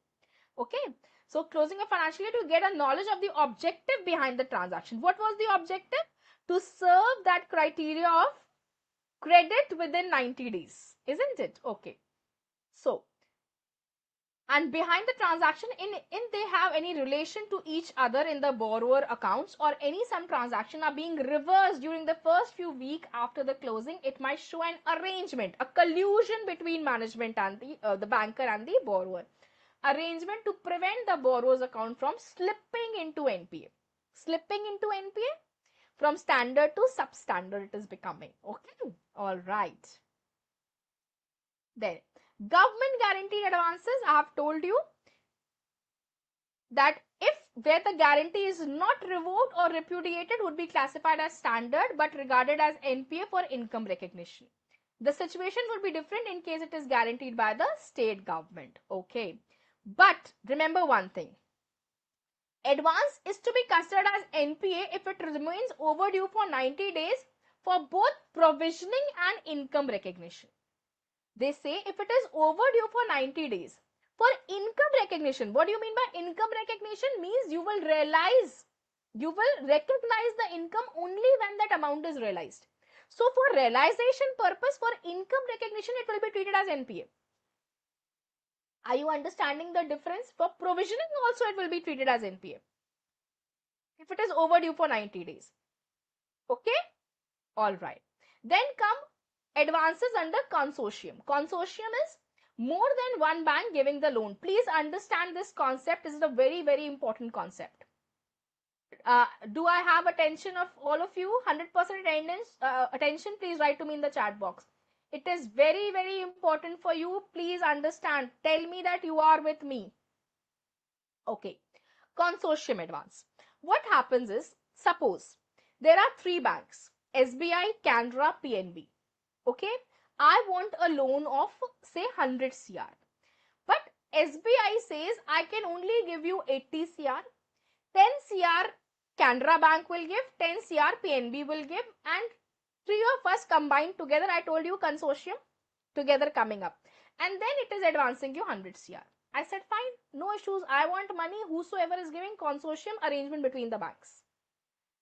Okay. So closing a financial year to get a knowledge of the objective behind the transaction. What was the objective? To serve that criteria of credit within 90 days, isn't it? Okay. So, and behind the transaction, in they have any relation to each other in the borrower accounts, or any some transaction are being reversed during the first few weeks after the closing, it might show an arrangement, a collusion between management and the banker and the borrower. Arrangement to prevent the borrower's account from slipping into NPA. Slipping into NPA from standard to substandard it is becoming. Okay. All right. Then government guaranteed advances, I have told you that if where the guarantee is not revoked or repudiated would be classified as standard but regarded as NPA for income recognition. The situation would be different in case it is guaranteed by the state government. Okay. But remember one thing. Advance is to be considered as NPA if it remains overdue for 90 days for both provisioning and income recognition. They say if it is overdue for 90 days. For income recognition, what do you mean by income recognition? Means you will recognize the income only when that amount is realized. So for realization purpose, for income recognition, it will be treated as NPA. Are you understanding the difference? For provisioning also, it will be treated as NPA if it is overdue for 90 days. Okay? All right. Then come advances under consortium. Consortium is more than one bank giving the loan. Please understand this concept. This is a very, very important concept. Do I have attention of all of you? 100% attendance, attention, please write to me in the chat box. It is very, very important for you. Please understand. Tell me that you are with me. Okay. Consortium advance. What happens is, suppose there are three banks, SBI, Canara, PNB. Okay. I want a loan of say 100 CR. But SBI says I can only give you 80 CR, 10 CR Canara Bank will give, 10 CR PNB will give, and three of us combined together, I told you consortium, together coming up. And then it is advancing you 100 CR. I said, fine, no issues. I want money, whosoever is giving, consortium arrangement between the banks.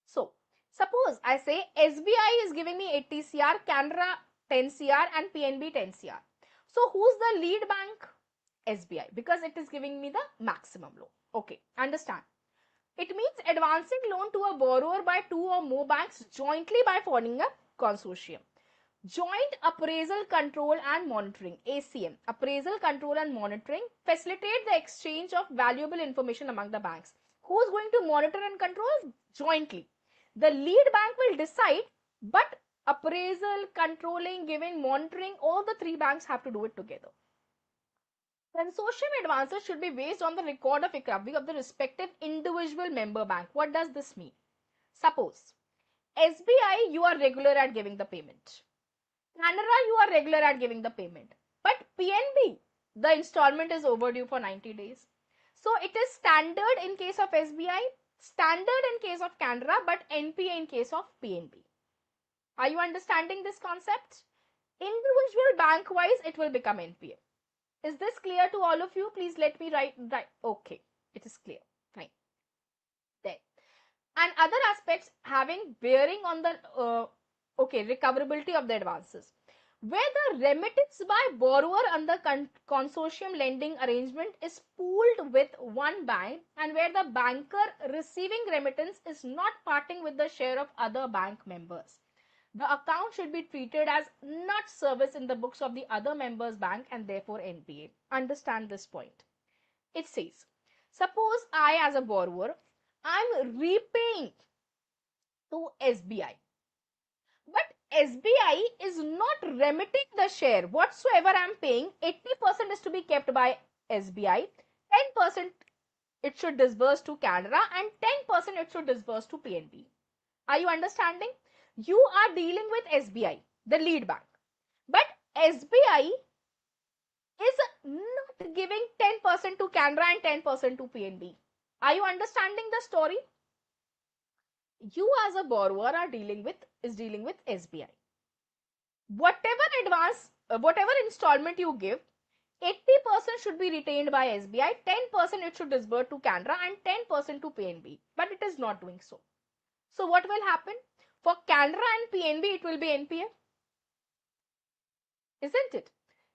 So, suppose I say SBI is giving me 80 CR, Canara 10 CR and PNB 10 CR. So, who's the lead bank? SBI, because it is giving me the maximum loan. Okay, understand. It means advancing loan to a borrower by two or more banks jointly by forming a consortium. Joint appraisal, control and monitoring, ACM, appraisal, control and monitoring, facilitate the exchange of valuable information among the banks. Who is going to monitor and control? Jointly. The lead bank will decide, but appraisal, controlling, giving, monitoring, all the three banks have to do it together. Consortium advances should be based on the record of recovery of the respective individual member bank. What does this mean? Suppose SBI, you are regular at giving the payment. Canara, you are regular at giving the payment. But PNB, the installment is overdue for 90 days. So it is standard in case of SBI, standard in case of Canara, but NPA in case of PNB. Are you understanding this concept? Individual bank wise, it will become NPA. Is this clear to all of you? Please let me write. Okay, it is clear. Fine. Then, and other aspects having bearing on the recoverability of the advances. Where the remittance by borrower under consortium lending arrangement is pooled with one bank, and where the banker receiving remittance is not parting with the share of other bank members, the account should be treated as not service in the books of the other members bank and therefore NPA. Understand this point. It says, suppose I as a borrower, I'm repaying to SBI, but SBI is not remitting the share whatsoever I'm paying. 80% is to be kept by SBI, 10% it should disburse to Canara, and 10% it should disburse to PNB. Are you understanding? You are dealing with SBI, the lead bank, but SBI is not giving 10% to Canara and 10% to PNB. Are you understanding the story? You as a borrower are dealing with SBI. Whatever installment you give, 80% should be retained by SBI, 10% it should disburse to Canara, and 10% to PNB. But it is not doing so. So what will happen? For Canara and PNB, it will be NPA. Isn't it?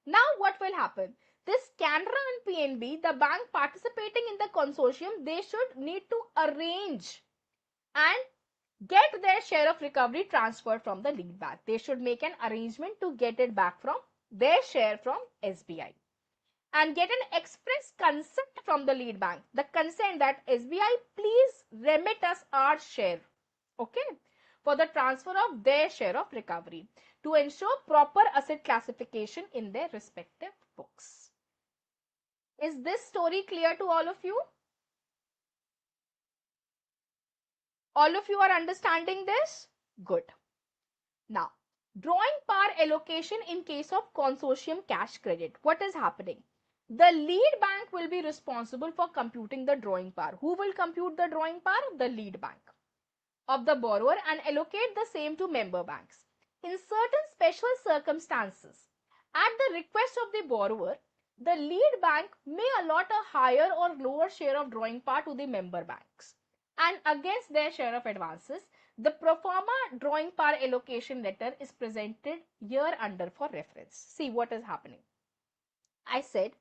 Now what will happen? This Canara and PNB, the bank participating in the consortium, they should need to arrange and get their share of recovery transferred from the lead bank. They should make an arrangement to get it back from their share from SBI and get an express consent from the lead bank. The consent that SBI, please remit us our share, okay, for the transfer of their share of recovery to ensure proper asset classification in their respective books. Is this story clear to all of you? All of you are understanding this? Good. Now, drawing par allocation in case of consortium cash credit. What is happening? The lead bank will be responsible for computing the drawing par. Who will compute the drawing par? The lead bank of the borrower and allocate the same to member banks. In certain special circumstances, at the request of the borrower, the lead bank may allot a higher or lower share of drawing par to the member banks, and against their share of advances, the pro forma drawing par allocation letter is presented here under for reference. See what is happening. I said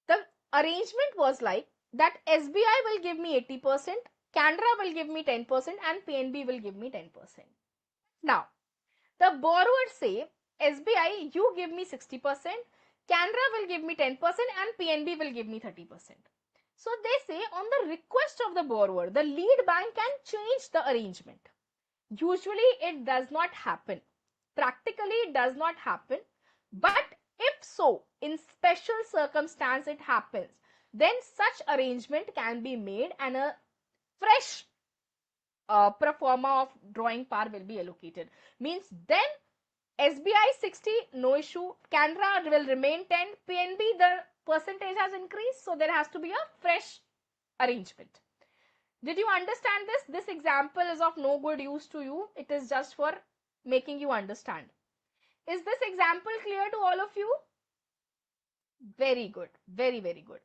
the arrangement was like that SBI will give me 80%, Canara will give me 10%, and PNB will give me 10%. Now, the borrowers say, SBI, you give me 60%, Canara will give me 10%, and PNB will give me 30%. So they say on the request of the borrower, the lead bank can change the arrangement. Usually it does not happen. Practically it does not happen. But if so, in special circumstance it happens, then such arrangement can be made and a fresh pro forma of drawing par will be allocated. Means then SBI 60, no issue. Canara will remain 10. PNB, the percentage has increased, so there has to be a fresh arrangement. Did you understand this? This example is of no good use to you. It is just for making you understand. Is this example clear to all of you? Very good. Very, very good.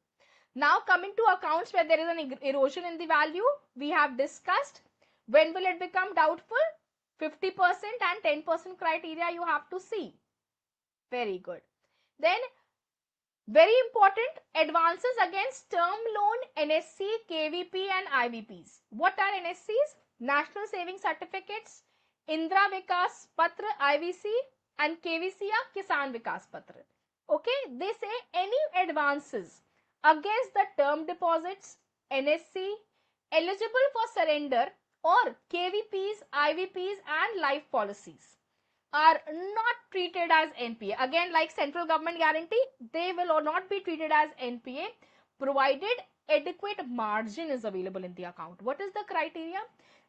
Now coming to accounts where there is an erosion in the value, we have discussed when will it become doubtful? 50% and 10% criteria you have to see. Very good. Then very important, advances against term loan, NSC, KVP and IVPs. What are NSCs? National Saving Certificates, Indra Vikas Patra IVC, and KVC are Kisan Vikas Patra. Okay, they say any advances against the term deposits, NSC, eligible for surrender, or KVPs, IVPs and life policies are not treated as NPA. Again, like central government guarantee, they will not be treated as NPA provided adequate margin is available in the account. What is the criteria?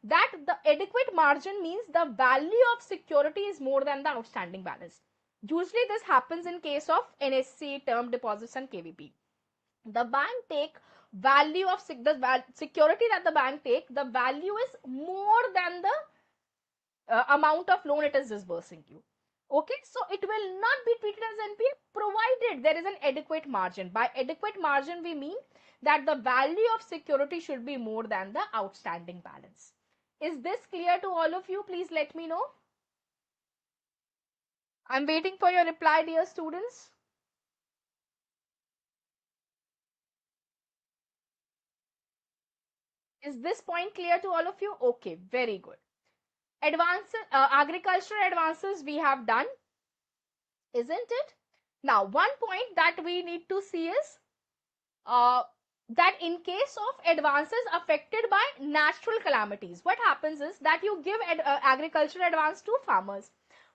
That the adequate margin means the value of security is more than the outstanding balance. Usually this happens in case of NSC, term deposits and KVP. The bank take value of the security that the bank take, the value is more than the amount of loan it is disbursing you. Okay, so it will not be treated as NPA provided there is an adequate margin. By adequate margin, we mean that the value of security should be more than the outstanding balance. Is this clear to all of you? Please let me know. I'm waiting for your reply, dear students. Is this point clear to all of you? Okay, very good. Agricultural advances we have done, isn't it? Now, one point that we need to see is uh, that in case of advances affected by natural calamities, what happens is that you give agricultural advance to farmers.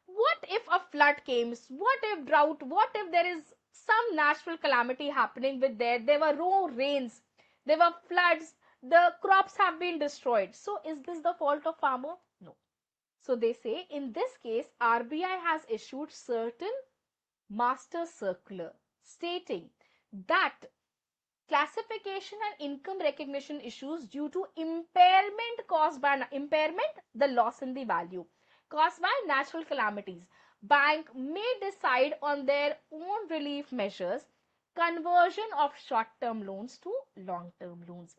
What if a flood comes? What if drought? What if there is some natural calamity happening with there were no rains, there were floods, the crops have been destroyed. So is this the fault of farmer? No. So they say in this case, RBI has issued certain master circular stating that classification and income recognition issues due to impairment caused by the loss in the value caused by natural calamities, bank may decide on their own relief measures, conversion of short term loans to long term loans,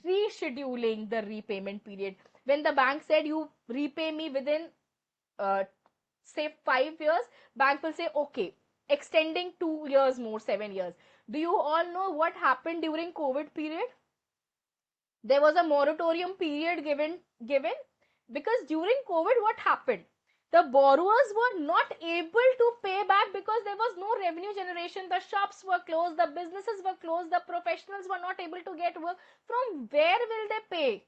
rescheduling the repayment period. When the bank said you repay me within uh, say 5 years, bank will say okay, extending 2 years more, 7 years. Do you all know what happened during COVID period? There was a moratorium period given because during COVID what happened? The borrowers were not able to pay back because there was no revenue generation. The shops were closed, the businesses were closed, the professionals were not able to get work. From where will they pay?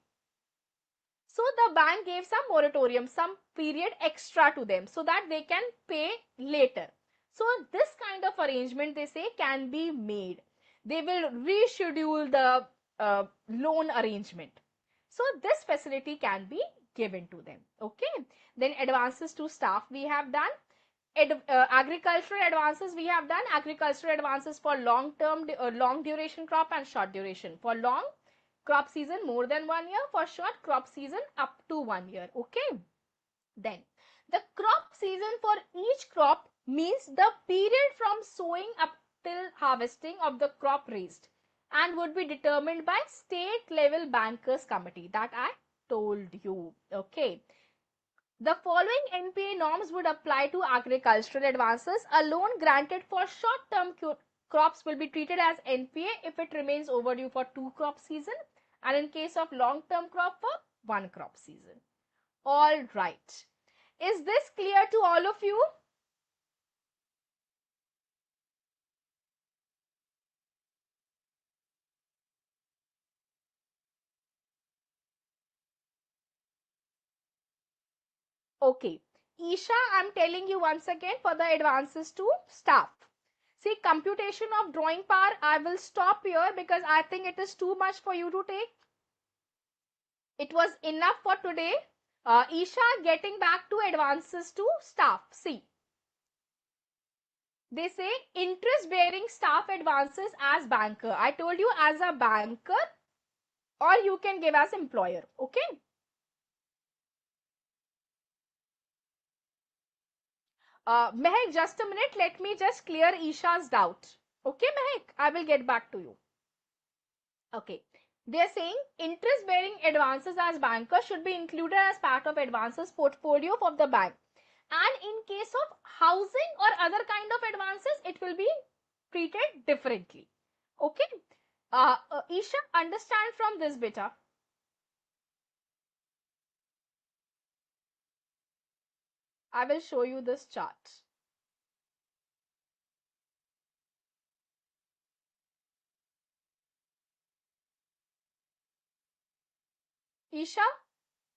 So the bank gave some moratorium, some period extra to them so that they can pay later. So this kind of arrangement, they say, can be made. They will reschedule the loan arrangement. So this facility can be given to them. Okay. Then advances to staff we have done. Agricultural advances we have done. Agricultural advances for long term, long duration crop and short duration. For long crop season more than 1 year, for short crop season up to 1 year. Okay. Then the crop season for each crop means the period from sowing up till harvesting of the crop raised and would be determined by state level bankers committee that I told you. Okay. The following NPA norms would apply to agricultural advances. A loan granted for short-term crops will be treated as NPA if it remains overdue for 2 crop season, and in case of long-term crop for 1 crop season. All right. Is this clear to all of you? Okay. Isha, I'm telling you once again for the advances to staff. See, computation of drawing power, I will stop here because I think it is too much for you to take. It was enough for today. Isha, getting back to advances to staff. See, they say interest bearing staff advances as banker. I told you as a banker or you can give as employer. Okay. Mehak, just a minute. Let me just clear Isha's doubt. Okay, Mehak, I will get back to you. Okay. They are saying interest bearing advances as banker should be included as part of advances portfolio of the bank. And in case of housing or other kind of advances, it will be treated differently. Okay. Isha, understand from this beta. I will show you this chart. Isha,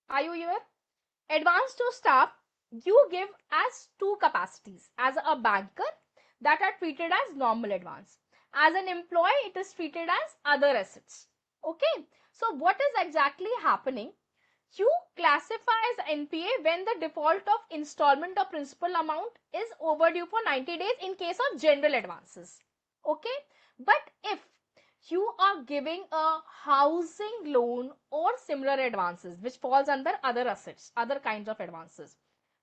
are you here? Advance to staff, you give as 2 capacities. As a banker, that are treated as normal advance. As an employee, it is treated as other assets. Okay. So what is exactly happening? You classify as NPA when the default of installment or principal amount is overdue for 90 days in case of general advances. Okay, but if you are giving a housing loan or similar advances which falls under other assets, other kinds of advances,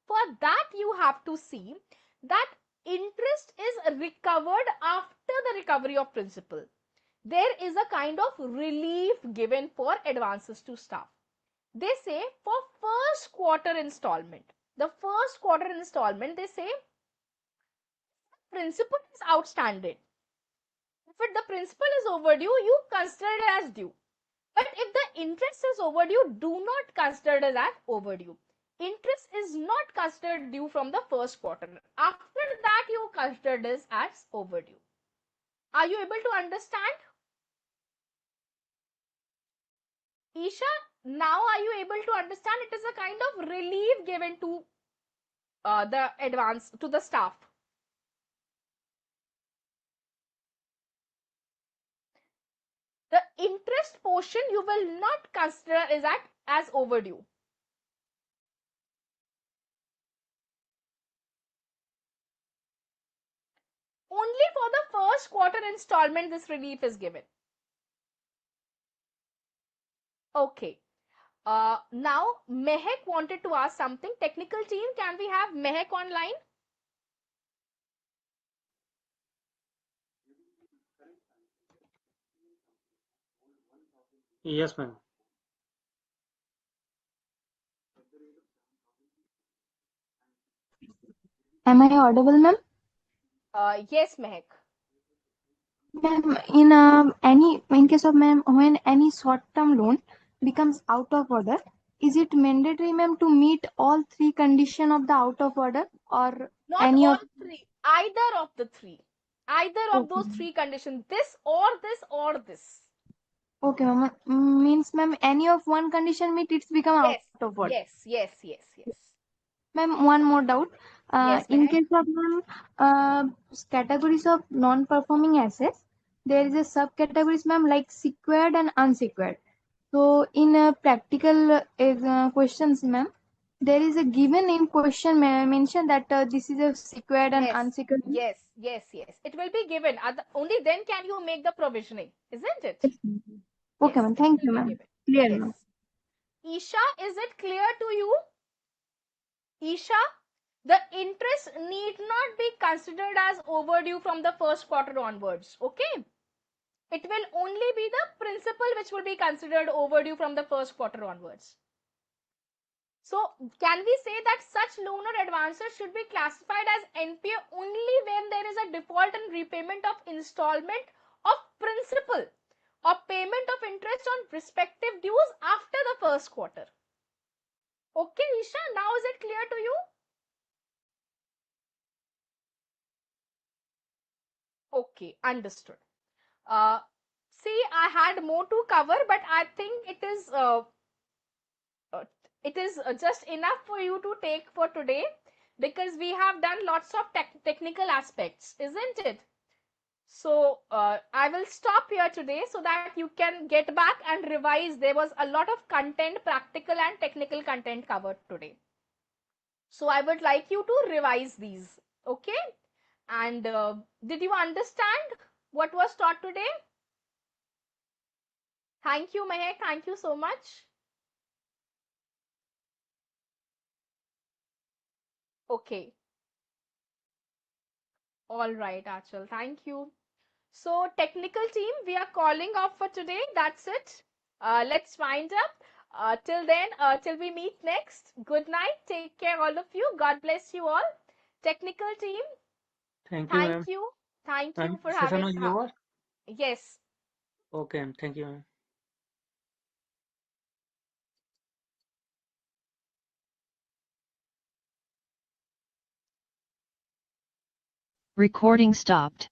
for that you have to see that interest is recovered after the recovery of principal. There is a kind of relief given for advances to staff. They say for first quarter installment, the first quarter installment, they say principal is outstanding. If the principal is overdue, you consider it as due. But if the interest is overdue, do not consider it as overdue. Interest is not considered due from the first quarter. After that, you consider this as overdue. Are you able to understand? Isha, now are you able to understand? It is a kind of relief given to the advance, to the staff. The interest portion you will not consider as overdue. Only for the first quarter installment this relief is given. Okay. Now Mehak wanted to ask something. Technical team, can we have Mehak online? Yes, ma'am. Am I audible, ma'am? Yes, Mehak. Ma'am, in case of ma'am, when any short-term loan becomes out of order, is it mandatory, ma'am, to meet all three conditions of the out of order, or Not any all of? three. Either of the three. Either of Okay, those three conditions. This or this or this. okay, ma'am. Means, ma'am, any of one condition meet, it's become out Yes. of order. Yes. Ma'am, one more doubt. Yes, In Mehak. case of ma'am, categories of non-performing assets, there is a subcategories, ma'am, like secured and unsecured. So, in practical questions, ma'am, there is a given in question mention that this is a secured and Yes. unsecured. Yes. It will be given. Only then can you make the provisioning, isn't it? Yes, ma'am. Okay, Yes, ma'am. it Thank will you, be ma'am. given. Clear, Yes. ma'am. Isha, is it clear to you? Isha, the interest need not be considered as overdue from the first quarter onwards. Okay. It will only be the principal which will be considered overdue from the first quarter onwards. So, can we say that such loan or advances should be classified as NPA only when there is a default and repayment of installment of principal or payment of interest on respective dues after the first quarter? Okay, Isha, now is it clear to you? Okay, understood. See, I had more to cover, but I think uh, it is just enough for you to take for today, because we have done lots of technical aspects, isn't it? So I will stop here today so that you can get back and revise. There was a lot of content, practical and technical content covered today. So I would like you to revise these. Okay. And did you understand what was taught today? Thank you, Mehak. Thank you so much. Okay. All right, Achal. Thank you. So, technical team, we are calling off for today. That's it. Let's wind up. Till then, till we meet next. Good night. Take care, all of you. God bless you all. Technical team, Thank you, thank ma'am. you. Thank you Ma'am, for session having. is over? Yes. Okay, ma'am. Thank you, ma'am. Recording stopped.